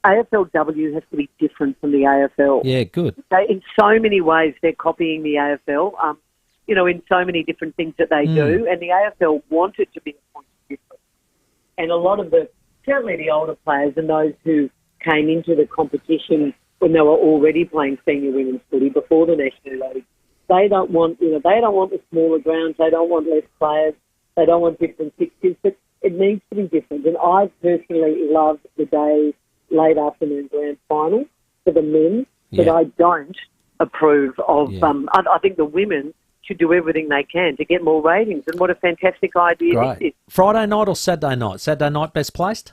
AFLW has to be different from the AFL. Yeah, good. In so many ways, they're copying the AFL, in so many different things that they do. And the AFL wanted to be a point of difference. And a lot of certainly the older players and those who came into the competition when they were already playing senior women's footy before the National League, they don't want, they don't want the smaller grounds, they don't want less players, they don't want different fixtures, but it needs to be different. And I personally love the day late afternoon grand final for the men, but I don't approve of. I think the women should do everything they can to get more ratings. And what a fantastic idea this is. Friday night or Saturday night? Saturday night best placed?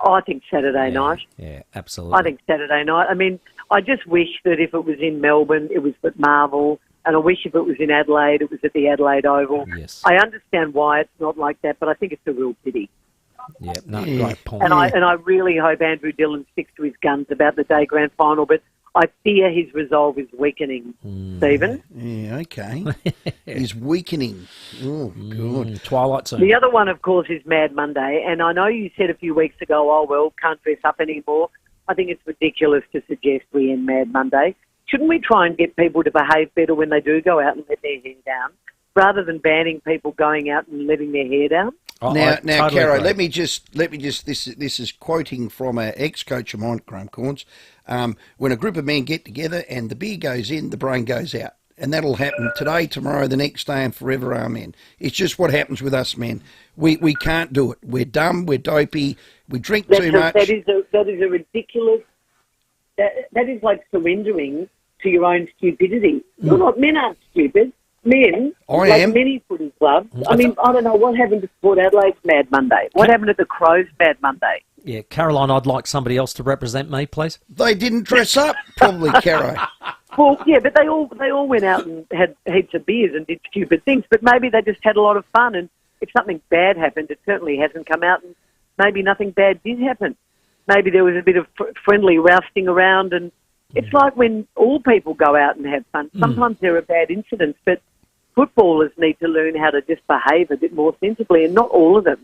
Oh, I think Saturday night. Yeah, absolutely. I think Saturday night. I mean, I just wish that if it was in Melbourne, it was at Marvel. And I wish if it was in Adelaide, it was at the Adelaide Oval. Yes. I understand why it's not like that, but I think it's a real pity. Yeah, great point. And I really hope Andrew Dillon sticks to his guns about the day grand final, but I fear his resolve is weakening, Stephen. Yeah, okay. He's weakening. Oh, God. Twilight Zone. The other one, of course, is Mad Monday. And I know you said a few weeks ago, oh, well, can't dress up anymore. I think it's ridiculous to suggest we end Mad Monday. Shouldn't we try and get people to behave better when they do go out and let their hair down, rather than banning people going out and letting their hair down? Now, totally Caro, agree. let me just. This is quoting from an ex-coach of mine, Graham Corns. When a group of men get together and the beer goes in, the brain goes out, and that'll happen today, tomorrow, the next day, and forever. Amen. It's just what happens with us men. We can't do it. We're dumb. We're dopey. We drink too much. That is a ridiculous. That is like surrendering to your own stupidity. Well, not men aren't stupid. Men, many footy clubs. I mean, I don't know what happened to Port Adelaide's Mad Monday. What happened to the Crows' Mad Monday? Yeah, Caroline, I'd like somebody else to represent me, please. They didn't dress up, probably, Caro. Well, yeah, but they all went out and had heaps of beers and did stupid things. But maybe they just had a lot of fun. And if something bad happened, it certainly hasn't come out. And maybe nothing bad did happen. Maybe there was a bit of friendly rousting around. And it's like when all people go out and have fun. Sometimes there are bad incidents, but footballers need to learn how to just behave a bit more sensibly, and not all of them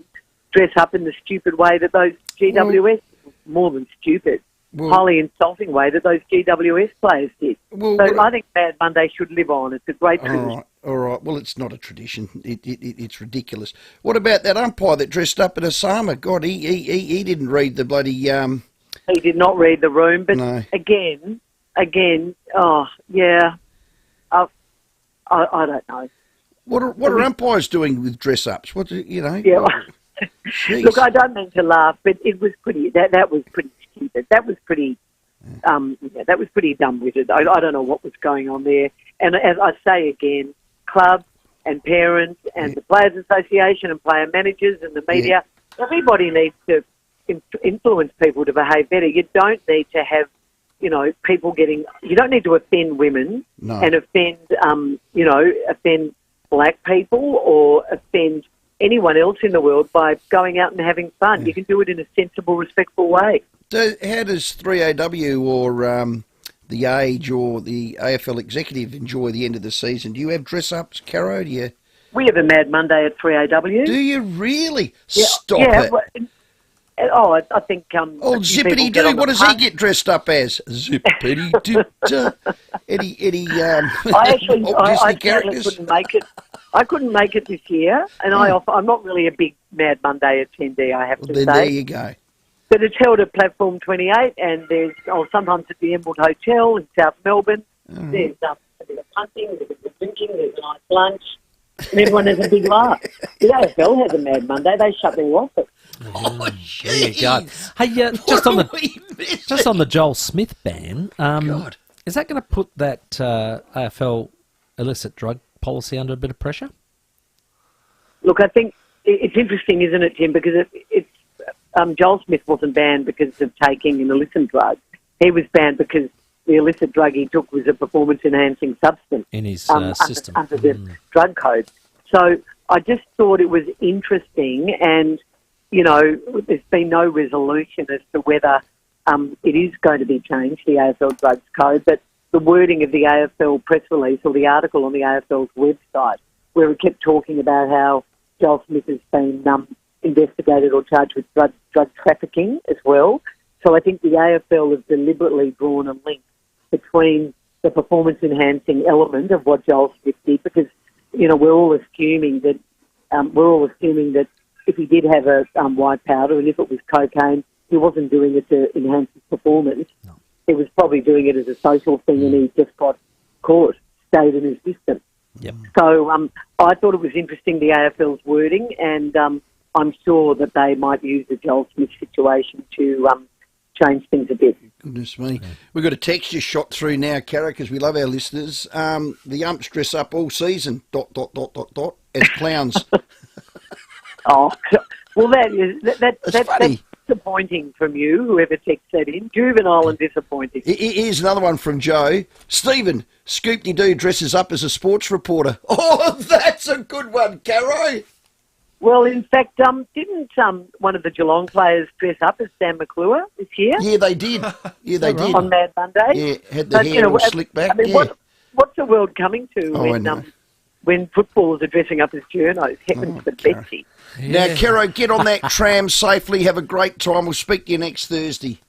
dress up in the stupid way that those GWS, more than stupid, highly insulting way that those GWS players did. So I think Mad Monday should live on. It's a great tradition. All right. Well, it's not a tradition. It's ridiculous. What about that umpire that dressed up in a Sama? God, he didn't read the bloody... He did not read the room, but again, oh, yeah... I don't know. What are umpires doing with dress ups? Yeah. Look, I don't mean to laugh, but it was pretty. That was pretty stupid. That was pretty. That was pretty dumb-witted. I don't know what was going on there. And as I say again, clubs and parents and the Players Association and player managers and the media, everybody needs to influence people to behave better. You don't need to have. People getting... You don't need to offend women and offend, offend black people or offend anyone else in the world by going out and having fun. Yeah. You can do it in a sensible, respectful way. How does 3AW or the Age or the AFL Executive enjoy the end of the season? Do you have dress-ups, Caro? We have a Mad Monday at 3AW. Do you really? Yeah, Stop it. Well, I think... Zippity Doo, what does he get dressed up as? Zippity Doo. Any I couldn't make it. I couldn't make it this year, and I'm not really a big Mad Monday attendee, I have to say. There you go. But it's held at Platform 28, and there's sometimes at the Emerald Hotel in South Melbourne. There's a bit of punting, there's a bit of drinking, there's a nice lunch, and everyone has a big laugh. The AFL has a Mad Monday. They shut their office. Oh, there you go. Hey, just on the Joel Smith ban, is that going to put that AFL illicit drug policy under a bit of pressure? Look, I think it's interesting, isn't it, Tim? Because it's Joel Smith wasn't banned because of taking an illicit drug. He was banned because the illicit drug he took was a performance-enhancing substance in his system under the drug code. So I just thought it was interesting, and there's been no resolution as to whether it is going to be changed, the AFL drugs code, but the wording of the AFL press release or the article on the AFL's website, where it kept talking about how Joel Smith has been investigated or charged with drug trafficking as well. So I think the AFL have deliberately drawn a link between the performance-enhancing element of what Joel Smith did, because we're all assuming that if he did have a white powder and if it was cocaine, he wasn't doing it to enhance his performance. No. He was probably doing it as a social thing, and he just got caught, stayed in his system. Yep. So I thought it was interesting, the AFL's wording, and I'm sure that they might use the Joel Smith situation to change things a bit. Goodness me. We've got a text just shot through now, Cara, because we love our listeners. The umps dress up all season, ... as clowns. Oh, well, that's funny. Disappointing from you, whoever texts that in. Juvenile and disappointing. Here's another one from Joe. Stephen, Scoop-de-Doo dresses up as a sports reporter. Oh, that's a good one, Caro. Well, in fact, didn't one of the Geelong players dress up as Sam McClure this year? Yeah, they did. Yeah, they did. On Mad Monday? Yeah, had the hair all slicked back. I mean, what's the world coming to when footballers are dressing up as journos? Heavens for Betsy. Yeah. Now, Caro, get on that tram safely. Have a great time. We'll speak to you next Thursday.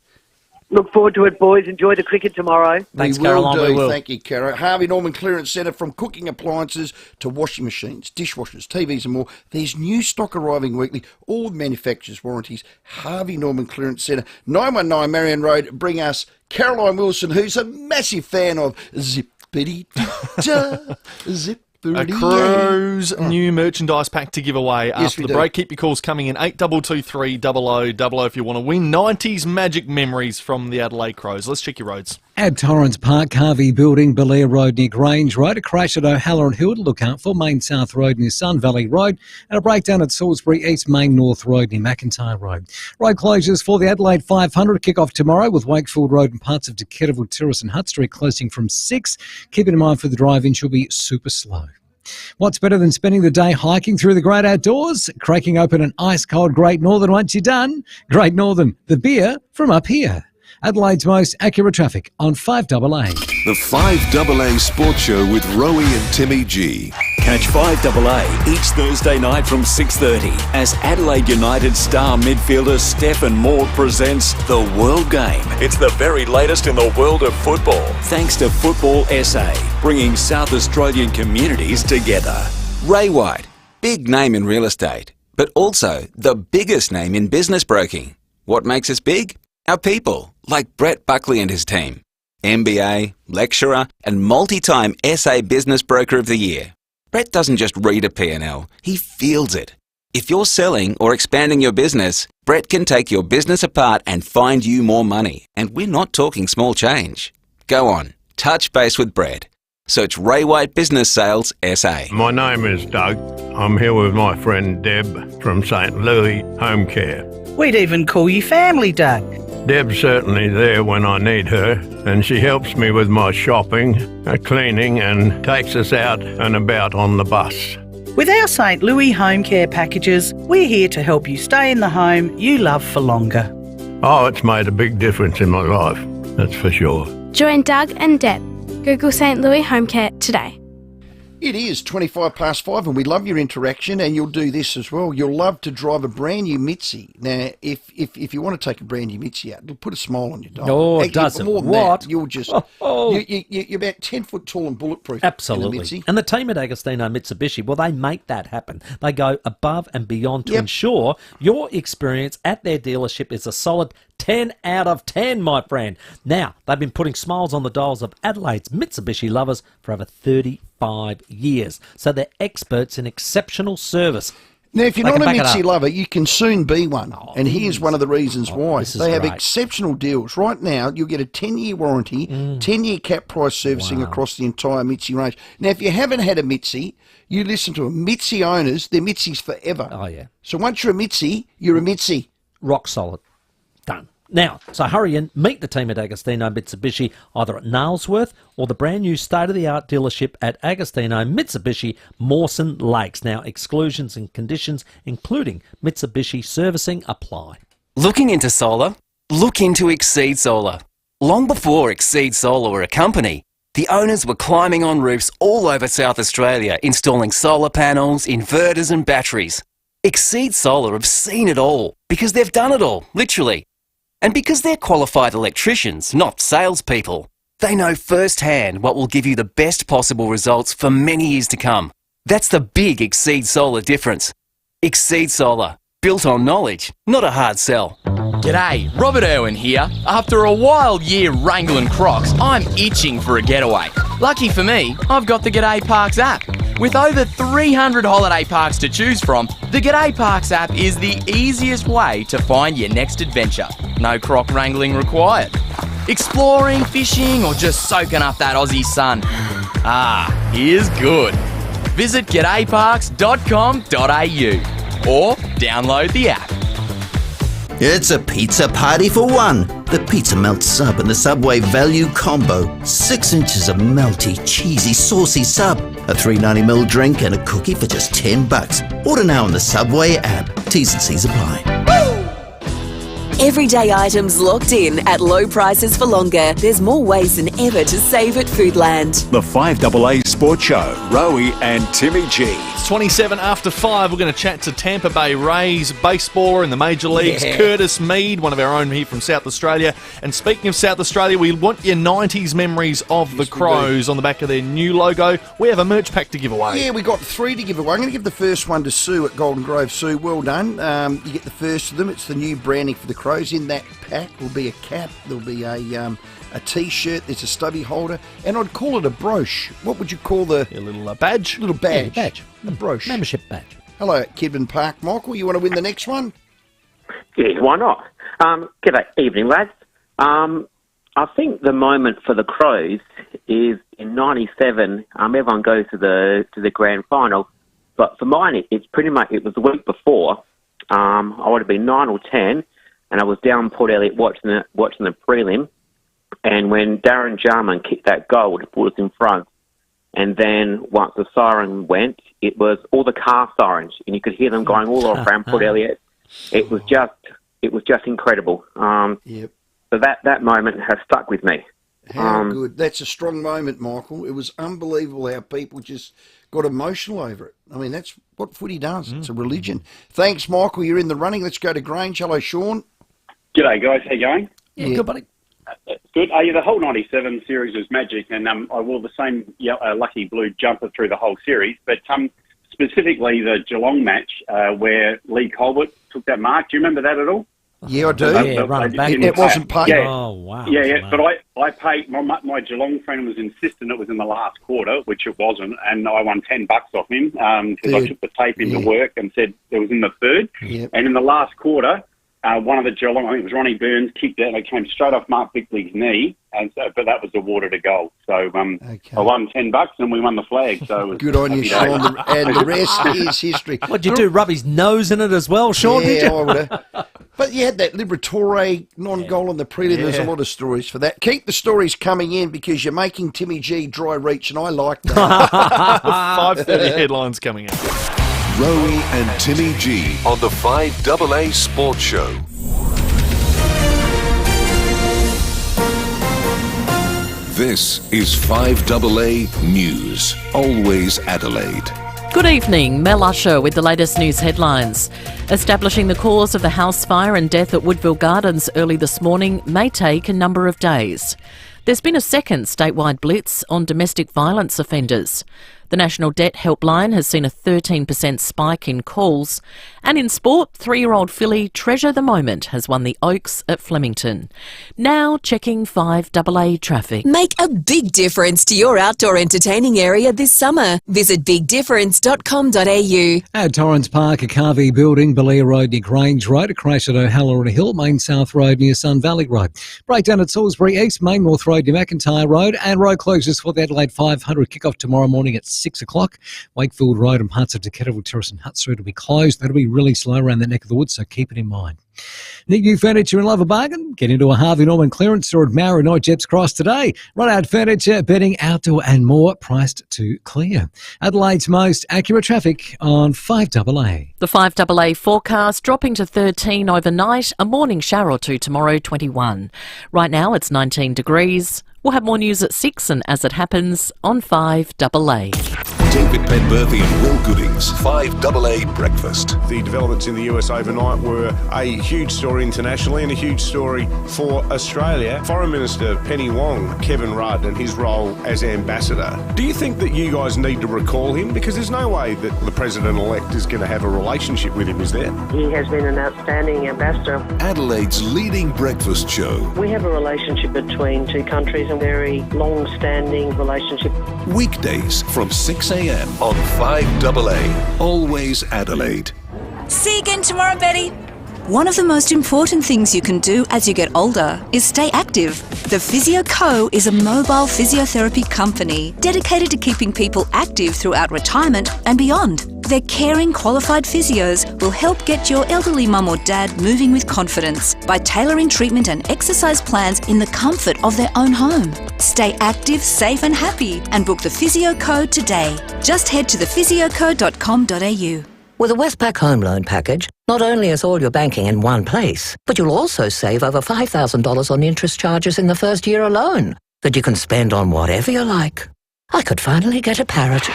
Look forward to it, boys. Enjoy the cricket tomorrow. Thanks, we will Caroline. do. We will. Thank you, Caro. Harvey Norman Clearance Centre, from cooking appliances to washing machines, dishwashers, TVs and more. There's new stock arriving weekly, all manufacturers' warranties. Harvey Norman Clearance Centre, 919 Marion Road. Bring us Caroline Wilson, who's a massive fan of Zippity-da, Zip. A Crow's new merchandise pack to give away after the break. Keep your calls coming in, 8223 0000 if you want to win 90s magic memories from the Adelaide Crows. Let's check your roads. At Torrens Park, Harvey Building, Belair Road near Grange Road, a crash at O'Halloran Hill to look out for, Main South Road near Sun Valley Road, and a breakdown at Salisbury East Main North Road near McIntyre Road. Road closures for the Adelaide 500 kick off tomorrow, with Wakefield Road and parts of Decatterville Terrace and Hutt Street closing from 6. Keep in mind for the drive-in she'll be super slow. What's better than spending the day hiking through the great outdoors? Cracking open an ice-cold Great Northern once you're done. Great Northern, the beer from up here. Adelaide's most accurate traffic on 5AA. The 5AA Sports Show with Rowey and Timmy G. Catch 5AA each Thursday night from 6:30 as Adelaide United star midfielder Stephen Moore presents The World Game. It's the very latest in the world of football, thanks to Football SA, bringing South Australian communities together. Ray White, big name in real estate, but also the biggest name in business broking. What makes us big? Our people, like Brett Buckley and his team. MBA, lecturer, and multi-time SA Business Broker of the Year. Brett doesn't just read a P&L, he feels it. If you're selling or expanding your business, Brett can take your business apart and find you more money. And we're not talking small change. Go on, touch base with Brett. Search Ray White Business Sales SA. My name is Doug. I'm here with my friend Deb from St. Louis Home Care. We'd even call you family, Doug. Deb's certainly there when I need her, and she helps me with my shopping, cleaning, and takes us out and about on the bus. With our St. Louis Home Care packages, we're here to help you stay in the home you love for longer. Oh, it's made a big difference in my life, that's for sure. Join Doug and Deb. Google St. Louis Home Care today. It is 5:25, and we love your interaction, and you'll do this as well. You'll love to drive a brand new Mitzi. Now, if you want to take a brand new Mitzi out, it'll put a smile on your dog. Oh, it doesn't. More than What? That, you'll just you're about 10 foot tall and bulletproof. Absolutely. In a Mitzi. And the team at Agostino Mitsubishi, well, they make that happen. They go above and beyond to ensure your experience at their dealership is a solid 10 out of 10, my friend. Now, they've been putting smiles on the dials of Adelaide's Mitsubishi lovers for over 35 years. So they're experts in exceptional service. Now, if you're not a Mitzi lover, you can soon be one. And here's one of the reasons why. They have exceptional deals. Right now, you'll get a 10-year warranty, 10-year cap price servicing across the entire Mitzi range. Now, if you haven't had a Mitzi, you listen to them. Mitzi owners, they're Mitzis forever. Oh, yeah. So once you're a Mitzi, you're a Mitzi. rock solid. Done. Now, so hurry in, meet the team at Agostino Mitsubishi either at Nailsworth or the brand new state-of-the-art dealership at Agostino Mitsubishi Mawson Lakes. Now, exclusions and conditions, including Mitsubishi servicing, apply. Looking into solar? Look into Exceed Solar. Long before Exceed Solar were a company, the owners were climbing on roofs all over South Australia, installing solar panels, inverters and batteries. Exceed Solar have seen it all, because they've done it all, literally. And because they're qualified electricians, not salespeople, they know firsthand what will give you the best possible results for many years to come. That's the big Exceed Solar difference. Exceed Solar, built on knowledge, not a hard sell. G'day, Robert Irwin here. After a wild year wrangling crocs, I'm itching for a getaway. Lucky for me, I've got the G'day Parks app. With over 300 holiday parks to choose from, the G'day Parks app is the easiest way to find your next adventure. No croc wrangling required. Exploring, fishing, or just soaking up that Aussie sun. Ah, here's good. Visit g'dayparks.com.au or download the app. It's a pizza party for one. The Pizza Melt Sub and the Subway Value Combo. 6 inches of melty, cheesy, saucy sub. A $3.90ml drink and a cookie for just $10. Order now on the Subway app. T's and C's apply. Everyday items locked in at low prices for longer. There's more ways than ever to save at Foodland. The 5AA Sports Show, Rowey and Timmy G. It's 27 after 5. We're going to chat to Tampa Bay Rays baseballer in the major leagues, Curtis Mead, one of our own here from South Australia. And speaking of South Australia, we want your 90s memories of the Crows on the back of their new logo. We have a merch pack to give away. Yeah, we got 3 to give away. I'm going to give the first one to Sue at Golden Grove. Sue, well done. You get the first of them. It's the new branding for the Crows. In that pack will be a cap, there'll be a T-shirt, there's a stubby holder, and I'd call it a brooch. What would you call the... A little badge? Little badge. Yeah, badge. A brooch. Membership badge. Hello at Kidman Park. Michael, you want to win the next one? Yeah, why not? G'day, evening, lads. I think the moment for the Crows is in '97. Everyone goes to the grand final, but for mine, it's pretty much it was the week before. I would have been 9 or 10. And I was down Port Elliot watching the prelim, and when Darren Jarman kicked that goal to put us in front, and then once the siren went, it was all the car sirens, and you could hear them going all around Port Elliot. It was just incredible. Yep. So that moment has stuck with me. How good. That's a strong moment, Michael. It was unbelievable how people just got emotional over it. I mean, that's what footy does. It's a religion. Thanks, Michael. You're in the running. Let's go to Grange. Hello, Sean. G'day, guys. How you going? Yeah, good, buddy. Good. Yeah, the whole 97 series was magic, and I wore the same lucky blue jumper through the whole series. But specifically the Geelong match where Lee Colbert took that mark. Do you remember that at all? Yeah, I do. Running back. It wasn't paid. Yeah. Oh, wow. Yeah. But I paid, my Geelong friend was insistent it was in the last quarter, which it wasn't, and I won $10 off him because I took the tape into work and said it was in the third. Yep. And in the last quarter, one of the Geelong, I think it was Ronnie Burns, kicked out and it came straight off Mark Bickley's knee, but that was awarded a goal. So I won $10 and we won the flag. So good on you, Sean. And the rest is history. What'd you do? Rub his nose in it as well, Sean? Yeah, did you? I would have. But you had that Liberatore non-goal in the prelim. There's a lot of stories for that. Keep the stories coming in because you're making Timmy G dry reach, and I like that. 5:30 headlines coming up. Rowey and Timmy G on the 5AA Sports Show. This is 5AA News, always Adelaide. Good evening, Mel Usher with the latest news headlines. Establishing the cause of the house fire and death at Woodville Gardens early this morning may take a number of days. There's been a second statewide blitz on domestic violence offenders. The National Debt Helpline has seen a 13% spike in calls. And in sport, 3-year-old filly Treasure the Moment has won the Oaks at Flemington. Now checking 5AA traffic. Make a big difference to your outdoor entertaining area this summer. Visit bigdifference.com.au. At Torrens Park, a Carvey building, Belair Road near Grange Road, a crash at O'Halloran Hill, Main South Road near Sun Valley Road. Breakdown at Salisbury East, Main North Road near McIntyre Road, and road closures for the Adelaide 500 kick-off tomorrow morning at 6 o'clock. Wakefield Road and parts of Decathlon Terrace and Hutt Street will be closed. That'll be really slow around that neck of the woods, so keep it in mind. Need new furniture and love a bargain? Get into a Harvey Norman clearance store at Mowra Night Jeps Cross today. Run out furniture, bedding, outdoor and more, priced to clear. Adelaide's most accurate traffic on 5AA. The 5AA forecast dropping to 13 overnight, a morning shower or two tomorrow, 21. Right now it's 19 degrees. We'll have more news at 6 and as it happens on 5AA. David Penberthy and Will Goodings, 5AA Breakfast. The developments in the US overnight were a huge story internationally and a huge story for Australia. Foreign Minister Penny Wong, Kevin Rudd and his role as ambassador. Do you think that you guys need to recall him? Because there's no way that the President-elect is going to have a relationship with him, is there? He has been an outstanding ambassador. Adelaide's leading breakfast show. We have a relationship between two countries, a very long-standing relationship. Weekdays from 6 a.m. on 5AA. Always Adelaide. See you again tomorrow, Betty. One of the most important things you can do as you get older is stay active. The Physio Co is a mobile physiotherapy company dedicated to keeping people active throughout retirement and beyond. Their caring, qualified physios will help get your elderly mum or dad moving with confidence by tailoring treatment and exercise plans in the comfort of their own home. Stay active, safe and happy and book the Physio Co today. Just head to thephysioco.com.au. With a Westpac home loan package, not only is all your banking in one place, but you'll also save over $5,000 on interest charges in the first year alone that you can spend on whatever you like. I could finally get a parrot.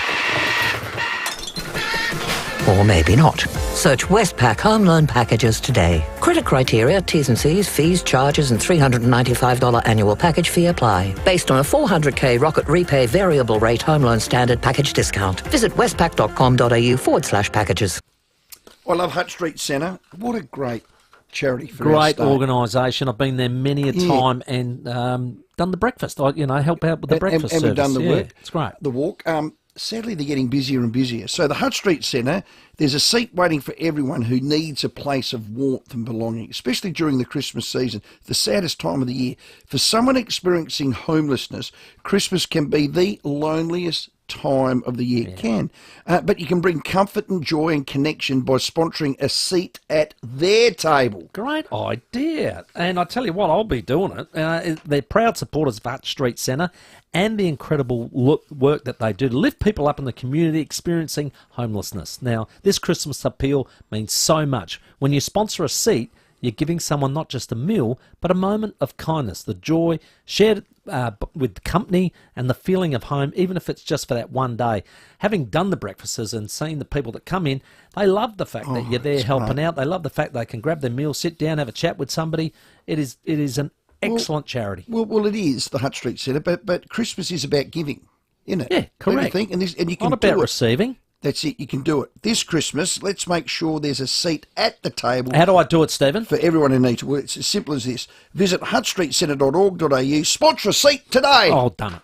Or maybe not. Search Westpac home loan packages today. Credit criteria, T's and C's, fees, charges and $395 annual package fee apply. Based on a $400k Rocket Repay variable rate home loan standard package discount. Visit westpac.com.au/packages. I love Hutt Street Centre. What a great charity for Great organisation. I've been there many a time and done the breakfast. I help out with the breakfast and service. we've done the work. It's great. The walk. Sadly, they're getting busier and busier. So the Hutt Street Centre, there's a seat waiting for everyone who needs a place of warmth and belonging, especially during the Christmas season, the saddest time of the year. For someone experiencing homelessness, Christmas can be the loneliest time of the year. It can. But you can bring comfort and joy and connection by sponsoring a seat at their table. Great idea. And I tell you what, I'll be doing it. They're proud supporters of Hutt Street Centre and the incredible work that they do to lift people up in the community experiencing homelessness. Now, this Christmas appeal means so much. When you sponsor a seat, you're giving someone not just a meal, but a moment of kindness, the joy shared with the company and the feeling of home, even if it's just for that one day. Having done the breakfasts and seeing the people that come in, they love the fact that you're there helping out. They love the fact they can grab their meal, sit down, have a chat with somebody. It is an excellent charity. Well, it is, the Hutt Street Centre, but Christmas is about giving, isn't it? Yeah, correct. You think? And you can Not about do it. receiving. That's it, you can do it. This Christmas, let's make sure there's a seat at the table. How do I do it, Stephen? For everyone who needs it. Well, it's as simple as this. Visit huttstreetcentre.org.au, sponsor a seat today. Oh, done it.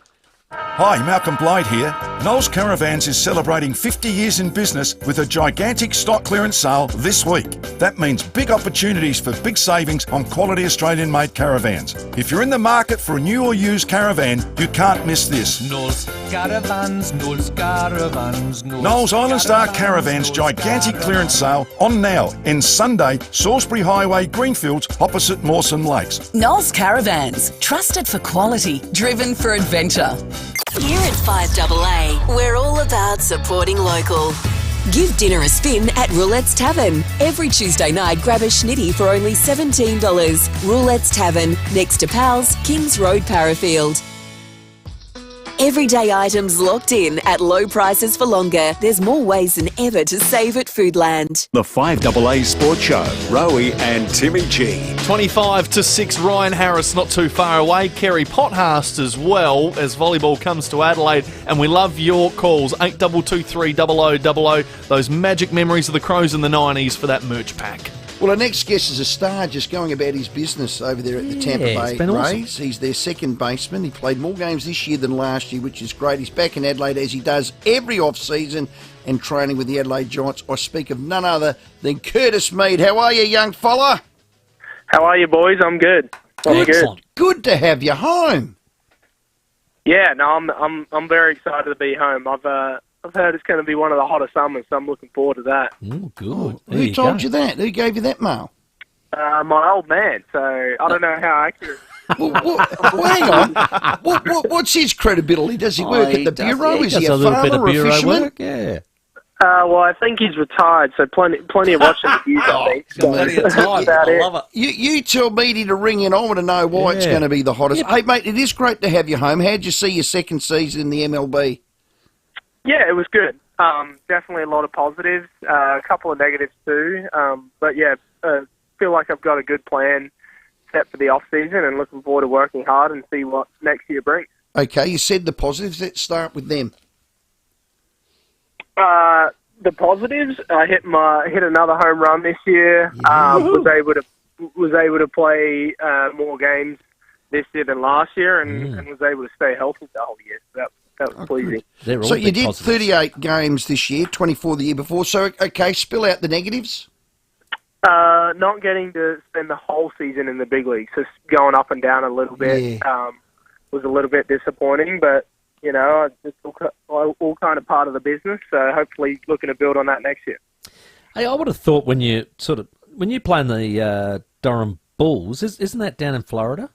Hi, Malcolm Blyde here. Knowles Caravans is celebrating 50 years in business with a gigantic stock clearance sale this week. That means big opportunities for big savings on quality Australian-made caravans. If you're in the market for a new or used caravan, you can't miss this. Knowles Caravans, Knowles Caravans, Knowles Island Star Caravans gigantic clearance sale on now in Sunday, Salisbury Highway, Greenfields, opposite Mawson Lakes. Knowles Caravans, trusted for quality, driven for adventure. Here at 5AA, we're all about supporting local. Give dinner a spin at Roulette's Tavern. Every Tuesday night, grab a schnitty for only $17. Roulette's Tavern, next to Pal's, Kings Road, Parafield. Everyday items locked in at low prices for longer. There's more ways than ever to save at Foodland. The 5AA Sports Show, Rowey and Timmy G. 25 to 6, Ryan Harris not too far away. Kerry Pothast as well as volleyball comes to Adelaide. And we love your calls, 8223 0000. Those magic memories of the Crows in the 90s for that merch pack. Well, our next guest is a star just going about his business over there at the Tampa Bay Rays. Awesome. He's their second baseman. He played more games this year than last year, which is great. He's back in Adelaide as he does every off-season and training with the Adelaide Giants. I speak of none other than Curtis Mead. How are you, young fella? How are you, boys? I'm good. I'm good. Good to have you home. Yeah, no, I'm very excited to be home. I've heard it's going to be one of the hottest summers, so I'm looking forward to that. Oh, good. Who told you that? Who gave you that mail? My old man. So I don't know how accurate. Well, hang on. What's his credibility? Does he work at the bureau? Is he a farmer or a fisherman? Work? Yeah. Well, I think he's retired, so plenty of watching the views, I think. So plenty of time. about I love it. You tell Meaty to ring in. I want to know why it's going to be the hottest. Hey, mate, it is great to have you home. How'd you see your second season in the MLB? Yeah, it was good. Definitely a lot of positives, a couple of negatives too. But yeah, feel like I've got a good plan set for the off season, and looking forward to working hard and see what next year brings. Okay, you said the positives. Let's start with them. The positives, I hit another home run this year. Was able to play more games this year than last year, and was able to stay healthy the whole year. So that was pleasing. So you did 38 games this year, 24 the year before. So okay, spill out the negatives. Not getting to spend the whole season in the big leagues, just going up and down a little bit, was a little bit disappointing, but. You know, it's all kind of part of the business, so hopefully looking to build on that next year. Hey, I would have thought when you play in the Durham Bulls, isn't that down in Florida?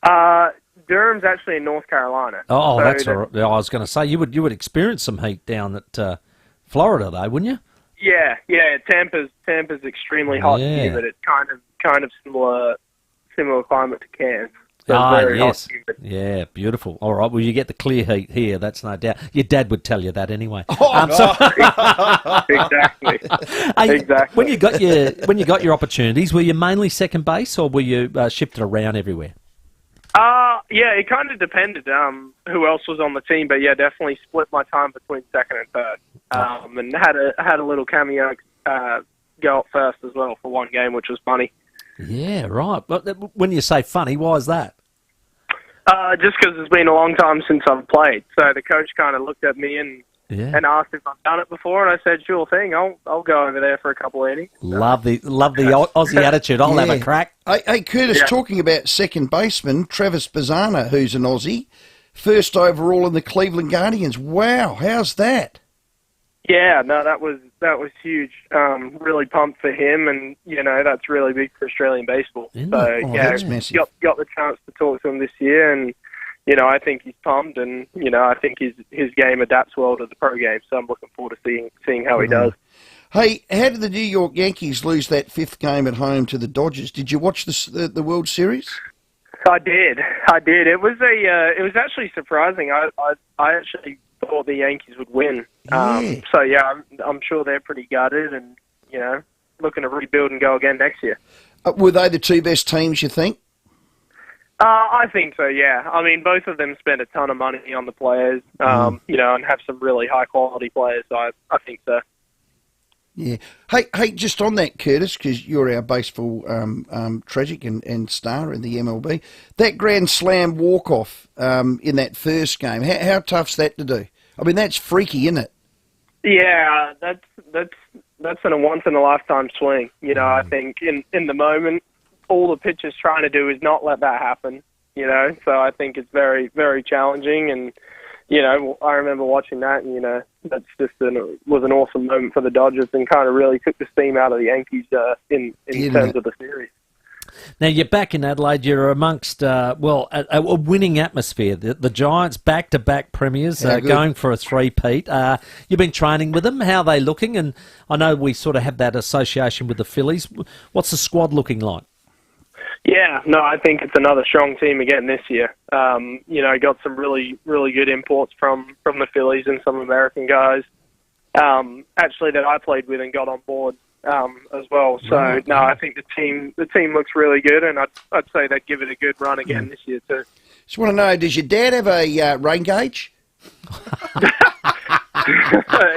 Durham's actually in North Carolina. Oh, so that's all right. I was going to say you would experience some heat down at Florida, though, wouldn't you? Yeah. Tampa's extremely hot here, but it's kind of similar climate to Cairns. Yes. Yeah, beautiful. All right, well, you get the clear heat here, that's no doubt. Your dad would tell you that anyway. Exactly. Exactly. When you got your opportunities, were you mainly second base, or were you shifted around everywhere? Yeah, it kind of depended who else was on the team, but yeah, definitely split my time between second and third. And had a little cameo go up first as well for one game, which was funny. Yeah, right. But when you say funny, why is that? Just because it's been a long time since I've played. So the coach kind of looked at me and asked if I've done it before, and I said, sure thing, I'll go over there for a couple of innings. Love the Aussie attitude. I'll have a crack. Hey, Curtis, talking about second baseman, Travis Bazzana, who's an Aussie, first overall in the Cleveland Guardians. Wow, how's that? Yeah, no, that was huge. Really pumped for him, and that's really big for Australian baseball. That's massive. Got the chance to talk to him this year, and I think he's pumped, and I think his game adapts well to the pro game. So I'm looking forward to seeing how he does. Hey, how did the New York Yankees lose that fifth game at home to the Dodgers? Did you watch the World Series? I did. It was actually surprising. I actually thought the Yankees would win. I'm sure they're pretty gutted and, looking to rebuild and go again next year. Were they the two best teams, you think? I think so, yeah. I mean, both of them spent a ton of money on the players, and have some really high-quality players, so I think so. Yeah. Hey, just on that, Curtis, because you're our baseball tragic and star in the MLB, that Grand Slam walk-off in that first game, how tough's that to do? I mean, that's freaky, isn't it? Yeah, that's a once-in-a-lifetime swing. I think in the moment, all the pitcher's trying to do is not let that happen, so I think it's very, very challenging, and I remember watching that, and, that's just was an awesome moment for the Dodgers and kind of really took the steam out of the Yankees in terms of the series. Now, you're back in Adelaide. You're amongst, a winning atmosphere. The Giants, back-to-back premiers, going for a three-peat. You've been training with them. How are they looking? And I know we sort of have that association with the Phillies. What's the squad looking like? Yeah, no, I think it's another strong team again this year. Got some really, really good imports from the Phillies and some American guys, actually that I played with and got on board as well. So I think the team looks really good, and I'd say they'd give it a good run again this year too. Just want to know, does your dad have a rain gauge?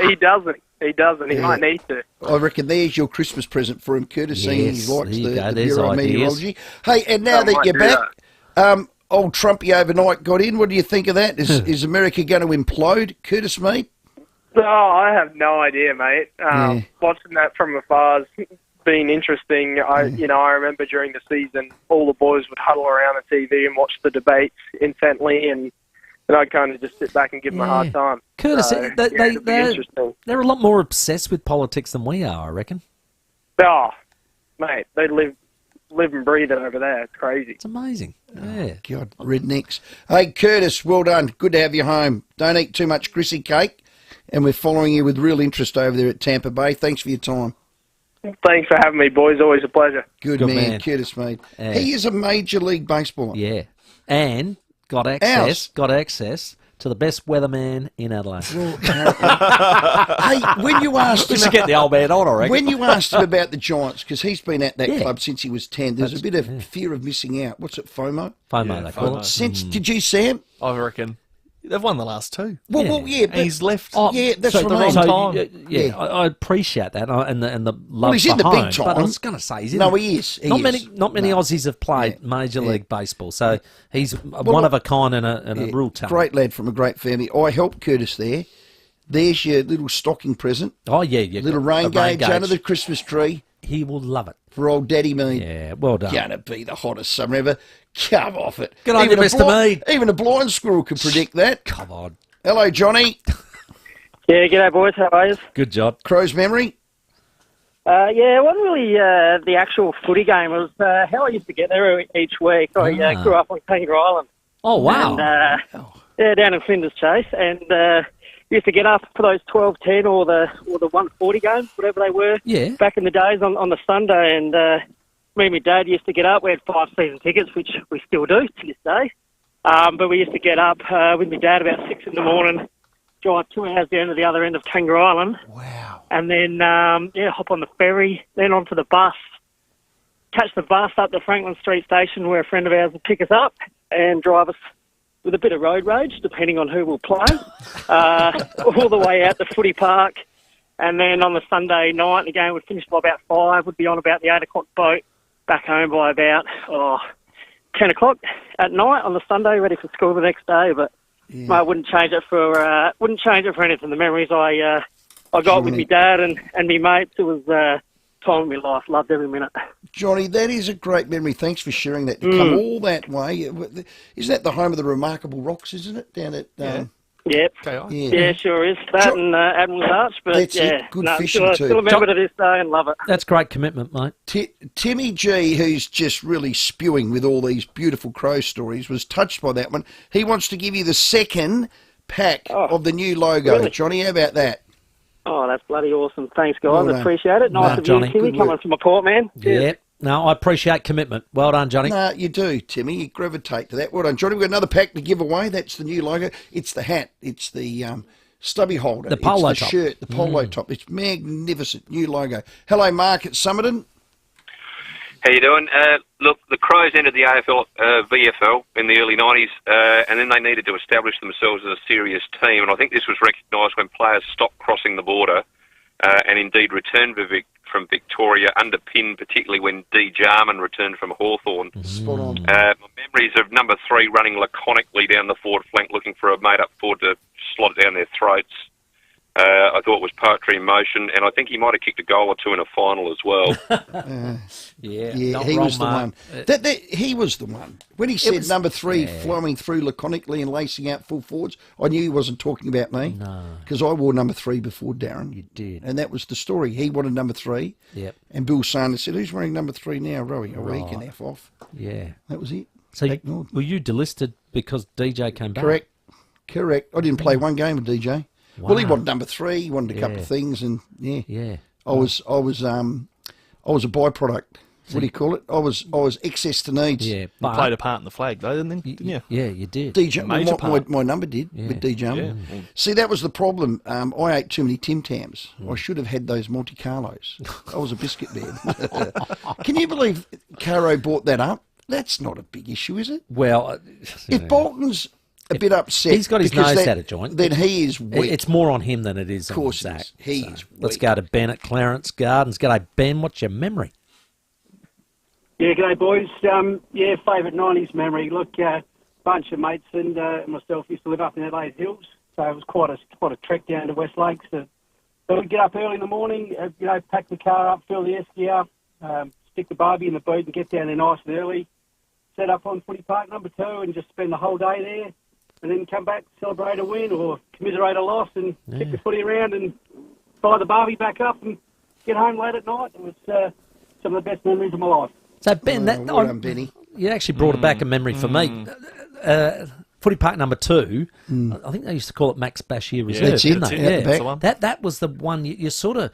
He doesn't. He might need to. I reckon there's your Christmas present for him, Curtis, seeing he likes the Bureau of Meteorology. Hey, and now that you're back, old Trumpy overnight got in. What do you think of that? Is America going to implode, Curtis, mate? Oh, I have no idea, mate. Watching that from afar has been interesting. I remember during the season, all the boys would huddle around the TV and watch the debates intently, and and I kind of just sit back and give them a hard time. Curtis, So, it'll be interesting. they're a lot more obsessed with politics than we are, I reckon. Oh, mate, they live and breathe it over there. It's crazy. It's amazing. Yeah. God, rednecks. Hey, Curtis, well done. Good to have you home. Don't eat too much grissy cake. And we're following you with real interest over there at Tampa Bay. Thanks for your time. Thanks for having me, boys. Always a pleasure. Good man, Curtis, mate. Yeah. He is a Major League Baseballer. Yeah. And got access to the best weatherman in Adelaide. Hey, when you asked We him... should get the old man on, I reckon. When you asked him about the Giants, because he's been at that Yeah. club since he was 10, there's a bit of fear of missing out. What's it, FOMO? FOMO, they call it. Did you, Sam? I reckon. They've won the last two. Well, yeah, And he's left. yeah, that's so what the I mean. wrong time. Yeah, I appreciate that, and the love Well, he's for in the home, big time. But I was going to say, he's in No, the- he is. He not is. many Aussies have played Major League Baseball, so he's one of a kind and a real talent. Great lad from a great family. I helped Curtis there. There's your little stocking present. Oh, yeah. Little rain gauge under the Christmas tree. He will love it. For old Daddy Mead. Yeah, well done. Gonna be the hottest summer ever. Come off it. Good on you, Mr. Mead. Even a blind squirrel could predict that. Come on. Hello, Johnny. Yeah, g'day boys, how are you? Good job. Crow's memory? Yeah, it wasn't really the actual footy game. It was how I used to get there each week. I grew up on Kangaroo Island. Oh, wow. And, yeah, down in Flinders Chase. And used to get up for those 12-10 or the 140 games, whatever they were, back in the days on the Sunday. And me and my dad used to get up. We had 5 season tickets, which we still do to this day. But we used to get up with my dad about 6 in the morning, drive 2 hours down to the other end of Kangaroo Island. Wow. And then, hop on the ferry, then onto the bus, catch the bus up to Franklin Street Station where a friend of ours would pick us up and drive us with a bit of road rage, depending on who we'll play, all the way out to Footy Park. And then on the Sunday night, the game would finish by about 5, would be on about the 8 o'clock boat, back home by about 10 o'clock at night on the Sunday, ready for school the next day. But mate, I wouldn't change it for anything. The memories I got with my dad and me mates, it was time of my life. Loved every minute. Johnny, that is a great memory. Thanks for sharing that. To come all that way. Isn't that the home of the Remarkable Rocks, isn't it? Down at... Yep. Yeah, sure is. That and Admiral's Arch, but That's it. Good fishing too. Still remember to this day and love it. That's great commitment, mate. Timmy G, who's just really spewing with all these beautiful Crow stories, was touched by that one. He wants to give you the second pack of the new logo. Really? Johnny, how about that? Oh, that's bloody awesome. Thanks, guys. Well done. Appreciate it. Nice of Johnny. you, Timmy, coming from a port, man. Cheers. Yeah. No, I appreciate commitment. Well done, Johnny. No, you do, Timmy. You gravitate to that. Well done, Johnny. We've got another pack to give away. That's the new logo. It's the hat. It's the stubby holder. The polo it's the top. shirt, the polo top. It's magnificent. New logo. Hello, Mark at Summerton. How you doing? Look, the Crows entered the AFL, VFL in the early 90s, and then they needed to establish themselves as a serious team, and I think this was recognised when players stopped crossing the border and indeed returned from Victoria, underpinned particularly when D. Jarman returned from Hawthorn. Spot on. My memories of number 3 running laconically down the forward flank looking for a made-up forward to slot it down their throats. I thought was poetry in motion, and I think he might have kicked a goal or two in a final as well. Yeah, he was the one. He was the one. When he said number 3 flowing through laconically and lacing out full forwards, I knew he wasn't talking about me. No. Because I wore number 3 before Darren. You did. And that was the story. He wanted number 3. Yep. And Bill Sanders said, who's wearing number 3 now, Rowey? Oh, he can F off. Yeah. That was it. So were you delisted because DJ came back? Correct. I didn't play one game with DJ. Wow. Well, he wanted number 3. He wanted a couple of things, and yeah. I was a byproduct. What do you call it? I was excess to needs. Yeah, You played a part in the flag, though, didn't you? Yeah, you did. DJ, Major part. my number did with DJ. Yeah. See, that was the problem. I ate too many Tim Tams. I should have had those Monte Carlos. I was a biscuit man. Can you believe Caro brought that up? That's not a big issue, is it? Well, if Bolton's a bit upset, he's got his because nose out of joint, then he is weak. It's more on him than it is on Zach. He is Let's weak. go to Ben at Clarence Gardens. G'day, Ben. What's your memory? Yeah, g'day, boys. Favourite 90s memory. Look, bunch of mates and myself used to live up in Adelaide Hills, so it was quite a trek down to West Lakes. So we'd get up early in the morning, pack the car up, fill the S gear, stick the barbie in the boot and get down there nice and early, set up on Footy Park number 2 and just spend the whole day there. and then come back, celebrate a win or commiserate a loss, and kick the footy around and fire the barbie back up and get home late at night. It was some of the best memories of my life. So, Ben, well done, Benny. You actually brought back a memory for me. Footy Park number 2, I think they used to call it Max Bashir Reserve. That's it. Didn't they? At the back. That was the one you sort of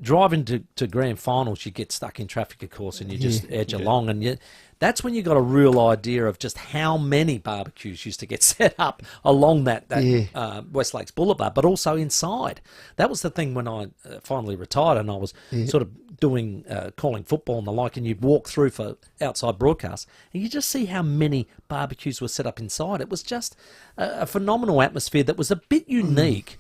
driving to grand finals. You get stuck in traffic, of course, and you just edge along, and that's when you got a real idea of just how many barbecues used to get set up along that West Lakes Boulevard, but also inside. That was the thing when I finally retired, and I was sort of doing calling football and the like, and you'd walk through for outside broadcasts, and you just see how many barbecues were set up inside. It was just a phenomenal atmosphere that was a bit unique,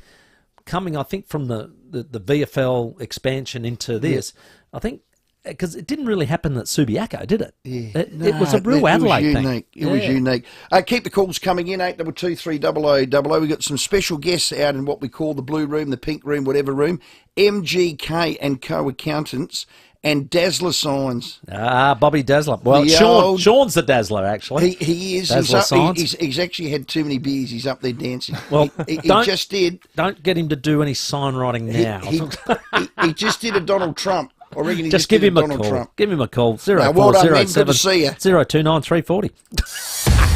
coming, I think, from the VFL expansion into this. I think, because it didn't really happen at Subiaco, did it? It was a real Adelaide thing. It was unique. Keep the calls coming in, 822 300 We've got some special guests out in what we call the blue room, the pink room, whatever room. MGK and Co Accountants and Dazzler Signs. Bobby Dazzler. Well, Sean's the Dazzler, actually. He is. He's actually had too many beers. He's up there dancing. Well, he just did. Don't get him to do any sign writing now. He just did a Donald Trump. I reckon just give him a call. Trump. Give him a call. 0407 029 340.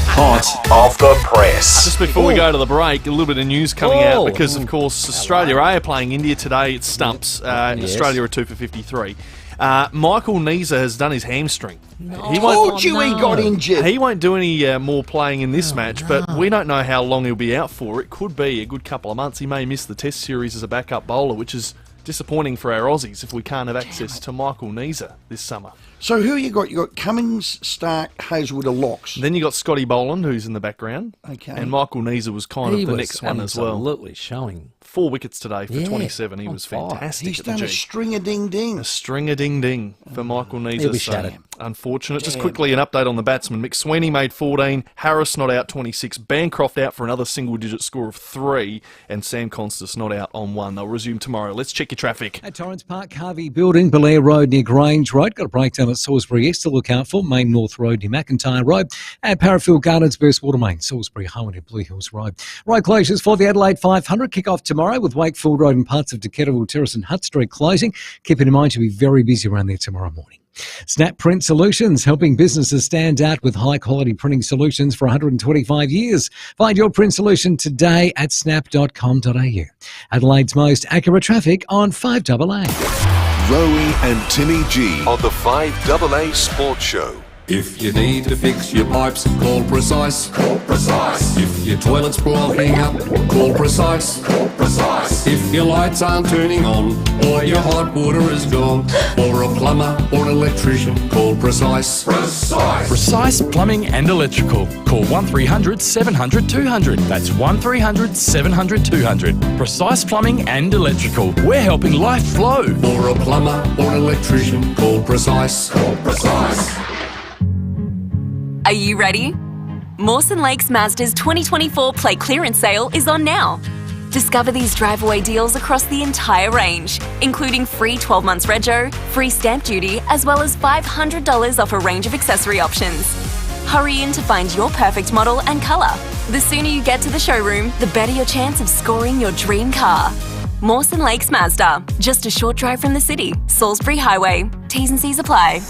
Hot off the press. Just before we go to the break, a little bit of news coming out because, of course, Australia are playing India today. It's stumps. Australia are 2 for 53. Michael Neser has done his hamstring. He got injured. He won't do any more playing in this match, but we don't know how long he'll be out for. It could be a good couple of months. He may miss the Test series as a backup bowler, which is disappointing for our Aussies if we can't have access to Michael Neser this summer. So who you got? You got Cummins, Stark, Hazelwood, or Locks. Then you got Scotty Boland, who's in the background. Okay. And Michael Neser was kind of the next one as well. Absolutely showing. 4 wickets today for 27. He was fantastic. He's done a string-a-ding-ding. A string-a-ding-ding for Michael Neser. He'll be shattered. Unfortunate. Just quickly, an update on the batsman. McSweeney made 14. Harris not out 26. Bancroft out for another single-digit score of 3. And Sam Constas not out on 1. They'll resume tomorrow. Let's check your traffic. At Torrens Park, Harvey Building, Belair Road near Grange Road. Got a breakdown at Salisbury East to look out for. Main North Road near McIntyre Road. At Parafield Gardens, Burstwater Main, Salisbury Home near Blue Hills Road. Road closures for the Adelaide 500. Kick off tomorrow with Wakefield Road and parts of Decatterville Terrace and Hutt Street closing. Keeping in mind you'll be very busy around there tomorrow morning. Snap Print Solutions, helping businesses stand out with high-quality printing solutions for 125 years. Find your print solution today at snap.com.au. Adelaide's most accurate traffic on 5AA. Rowey and Timmy G on the 5AA Sports Show. If you need to fix your pipes, call Precise. Call Precise. If your toilet's blocking up, call Precise. Call Precise. If your lights aren't turning on, or your hot water is gone, or a plumber or an electrician, call Precise. Precise. Precise Plumbing and Electrical. Call 1300 700 200. That's 1300 700 200. Precise Plumbing and Electrical. We're helping life flow. For a plumber or an electrician, call Precise. Call Precise. Are you ready? Mawson Lakes Mazda's 2024 plate clearance sale is on now. Discover these drive-away deals across the entire range, including free 12 months rego, free stamp duty, as well as $500 off a range of accessory options. Hurry in to find your perfect model and colour. The sooner you get to the showroom, the better your chance of scoring your dream car. Mawson Lakes Mazda, just a short drive from the city, Salisbury Highway. T's and C's apply.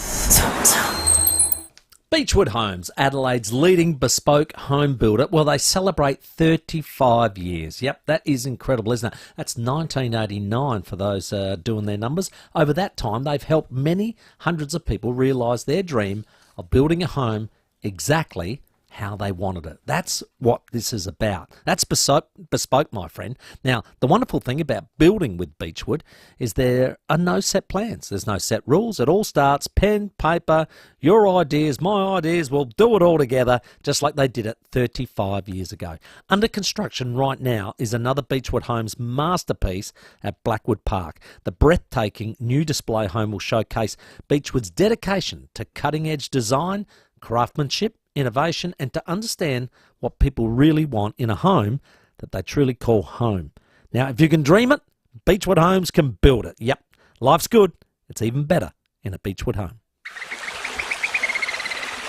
Beechwood Homes, Adelaide's leading bespoke home builder. Well, they celebrate 35 years. Yep, that is incredible, isn't it? That's 1989 for those doing their numbers. Over that time, they've helped many hundreds of people realise their dream of building a home exactly how they wanted it. That's what this is about. That's bespoke, my friend. Now, the wonderful thing about building with Beechwood is there are no set plans. There's no set rules. It all starts pen, paper, your ideas, my ideas. We'll do it all together, just like they did it 35 years ago. Under construction right now is another Beechwood Homes masterpiece at Blackwood Park. The breathtaking new display home will showcase Beechwood's dedication to cutting-edge design, craftsmanship, innovation, and to understand what people really want in a home that they truly call home. Now, if you can dream it, Beechwood Homes can build it. Yep, life's good. It's even better in a Beechwood home.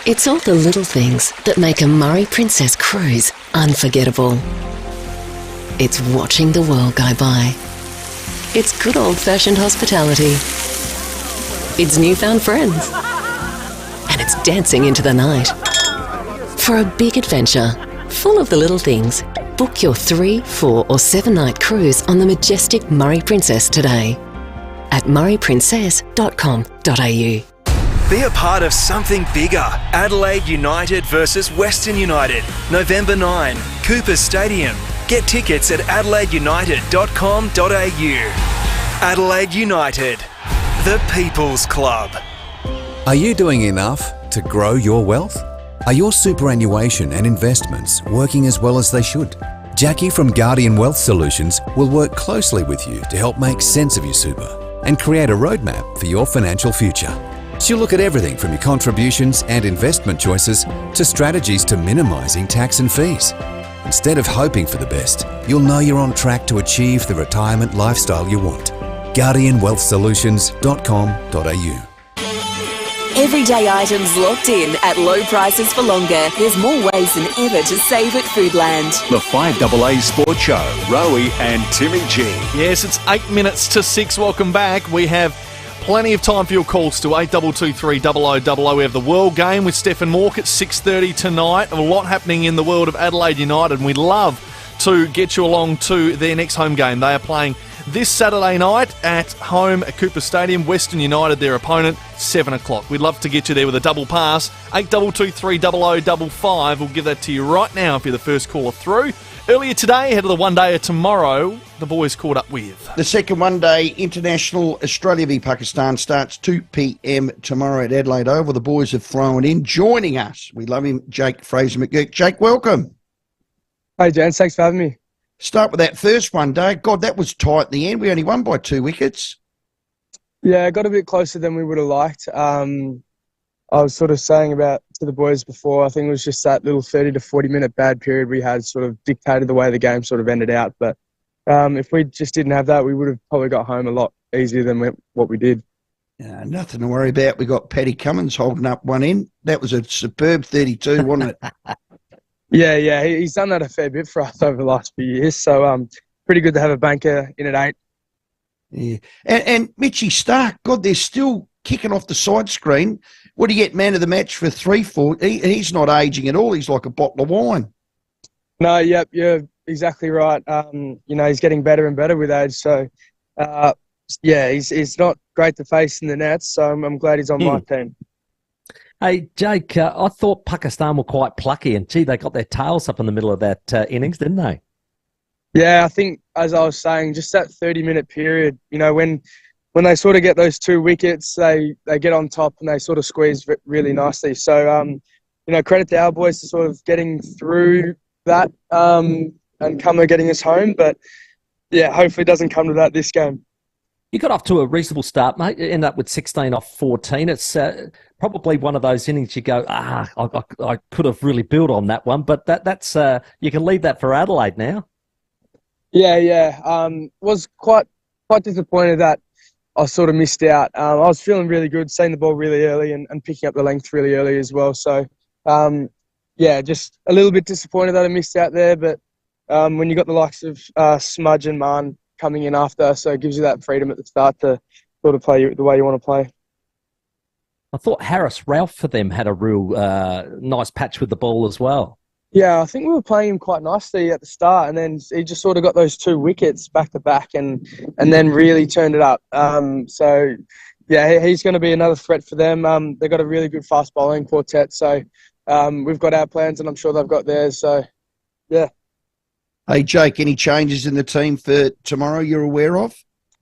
It's all the little things that make a Murray Princess cruise unforgettable. It's watching the world go by. It's good old-fashioned hospitality. It's newfound friends. And it's dancing into the night. For a big adventure, full of the little things, book your 3, 4 or 7-night cruise on the majestic Murray Princess today at murrayprincess.com.au. Be a part of something bigger. Adelaide United versus Western United, November 9, Cooper Stadium. Get tickets at adelaideunited.com.au. Adelaide United, the People's Club. Are you doing enough to grow your wealth? Are your superannuation and investments working as well as they should? Jackie from Guardian Wealth Solutions will work closely with you to help make sense of your super and create a roadmap for your financial future. She'll look at everything from your contributions and investment choices to strategies to minimising tax and fees. Instead of hoping for the best, you'll know you're on track to achieve the retirement lifestyle you want. GuardianWealthSolutions.com.au. Everyday items locked in at low prices for longer. There's more ways than ever to save at Foodland. The 5AA Sports Show, Rowey and Timmy G. Yes, it's 8 minutes to 6. Welcome back. We have plenty of time for your calls to 8223 0000. We have the World Game with Stefan Mork at 6:30 tonight. A lot happening in the world of Adelaide United, and we'd love to get you along to their next home game. They are playing this Saturday night at home at Cooper Stadium. Western United, their opponent, 7 o'clock. We'd love to get you there with a double pass. 8223 0055. We'll give that to you right now if you're the first caller through. Earlier today, ahead of the one-dayer tomorrow, the boys caught up with. The second one-day international Australia v Pakistan starts 2 p.m. tomorrow at Adelaide Oval. The boys have thrown in. Joining us, we love him, Jake Fraser-McGurk. Jake, welcome. Hey, James. Thanks for having me. Start with that first one day. God, that was tight at the end. We only won by 2 wickets. Yeah, it got a bit closer than we would have liked. I was sort of saying about to the boys before, I think it was just that little 30 to 40-minute bad period we had sort of dictated the way the game sort of ended out. But if we just didn't have that, we would have probably got home a lot easier than what we did. Nothing to worry about. We got Paddy Cummins holding up one end. That was a superb 32, wasn't it? Yeah, he's done that a fair bit for us over the last few years. So pretty good to have a banker in at 8. Yeah, and Mitchie Stark, God, they're still kicking off the side screen. What do you get man of the match for 3-4? He's not aging at all. He's like a bottle of wine. No, yep, you're exactly right. He's getting better and better with age. So, he's not great to face in the nets. So I'm glad he's on my team. Hey, Jake, I thought Pakistan were quite plucky, and gee, they got their tails up in the middle of that innings, didn't they? Yeah, I think, as I was saying, just that 30-minute period, when they sort of get those 2 wickets, they get on top and they sort of squeeze really nicely. So, credit to our boys for sort of getting through that and getting us home. But, yeah, hopefully it doesn't come to that this game. You got off to a reasonable start, mate. You end up with 16 off 14. It's probably one of those innings you go, I could have really built on that one. But that's you can leave that for Adelaide now. Yeah. Was quite disappointed that I sort of missed out. I was feeling really good, seeing the ball really early and picking up the length really early as well. So, just a little bit disappointed that I missed out there. But when you got the likes of Smudge and Marn coming in after, so it gives you that freedom at the start to sort of play the way you want to play. I thought Harris Ralph for them had a real nice patch with the ball as well. Yeah, I think we were playing him quite nicely at the start, and then he just sort of got those 2 wickets back to back, and then really turned it up. He's going to be another threat for them. They've got a really good fast bowling quartet, so we've got our plans, and I'm sure they've got theirs. So, yeah. Hey, Jake, any changes in the team for tomorrow you're aware of?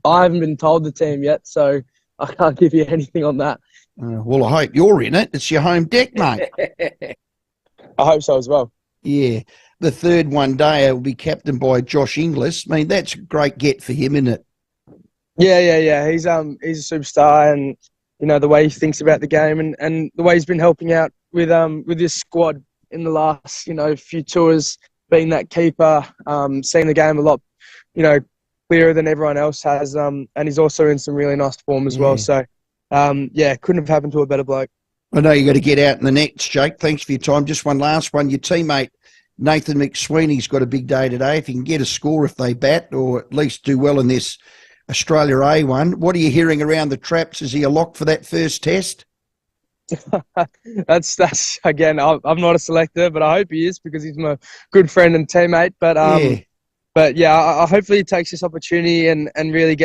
I haven't been told the team yet, so I can't give you anything on that. Well, I hope you're in it. It's your home deck, mate. I hope so as well. Yeah. The third one-dayer will be captained by Josh Inglis. I mean, that's a great get for him, isn't it? Yeah. He's a superstar, and, the way he thinks about the game and the way he's been helping out with this squad in the last, few tours, being that keeper, seeing the game a lot, clearer than everyone else has. And he's also in some really nice form as well. So, couldn't have happened to a better bloke. I know you got to get out in the nets, Jake. Thanks for your time. Just one last one. Your teammate, Nathan McSweeney's got a big day today. If he can get a score if they bat, or at least do well in this Australia A one, what are you hearing around the traps? Is he a lock for that first test? That's again, I'm not a selector, but I hope he is because he's my good friend and teammate. But I hopefully he takes this opportunity and really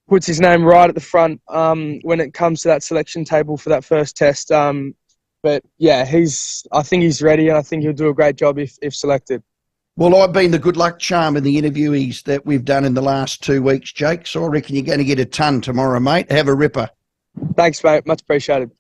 puts his name right at the front when it comes to that selection table for that first test. But yeah, I think he's ready, and I think he'll do a great job if selected. Well, I've been the good luck charm in the interviewees that we've done in the last 2 weeks, Jake, so I reckon you're going to get a ton tomorrow, mate. Have a ripper. Thanks, mate. Much appreciated.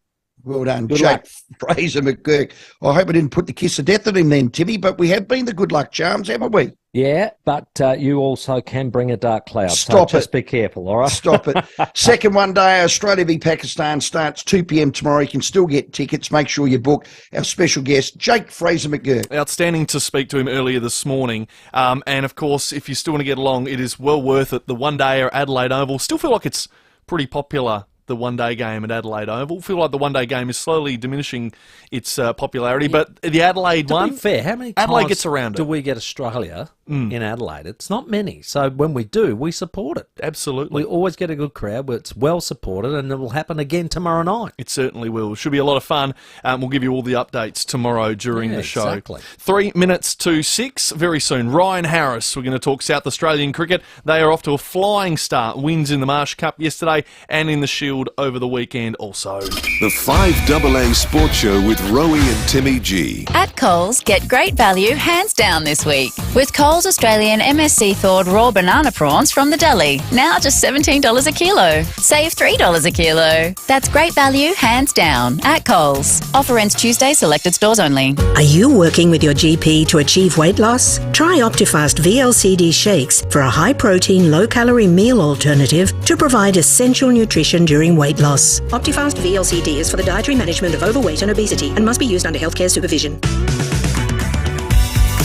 Well done, Jake Fraser McGurk. I hope I didn't put the kiss of death on him then, Timmy, but we have been the good luck charms, haven't we? Yeah, but you also can bring a dark cloud. Stop so just be careful, all right? Stop it. Second one day, Australia v Pakistan starts 2 p.m. tomorrow. You can still get tickets. Make sure you book. Our special guest, Jake Fraser McGurk. Outstanding to speak to him earlier this morning. And, of course, if you still want to get along, it is well worth it. The one-day at Adelaide Oval. Still feel like it's pretty popular, the one-day game at Adelaide Oval. Feel like the one-day game is slowly diminishing its popularity, but the Adelaide one... To be fair, how many Adelaide times gets around do we get Australia in Adelaide? It's not many. So when we do, we support it. Absolutely. We always get a good crowd, but it's well supported, and it will happen again tomorrow night. It certainly will. Should be a lot of fun. We'll give you all the updates tomorrow during the show. Exactly. 3 minutes to 6. Very soon, Ryan Harris. We're going to talk South Australian cricket. They are off to a flying start. Wins in the Marsh Cup yesterday and in the Shield over the weekend also. The 5AA Sports Show with Rowey and Timmy G. At Coles, get great value hands down this week with Coles Australian MSC thawed raw banana prawns from the deli. Now just $17 a kilo. Save $3 a kilo. That's great value hands down at Coles. Offer ends Tuesday, selected stores only. Are you working with your GP to achieve weight loss? Try Optifast VLCD shakes for a high-protein, low-calorie meal alternative to provide essential nutrition during weight loss. Optifast VLCD is for the dietary management of overweight and obesity and must be used under healthcare supervision.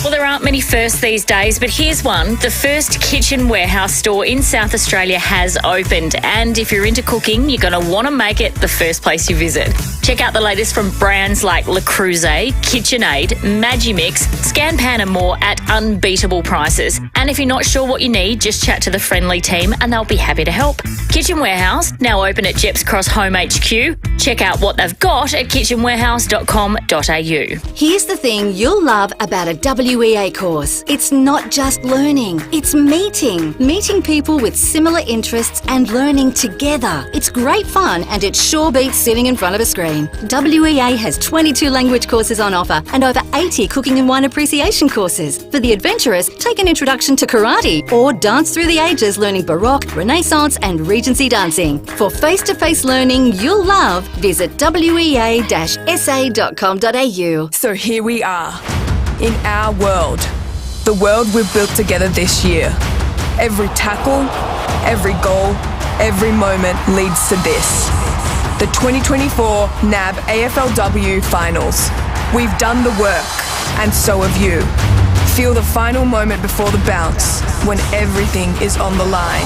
Well, there aren't many firsts these days, but here's one. The first kitchen warehouse store in South Australia has opened. And if you're into cooking, you're going to want to make it the first place you visit. Check out the latest from brands like Le Creuset, KitchenAid, Magimix, ScanPan and more at unbeatable prices. And if you're not sure what you need, just chat to the friendly team and they'll be happy to help. Kitchen Warehouse, now open at Jeps Cross Home HQ. Check out what they've got at kitchenwarehouse.com.au. Here's the thing you'll love about a WEA course. It's not just learning, it's meeting. Meeting people with similar interests and learning together. It's great fun and it sure beats sitting in front of a screen. WEA has 22 language courses on offer and over 80 cooking and wine appreciation courses. For the adventurous, take an introduction to karate or dance through the ages learning Baroque, Renaissance and Regency dancing. For face-to-face learning you'll love, visit wea-sa.com.au. So here we are, in our world, the world we've built together this year. Every tackle, every goal, every moment leads to this. The 2024 NAB AFLW Finals. We've done the work, and so have you. Feel the final moment before the bounce, when everything is on the line.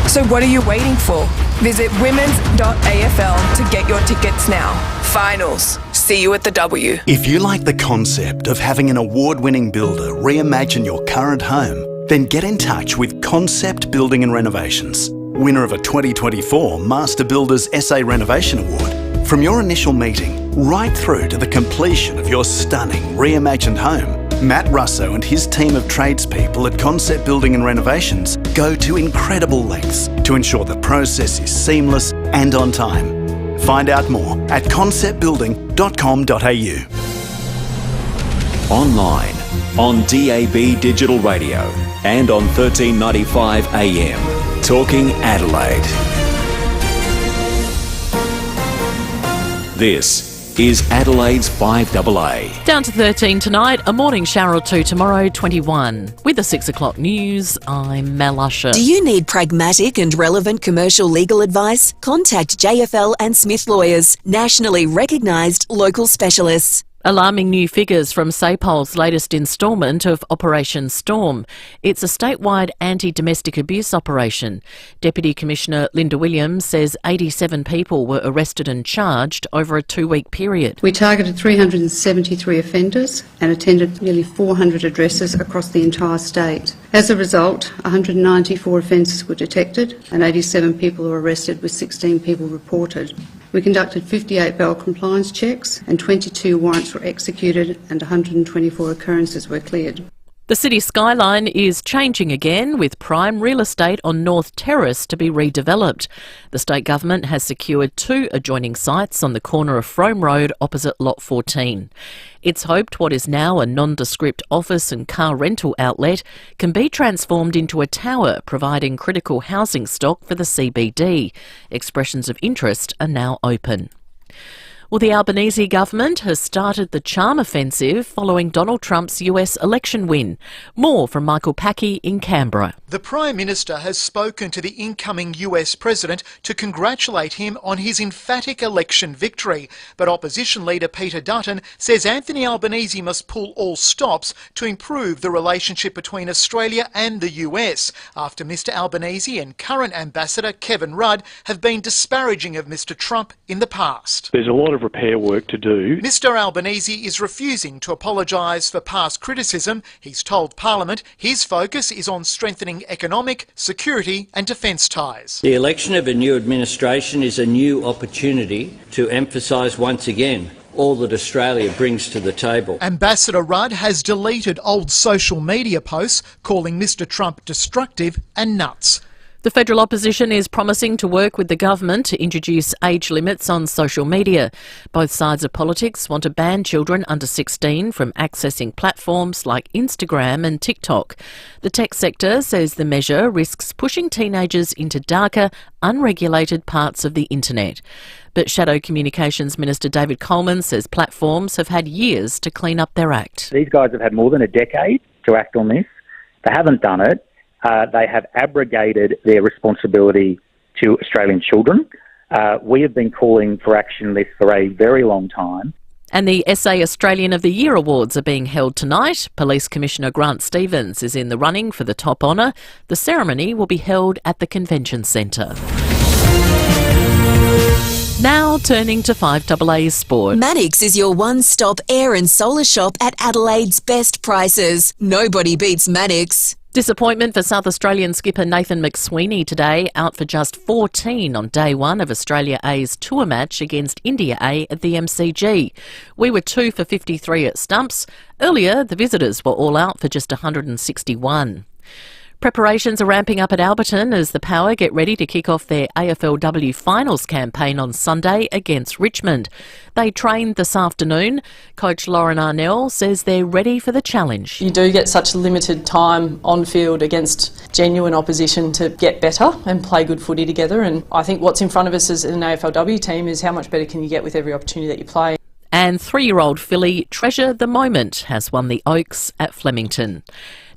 So what are you waiting for? Visit women's.afl to get your tickets now. Finals. See you at the W. If you like the concept of having an award-winning builder reimagine your current home, then get in touch with Concept Building and Renovations, winner of a 2024 Master Builders SA Renovation Award. From your initial meeting right through to the completion of your stunning reimagined home, Matt Russo and his team of tradespeople at Concept Building and Renovations go to incredible lengths to ensure the process is seamless and on time. Find out more at conceptbuilding.com.au. Online, on DAB Digital Radio and on 1395 AM. Talking Adelaide. This is Adelaide's 5AA. Down to 13 tonight, a morning shower or two tomorrow, 21. With the 6 o'clock news, I'm Mel Usher. Do you need pragmatic and relevant commercial legal advice? Contact JFL and Smith Lawyers, nationally recognised local specialists. Alarming new figures from SAPOL's latest instalment of Operation Storm. It's a statewide anti-domestic abuse operation. Deputy Commissioner Linda Williams says 87 people were arrested and charged over a 2-week period. We targeted 373 offenders and attended nearly 400 addresses across the entire state. As a result, 194 offences were detected and 87 people were arrested, with 16 people reported. We conducted 58 bail compliance checks and 22 warrants were executed and 124 occurrences were cleared. The city skyline is changing again, with prime real estate on North Terrace to be redeveloped. The state government has secured 2 adjoining sites on the corner of Frome Road opposite Lot 14. It's hoped what is now a nondescript office and car rental outlet can be transformed into a tower, providing critical housing stock for the CBD. Expressions of interest are now open. Well, the Albanese government has started the charm offensive following Donald Trump's US election win. More from Michael Packey in Canberra. The Prime Minister has spoken to the incoming US President to congratulate him on his emphatic election victory. But opposition leader Peter Dutton says Anthony Albanese must pull all stops to improve the relationship between Australia and the US, after Mr Albanese and current Ambassador Kevin Rudd have been disparaging of Mr Trump in the past. There's a lot of repair work to do. Mr Albanese is refusing to apologise for past criticism. He's told Parliament his focus is on strengthening economic, security and defence ties. The election of a new administration is a new opportunity to emphasise once again all that Australia brings to the table. Ambassador Rudd has deleted old social media posts calling Mr Trump destructive and nuts. The federal opposition is promising to work with the government to introduce age limits on social media. Both sides of politics want to ban children under 16 from accessing platforms like Instagram and TikTok. The tech sector says the measure risks pushing teenagers into darker, unregulated parts of the internet. But Shadow Communications Minister David Coleman says platforms have had years to clean up their act. These guys have had more than a decade to act on this. They haven't done it. They have abrogated their responsibility to Australian children. We have been calling for action on this for a very long time. And the SA Australian of the Year awards are being held tonight. Police Commissioner Grant Stevens is in the running for the top honour. The ceremony will be held at the Convention Centre. Now turning to 5AA Sport. Mannix is your one-stop air and solar shop at Adelaide's best prices. Nobody beats Mannix. Disappointment for South Australian skipper Nathan McSweeney today, out for just 14 on day 1 of Australia A's tour match against India A at the MCG. We were 2 for 53 at stumps. Earlier, the visitors were all out for just 161. Preparations are ramping up at Alberton as the Power get ready to kick off their AFLW finals campaign on Sunday against Richmond. They trained this afternoon. Coach Lauren Arnell says they're ready for the challenge. You do get such limited time on field against genuine opposition to get better and play good footy together, and I think what's in front of us as an AFLW team is how much better can you get with every opportunity that you play. And 3-year-old filly Treasure the Moment has won the Oaks at Flemington.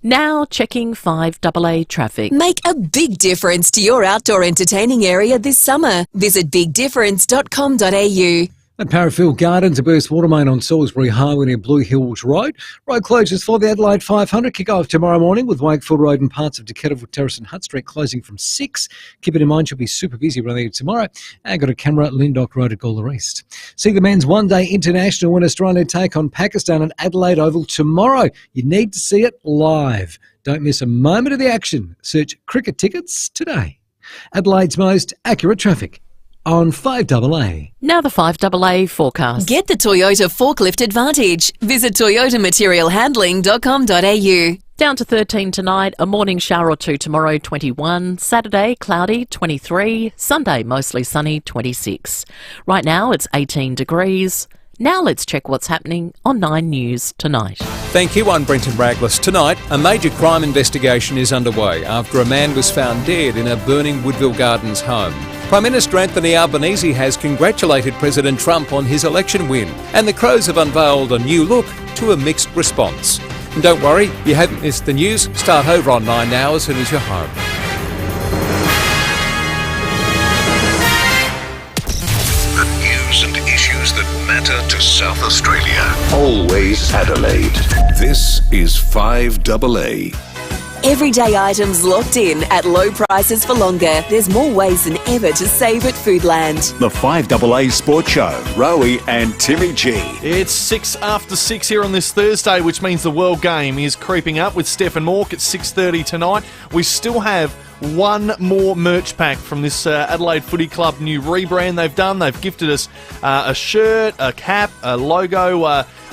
Now checking 5AA traffic. Make a big difference to your outdoor entertaining area this summer. Visit bigdifference.com.au. At Parafield Gardens, a burst water main on Salisbury Highway near Blue Hills Road. Road closures for the Adelaide 500 kick off tomorrow morning, with Wakefield Road and parts of Decatterville Terrace and Hutt Street closing from 6. Keep it in mind, you'll be super busy around there tomorrow. And got a camera at Lindock Road at Gawler East. See the men's one-day international when Australia take on Pakistan at Adelaide Oval tomorrow. You need to see it live. Don't miss a moment of the action. Search cricket tickets today. Adelaide's most accurate traffic on 5AA. Now the 5AA forecast. Get the Toyota Forklift Advantage. Visit toyotamaterialhandling.com.au. Down to 13 tonight, a morning shower or 2 tomorrow, 21. Saturday, cloudy, 23. Sunday, mostly sunny, 26. Right now, it's 18 degrees. Now let's check what's happening on 9 News tonight. Thank you. I'm Brenton Braglis. Tonight, a major crime investigation is underway after a man was found dead in a burning Woodville Gardens home. Prime Minister Anthony Albanese has congratulated President Trump on his election win, and the Crows have unveiled a new look to a mixed response. And don't worry, you haven't missed the news. Start over on 9 now as soon as you're home. The news and issues that matter to Always South Australia. Always Adelaide. This is 5AA. Everyday items locked in at low prices for longer. There's more ways than ever to save at Foodland. The 5AA Sports Show, Rowey and Timmy G. It's 6 after 6 here on this Thursday, which means the World Game is creeping up with Stephen Mork at 6:30 tonight. We still have one more merch pack from this Adelaide Footy Club new rebrand they've done. They've gifted us a shirt, a cap, a logo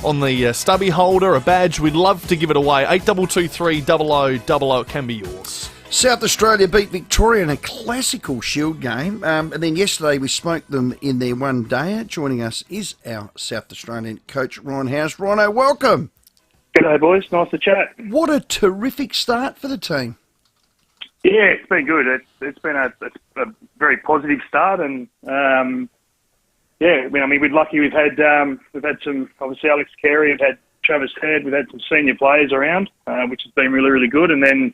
on the stubby holder, a badge. We'd love to give it away. 8223 0000. It can be yours. South Australia beat Victoria in a classical Shield game. And then yesterday we smoked them in their one-dayer. Joining us is our South Australian coach, Ryan House. Rhino, welcome. G'day, boys. Nice to chat. What a terrific start for the team. Yeah, it's been good. It's been a very positive start, and yeah, I mean, we're lucky. We've had some, obviously Alex Carey, we've had Travis Head, we've had some senior players around, which has been really, really good. And then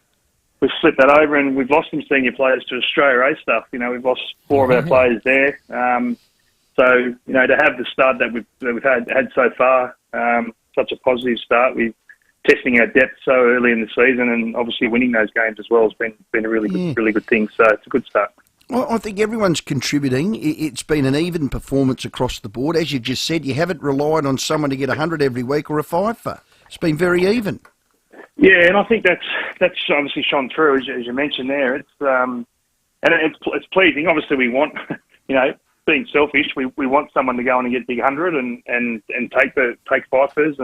we've flipped that over, and we've lost some senior players to Australia A stuff. You know, we've lost 4 of our players there. So you know, to have the start that we've had so far, such a positive start. We've testing our depth so early in the season, and obviously winning those games as well has been a really good thing. So it's a good start. Well, I think everyone's contributing. It's been an even performance across the board. As you just said, you haven't relied on someone to get 100 every week or a fiver. It's been very even. Yeah, and I think that's obviously shone through, as you mentioned there. And it's pleasing. Obviously, we want, you know, being selfish, we want someone to go on and get big 100 and take fifers.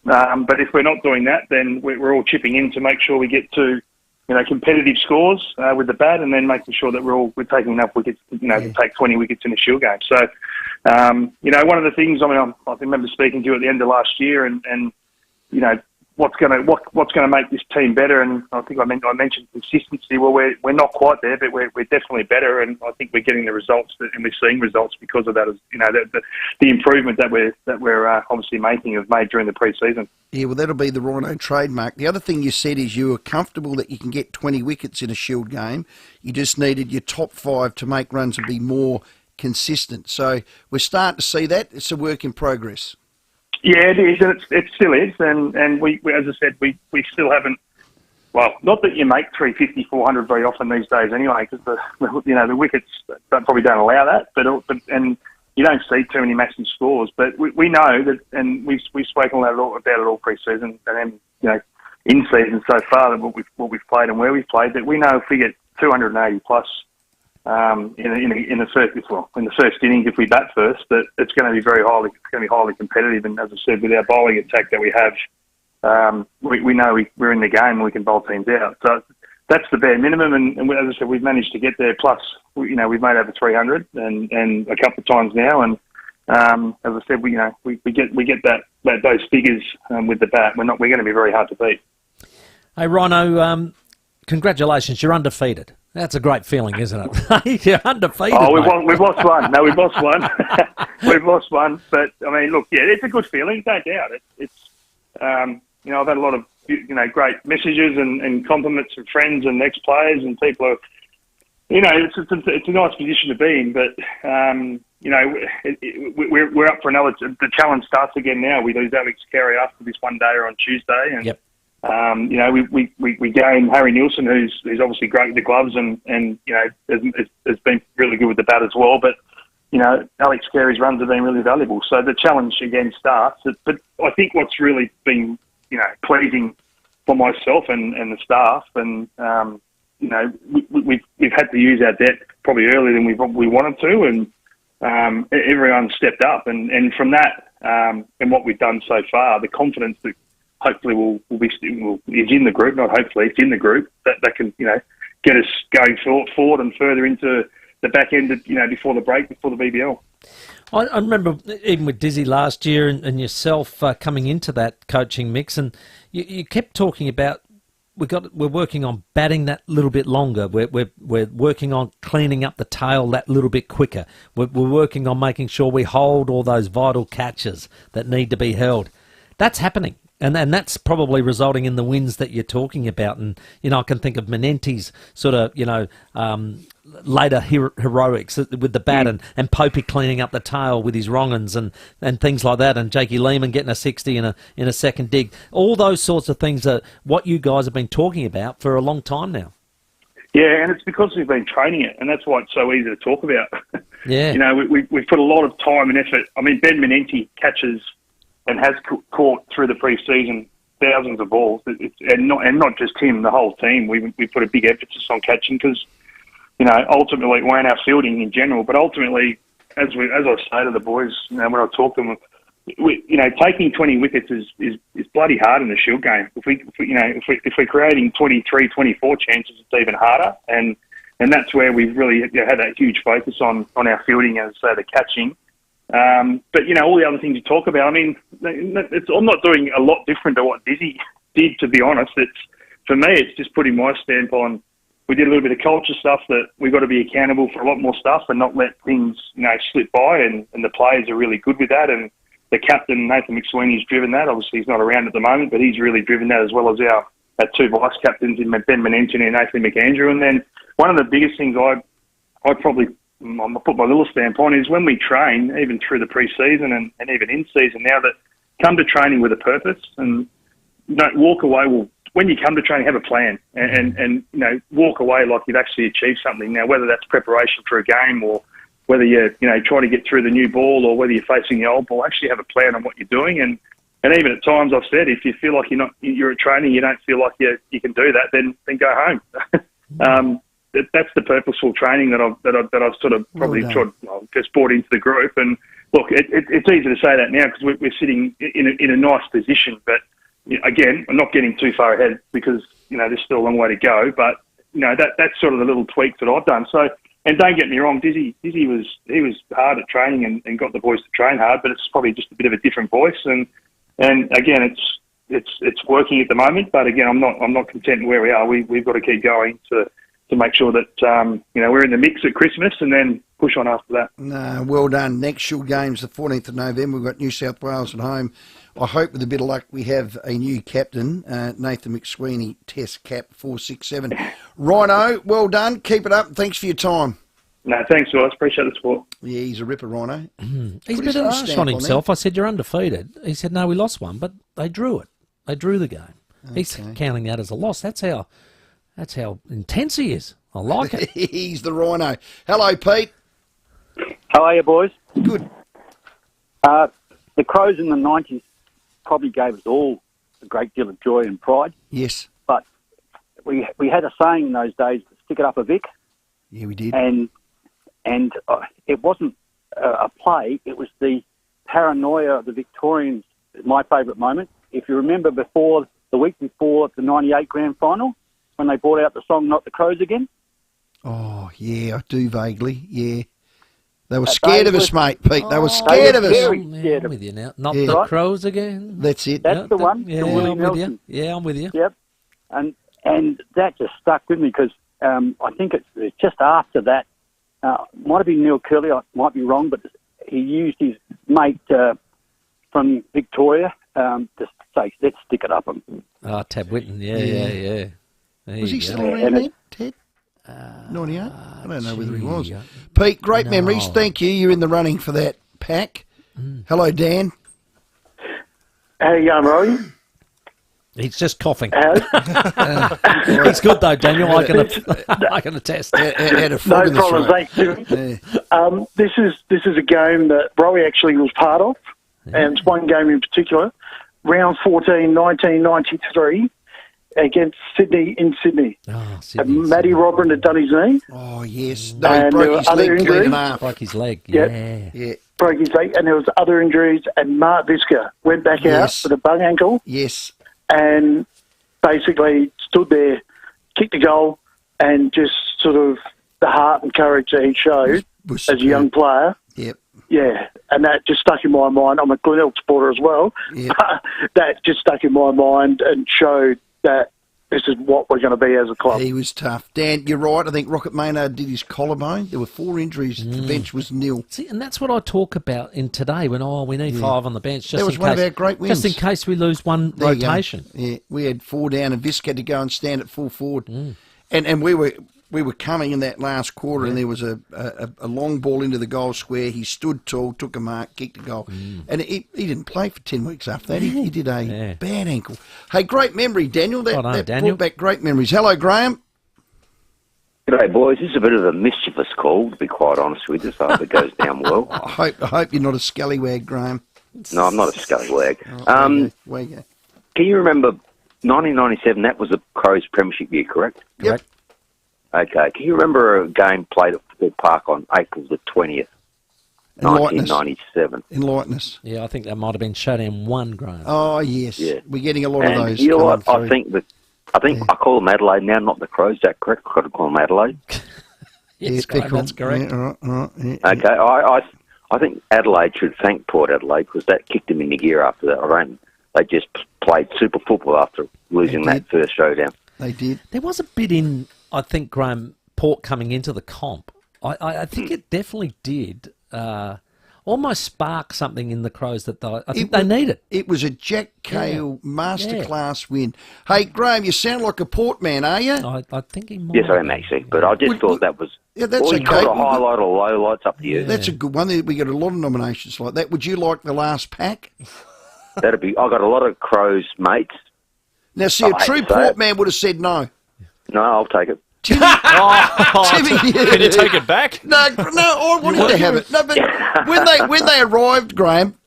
But if we're not doing that, then we're all chipping in to make sure we get to, you know, competitive scores with the bat, and then making sure that we're taking enough wickets, you know, to take 20 wickets in a Shield game. So, you know, one of the things, I mean, I remember speaking to you at the end of last year, and you know, what's going to make this team better, and I think I mentioned consistency. Well, we're not quite there, but we're definitely better, and I think we're getting the results, and we're seeing results because of that. As you know, the improvement that we're obviously have made during the pre-season. Yeah, well, that'll be the Rhino trademark. The other thing you said is you were comfortable that you can get 20 wickets in a Shield game. You just needed your top 5 to make runs and be more consistent. So we're starting to see that. It's a work in progress. Yeah, it is, and it still is, and we as I said, we still haven't. Well, not that you make 350, 400 very often these days, anyway, because the wickets probably don't allow that. But you don't see too many massive scores. But we know that, and we've spoken about it all pre-season, and then, you know, in season so far, that what we've played and where we've played, that we know if we get 280 plus. In the first innings, if we bat first, that it's going to be highly competitive. And as I said, with our bowling attack that we have, we know we're in the game and we can bowl teams out. So that's the bare minimum. And as I said, we've managed to get there. Plus, we've made over 300 and a couple of times now. And as I said, we get those figures with the bat. We're going to be very hard to beat. Hey, Rhino, congratulations! You're undefeated. That's a great feeling, isn't it? You're undefeated. Oh, we've lost one. No, we've lost one. We've lost one. But I mean, look, yeah, it's a good feeling, no doubt. It's you know, I've had a lot of, you know, great messages and compliments from friends and ex-players, and people are, you know, it's a nice position to be in. But you know, we're up for another. The challenge starts again now. We lose Alex Carey after this one day on Tuesday, and. Yep. You know, we gain Harry Nielsen, who's obviously great with the gloves and you know, has been really good with the bat as well. But, you know, Alex Carey's runs have been really valuable. So the challenge again starts. But I think what's really been, you know, pleasing for myself and the staff, and you know, we've had to use our depth probably earlier than we wanted to, and everyone stepped up. And from that and what we've done so far, the confidence that hopefully is in the group, not hopefully, it's in the group, that can, you know, get us going forward and further into the back end, you know, before the break, before the BBL. I remember even with Dizzy last year and yourself coming into that coaching mix, and you kept talking about we're working on batting that little bit longer. We're working on cleaning up the tail that little bit quicker. We're working on making sure we hold all those vital catches that need to be held. That's happening. And that's probably resulting in the wins that you're talking about. And, I can think of Menenti's sort of, later heroics with the bat and Popey cleaning up the tail with his wrong-uns and things like that, and Jakey Lehman getting a 60 in a second dig. All those sorts of things are what you guys have been talking about for a long time now. Yeah, and it's because we've been training it, and that's why it's so easy to talk about. Yeah. We've put a lot of time and effort. I mean, Ben Menenti catches and has caught through the pre-season thousands of balls, and not just him, the whole team. We put a big emphasis on catching because, ultimately, and our fielding in general, but ultimately, as I say to the boys, when I talk to them, taking 20 wickets is bloody hard in the Shield game. If we're creating 23, 24 chances, it's even harder, and that's where we've really had that huge focus on our fielding, as I say, the catching. But all the other things you talk about, I mean, I'm not doing a lot different to what Dizzy did, to be honest. For me, it's just putting my stamp on. We did a little bit of culture stuff that we've got to be accountable for a lot more stuff and not let things, slip by. And the players are really good with that. And the captain, Nathan McSweeney's driven that. Obviously, he's not around at the moment, but he's really driven that, as well as our two vice captains in Ben Menenti and Nathan McAndrew. And then one of the biggest things I'd probably put my little stamp on is when we train, even through the pre-season and even in season now, that come to training with a purpose and don't walk away. Well, when you come to training, have a plan and walk away like you've actually achieved something. Now, whether that's preparation for a game or whether you're trying to get through the new ball or whether you're facing the old ball, actually have a plan on what you're doing. And even at times I've said, if you feel like you're at training, you don't feel like you can do that, then go home. That's the purposeful training that I've sort of probably just brought into the group. And look, it's easy to say that now because we're sitting in a nice position. But again, I'm not getting too far ahead because there's still a long way to go. But that's sort of the little tweaks that I've done. So, and don't get me wrong, Dizzy was hard at training and got the boys to train hard, but it's probably just a bit of a different voice. And again, it's working at the moment. But again, I'm not content where we are. We've got to keep going to make sure that we're in the mix at Christmas and then push on after that. No, well done. Next Shield game's the 14th of November. We've got New South Wales at home. I hope with a bit of luck we have a new captain, Nathan McSweeney, Test Cap 467. Rhino, well done. Keep it up. Thanks for your time. No, thanks, guys. Appreciate the support. Yeah, he's a ripper, Rhino. He's a bit harsh on himself. I said, you're undefeated. He said, no, we lost one, but they drew it. They drew the game. Okay. He's counting that as a loss. That's how intense he is. I like it. He's the Rhino. Hello, Pete. How are you, boys? Good. The Crows in the 90s probably gave us all a great deal of joy and pride. Yes. But we had a saying in those days, stick it up a Vic. Yeah, we did. And it wasn't a play, it was the paranoia of the Victorians, my favourite moment. If you remember the week before the 98 grand final, when they brought out the song Not the Crows Again. Oh, yeah, I do vaguely, yeah. They were scared of us, mate, Pete. They were scared of us. I'm with you now. Not the Crows again. That's it. That's the one. Yeah, Willie I'm Nelson. with you. Yeah, I'm with you. Yep. And that just stuck with me because I think it's just after that. Might have been Neil Curley. I might be wrong, but he used his mate from Victoria to say, let's stick it up him. Oh, Tab Whitten. Yeah. Was he still around then, Ted? 98? I don't know whether he was. Pete, great memories. Thank you. You're in the running for that pack. Hello, Dan. How you going, Rowey? He's just coughing. He's good though, Daniel. I can attest. No problem. Thanks, Timmy. This is a game that Rowey actually was part of, and it's one game in particular. Round 14, 1993. Against Sydney in Sydney. Matty Robrin had done his knee. Oh, yes. No, he broke his leg clean enough. Broke his leg, yeah. Broke his leg, and there was other injuries, and Mark Visca went back out with a bung ankle. Yes. And basically stood there, kicked the goal, and just sort of the heart and courage that he showed as a young player. Yep. Yeah, and that just stuck in my mind. I'm a Glenelg supporter as well. Yep. That just stuck in my mind and showed that this is what we're going to be as a club. He was tough. Dan, you're right. I think Rocket Maynard did his collarbone. There were 4 injuries. The bench was nil. See, and that's what I talk about in today when, we need 5 on the bench. Just that was one of our great wins. Just in case we lose one rotation. Yeah, we had 4 down and Visk had to go and stand at full forward. And we were coming in that last quarter and there was a long ball into the goal square. He stood tall, took a mark, kicked a goal. And he didn't play for 10 weeks after that. He did a bad ankle. Hey, great memory, Daniel. That brought back great memories. Hello, Graham. G'day, boys. This is a bit of a mischievous call, to be quite honest with you, so I hope it goes down well. I hope you're not a scallywag, Graham. No, I'm not a scallywag. Where you go? Can you remember 1997? That was the Crows premiership year, correct? Yep. Okay. Can you remember a game played at Football Park on April the 20th, 1997? Enlighten us. Yeah, I think that might have been Showdown 1, Graham. Oh, yes. Yeah. We're getting a lot of those. You know what? I think I call them Adelaide now, not the Crows. Is that correct? I've got to call them Adelaide. Yes, Graham, that's correct. Yeah, right, yeah. Okay, I think Adelaide should thank Port Adelaide because that kicked them into gear after that. They just played super football after losing that first showdown. They did. There was a bit in, I think, Graham, Port coming into the comp. I think it definitely did almost spark something in the Crows that I think they needed. It was a Jack Cale masterclass win. Hey, Graham, you sound like a Port man, are you? I think he might. Yes, I am actually, but I just thought that was... Yeah, that's you okay. got a highlight or low lights up to you. That's a good one. We got a lot of nominations like that. Would you like the last pack? That'd be... I got a lot of Crows mates. Now, see, a true Port man would have said no. No, I'll take it. Timmy, Can you take it back? No, I wanted to have it. No, but when they arrived, Graham,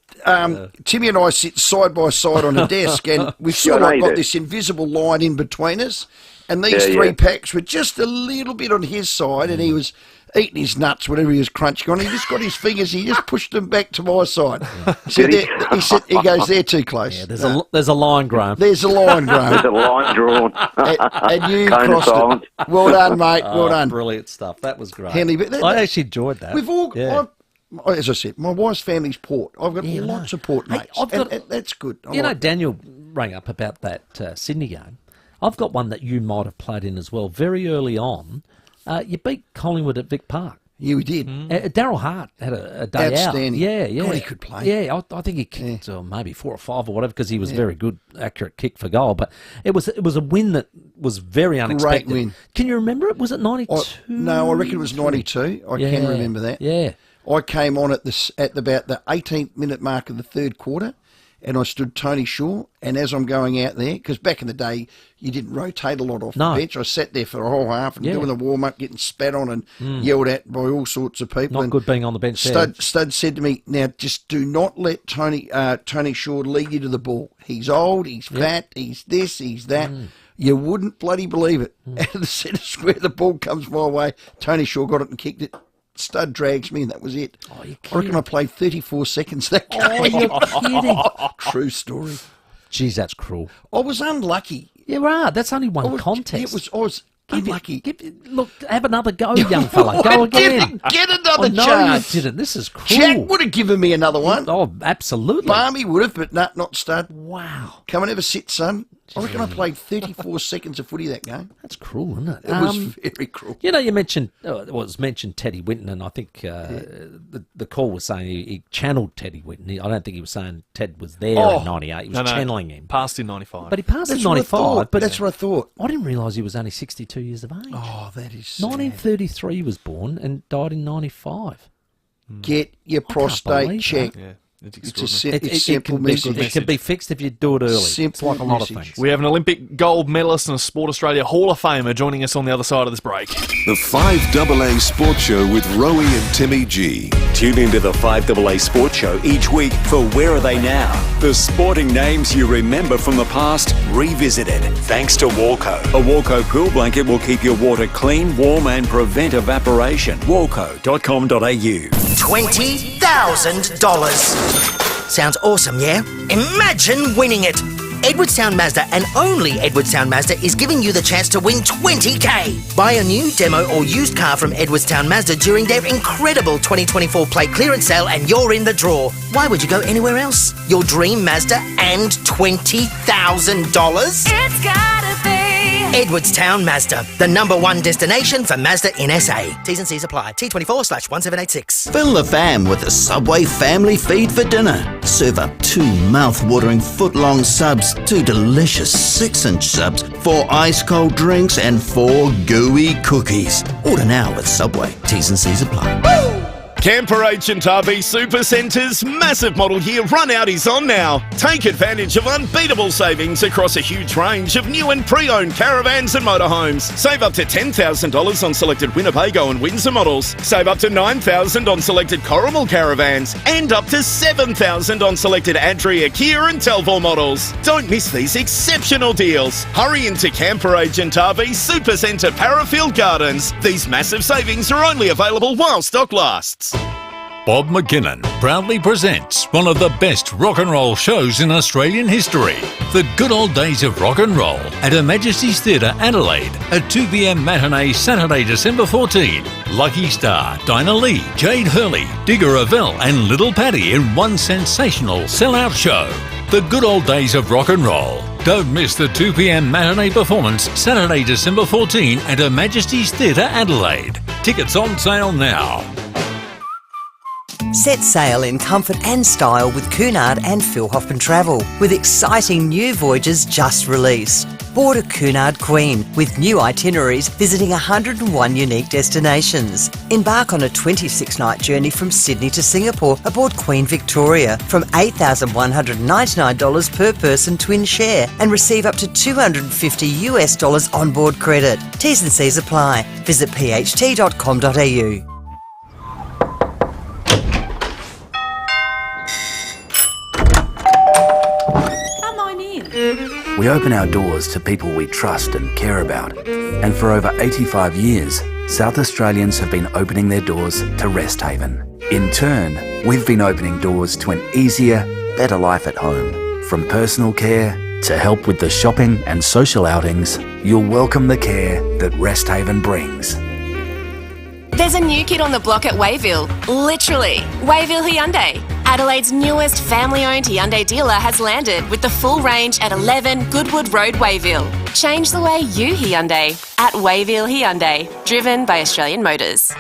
Timmy and I sit side by side on a desk, and we've sort of got this invisible line in between us. And these 3 packs were just a little bit on his side, and he was eating his nuts, whatever he was crunching on. He just got his fingers, he just pushed them back to my side. So he goes, they're too close. Yeah, there's a line, Graham. There's a line, Graham. There's a line drawn. and you crossed it. Well done, mate. Well done. Brilliant stuff. That was great. Hanley, but I actually enjoyed that. We've all... As I said, my wife's family's Port. I've got lots of Port mates. That's good. Daniel rang up about that Sydney game. I've got one that you might have played in as well. Very early on, you beat Collingwood at Vic Park. Yeah, we did. Daryl Hart had a day Outstanding. out. Yeah. God, he could play. Yeah, I think he kicked maybe 4 or 5 or whatever because he was very good, accurate kick for goal. But it was a win that was very unexpected. Great win. Can you remember it? Was it 92? No, I reckon it was 92. I can remember that. Yeah. I came on at about the 18th minute mark of the third quarter. And I stood Tony Shaw, and as I'm going out there, because back in the day, you didn't rotate a lot off the bench. I sat there for a whole half and doing the warm-up, getting spat on and yelled at by all sorts of people. Not good being on the bench Stud said to me, now just do not let Tony Shaw lead you to the ball. He's old, he's fat, he's this, he's that. You wouldn't bloody believe it. Out of the centre square, the ball comes my way. Tony Shaw got it and kicked it. Stud drags me, and that was it. Oh, you I reckon I played 34 seconds that game. Oh, you're kidding. True story. Jeez, that's cruel. I was unlucky. You are. That's only one contest. I was unlucky. Look, have another go, young fella. Go again. Get another chance. No, you didn't. This is cruel. Jack would have given me another one. Oh, absolutely. Barmy would have, but not Stud. Wow. Come and have a sit, son. I reckon I played 34 seconds of footy that game. That's cruel, isn't it? It was very cruel. You know, you mentioned, it was mentioned Teddy Winton, and I think the call was saying he channeled Teddy Winton. I don't think he was saying Ted was there in 98. He was channeling him. Passed in 95. But he passed in 95. But that's what I thought. I didn't realise he was only 62 years of age. Oh, that is sad. 1933 he was born and died in 95. Get your prostate checked. Yeah. It's a simple message. It can be fixed if you do it early. It's like a lot of things. We have an Olympic gold medalist and a Sport Australia Hall of Famer joining us on the other side of this break. The 5AA Sports Show with Rowey and Timmy G. Tune into the 5AA Sports Show each week for Where Are They Now? The sporting names you remember from the past revisited. Thanks to Walco. A Walco pool blanket will keep your water clean, warm and prevent evaporation. Walco.com.au. $20,000. Sounds awesome, yeah? Imagine winning it. Edwardstown Mazda and only Edwardstown Mazda is giving you the chance to win $20,000. Buy a new, demo or used car from Edwardstown Mazda during their incredible 2024 plate clearance sale and you're in the draw. Why would you go anywhere else? Your dream Mazda and $20,000? It's gotta be Edwardstown Mazda, the #1 destination for Mazda in SA. T's and C's apply. T24/1786. Fill the fam with a Subway family feed for dinner. Serve up 2 mouth-watering foot-long subs, 2 delicious 6-inch subs, 4 ice-cold drinks and 4 gooey cookies. Order now with Subway. T's and C's apply. Camper Agent RV Supercentres massive model year run out is on now. Take advantage of unbeatable savings across a huge range of new and pre-owned caravans and motorhomes. Save up to $10,000 on selected Winnebago and Windsor models. Save up to $9,000 on selected Corrimal caravans and up to $7,000 on selected Adria, Kia and Telvor models. Don't miss these exceptional deals. Hurry into Camper Agent RV Supercentre Parafield Gardens. These massive savings are only available while stock lasts. Bob McKinnon proudly presents one of the best rock and roll shows in Australian history, The Good Old Days of Rock and Roll at Her Majesty's Theatre, Adelaide, at 2 p.m. matinee Saturday, December 14. Lucky Star, Dinah Lee, Jade Hurley, Digger Revell and Little Paddy in one sensational sellout show. The Good Old Days of Rock and Roll. Don't miss the 2 p.m. matinee performance Saturday, December 14 at Her Majesty's Theatre, Adelaide. Tickets on sale now. Set sail in comfort and style with Cunard and Phil Hoffman Travel, with exciting new voyages just released. Board a Cunard Queen with new itineraries visiting 101 unique destinations. Embark on a 26-night journey from Sydney to Singapore aboard Queen Victoria from $8,199 per person twin share and receive up to $250 onboard credit. T's and C's apply. Visit pht.com.au. We open our doors to people we trust and care about. And for over 85 years, South Australians have been opening their doors to Rest Haven. In turn, we've been opening doors to an easier, better life at home. From personal care to help with the shopping and social outings, you'll welcome the care that Rest Haven brings. There's a new kid on the block at Wayville. Literally. Wayville Hyundai. Adelaide's newest family-owned Hyundai dealer has landed with the full range at 11 Goodwood Road, Wayville. Change the way you Hyundai at Wayville Hyundai. Driven by Australian Motors.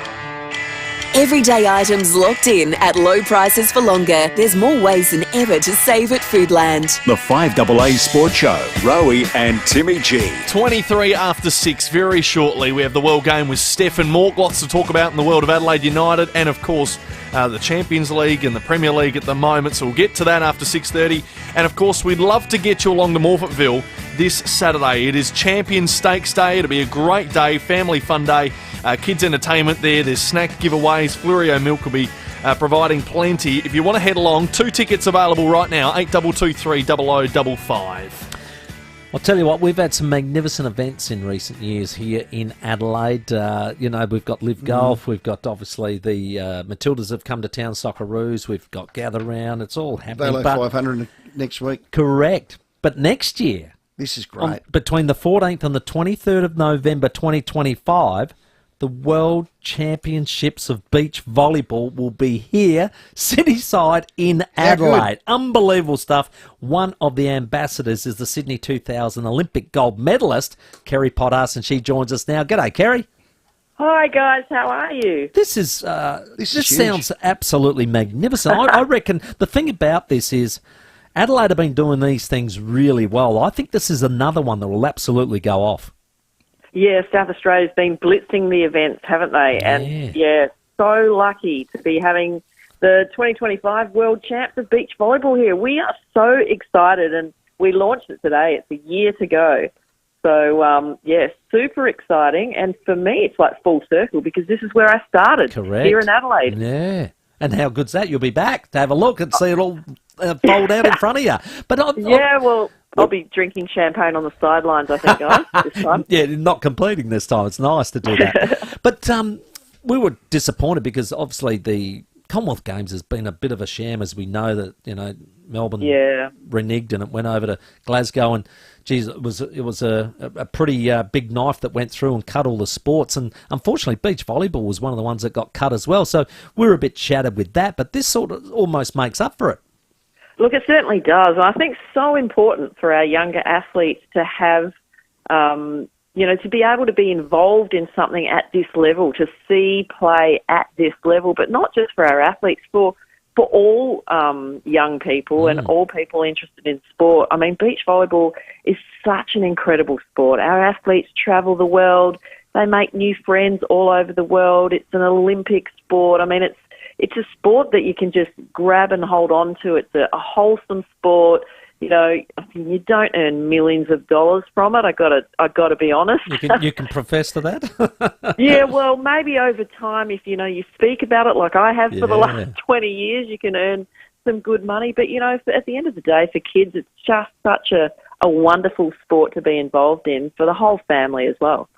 Everyday items locked in at low prices for longer. There's more ways than ever to save at Foodland. The 5AA Sports Show, Rowey and Timmy G. 23 after 6, very shortly. We have the World Game with Steph and Mork. Lots to talk about in the world of Adelaide United and, of course, the Champions League and the Premier League at the moment. So we'll get to that after 6:30. And, of course, we'd love to get you along to Morphettville this Saturday. It is Champions Stakes Day. It'll be a great day, family fun day. Kids entertainment there. There's snack giveaways. Fluorio Milk will be providing plenty. If you want to head along, 2 tickets available right now, 8223 0055. I'll tell you what, we've had some magnificent events in recent years here in Adelaide. We've got Live Golf, we've got obviously the Matildas have come to town, Socceroos, we've got Gather Round, it's all happening. Velo 500 next week. Correct. But next year, this is great. Between the 14th and the 23rd of November 2025, the World Championships of Beach Volleyball will be here, cityside in Adelaide. Unbelievable stuff. One of the ambassadors is the Sydney 2000 Olympic gold medalist, Kerry Potters, and she joins us now. G'day, Kerry. Hi, guys. How are you? This sounds absolutely magnificent. I reckon the thing about this is Adelaide have been doing these things really well. I think this is another one that will absolutely go off. Yeah, South Australia's been blitzing the events, haven't they? Yeah. And, so lucky to be having the 2025 World Champs of Beach Volleyball here. We are so excited, and we launched it today. It's a year to go. So, super exciting. And for me, it's like full circle because this is where I started. Correct. Here in Adelaide. Yeah. And how good's that? You'll be back to have a look and see it all fold out in front of you. But I'll be drinking champagne on the sidelines, I think, guys, this time. Yeah, not completing this time. It's nice to do that. But we were disappointed because obviously the Commonwealth Games has been a bit of a sham, as we know that Melbourne reneged and it went over to Glasgow, and geez, it was a pretty big knife that went through and cut all the sports, and unfortunately beach volleyball was one of the ones that got cut as well. So we were a bit shattered with that, but this sort of almost makes up for it. Look, it certainly does. I think it's so important for our younger athletes to have to be able to be involved in something at this level, to see play at this level, but not just for our athletes, for all young people and all people interested in sport. I mean, beach volleyball is such an incredible sport. Our athletes travel the world. They make new friends all over the world. It's an Olympic sport. I mean, it's a sport that you can just grab and hold on to. It's a wholesome sport. I mean, you don't earn millions of dollars from it. I got to be honest. You can profess to that. Yeah, well, maybe over time, if you speak about it like I have for the last 20 years, you can earn some good money. But at the end of the day, for kids, it's just such a wonderful sport to be involved in for the whole family as well.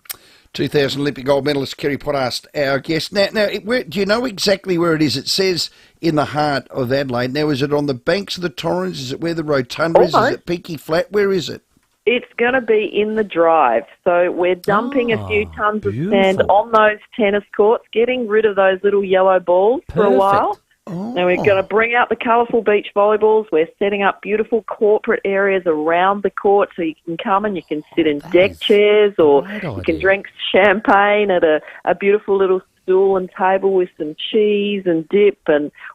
2000 Olympic gold medalist Kerry Potter, our guest. Now, do you know exactly where it is? It says in the heart of Adelaide. Now, is it on the banks of the Torrens? Is it where the rotunda is? Is it Peaky Flat? Where is it? It's going to be in the drive. So we're dumping a few tons of sand on those tennis courts, getting rid of those little yellow balls for a while. Now we're going to bring out the colourful beach volleyballs. We're setting up beautiful corporate areas around the court so you can come and you can sit in deck chairs, or you can drink champagne at a beautiful little stool and table with some cheese and dip,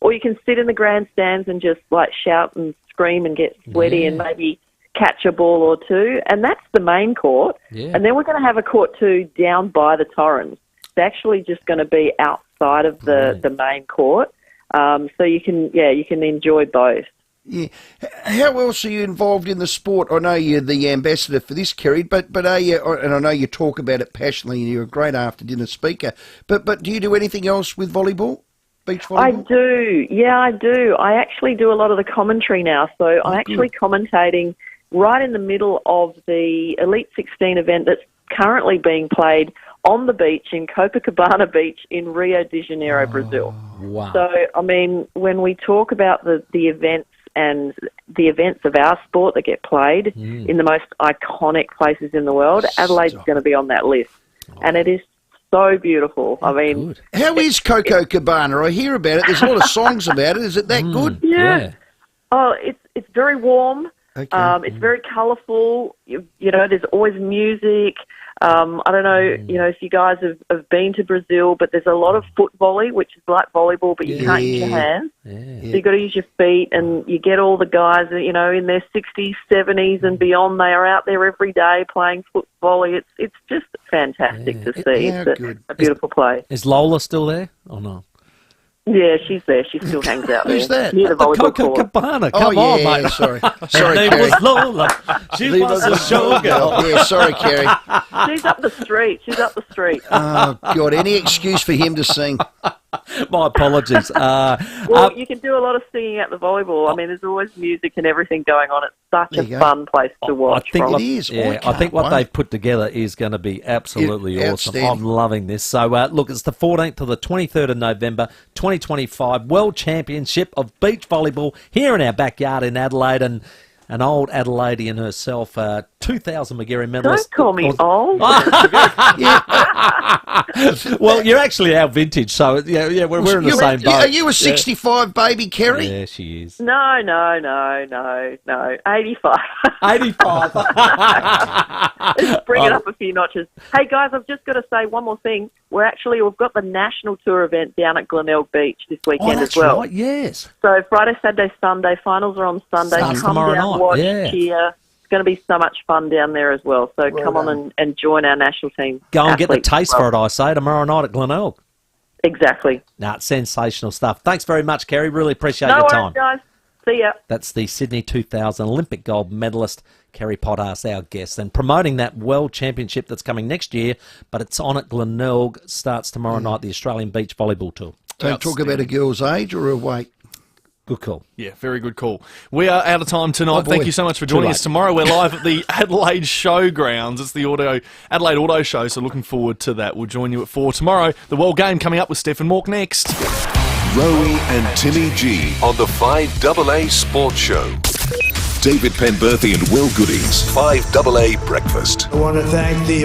or you can sit in the grandstands and just shout and scream and get sweaty and maybe catch a ball or two. And that's the main court. Yeah. And then we're going to have a court 2 down by the Torrens. It's actually just going to be outside of the main court. So you can enjoy both. Yeah. How else are you involved in the sport? I know you're the ambassador for this, Kerry, but are you? And I know you talk about it passionately, and you're a great after-dinner speaker. But do you do anything else with volleyball, beach volleyball? I do. Yeah, I do. I actually do a lot of the commentary now. So I'm actually commentating right in the middle of the Elite 16 event that's currently being played on the beach in Copacabana Beach in Rio de Janeiro, Brazil. Wow. So, I mean, when we talk about the events and the events of our sport that get played in the most iconic places in the world, Adelaide's going to be on that list. And it is so beautiful. I mean... How is Copacabana? I hear about it. There's a lot of songs about it. Is it that good? Yeah. Oh, it's very warm. Okay. It's very colourful. There's always music. I don't know, if you guys have been to Brazil, but there's a lot of foot volley, which is like volleyball, but you can't use your hands. Yeah. So you've got to use your feet, and you get all the guys, in their 60s, 70s and beyond. They are out there every day playing foot volley. It's just fantastic to see. It's a beautiful place. Is Lola still there or no? Yeah, she's there. She still hangs out there. Who's that? Near the volleyball court. Copacabana. Come on, mate. Sorry. Her name was Lola. She was a showgirl. Yeah, sorry, Kerry. She's up the street. Oh, God. Any excuse for him to sing? My apologies. Well, you can do a lot of singing at the volleyball. I mean, there's always music and everything going on. It's such a fun place to watch. I think it is. Yeah, I think what they've put together is going to be absolutely awesome. I'm loving this. So, look, it's the 14th to the 23rd of November, 2025 World Championship of Beach Volleyball here in our backyard in Adelaide, and an old Adelaidean herself, 2000 Magarey medalist. Don't call me old. Well, you're actually our vintage, so yeah, we're in the same boat. Are you a 65 baby, Kerry? Yeah, she is. No, 85. 85. Let's bring it up a few notches. Hey, guys, I've just got to say one more thing. We've got the National Tour event down at Glenelg Beach this weekend as well. Right, yes. So Friday, Saturday, Sunday. Finals are on Sunday. Starts come tomorrow down, night. watch, Yeah. cheer. It's going to be so much fun down there as well. So come on and join our national team. Go and get the taste for it, I say, tomorrow night at Glenelg. Exactly. It's sensational stuff. Thanks very much, Kerry. Really appreciate your No time. worries, guys. See ya. That's the Sydney 2000 Olympic gold medalist, Kerry Potter, our guest, and promoting that World Championship that's coming next year, but it's on at Glenelg, starts tomorrow night, the Australian Beach Volleyball Tour. Don't talk about a girl's age or her weight. Good call. Yeah, very good call. We are out of time tonight. Thank you so much for joining us. Tomorrow we're live at the Adelaide Showgrounds. It's the Adelaide Auto Show, so looking forward to that. We'll join you at 4 tomorrow. The World Game coming up with Stephen Mork next. Rowey and Timmy G on the 5AA Sports Show. David Penberthy and Will Goodings, 5AA Breakfast. I want to thank the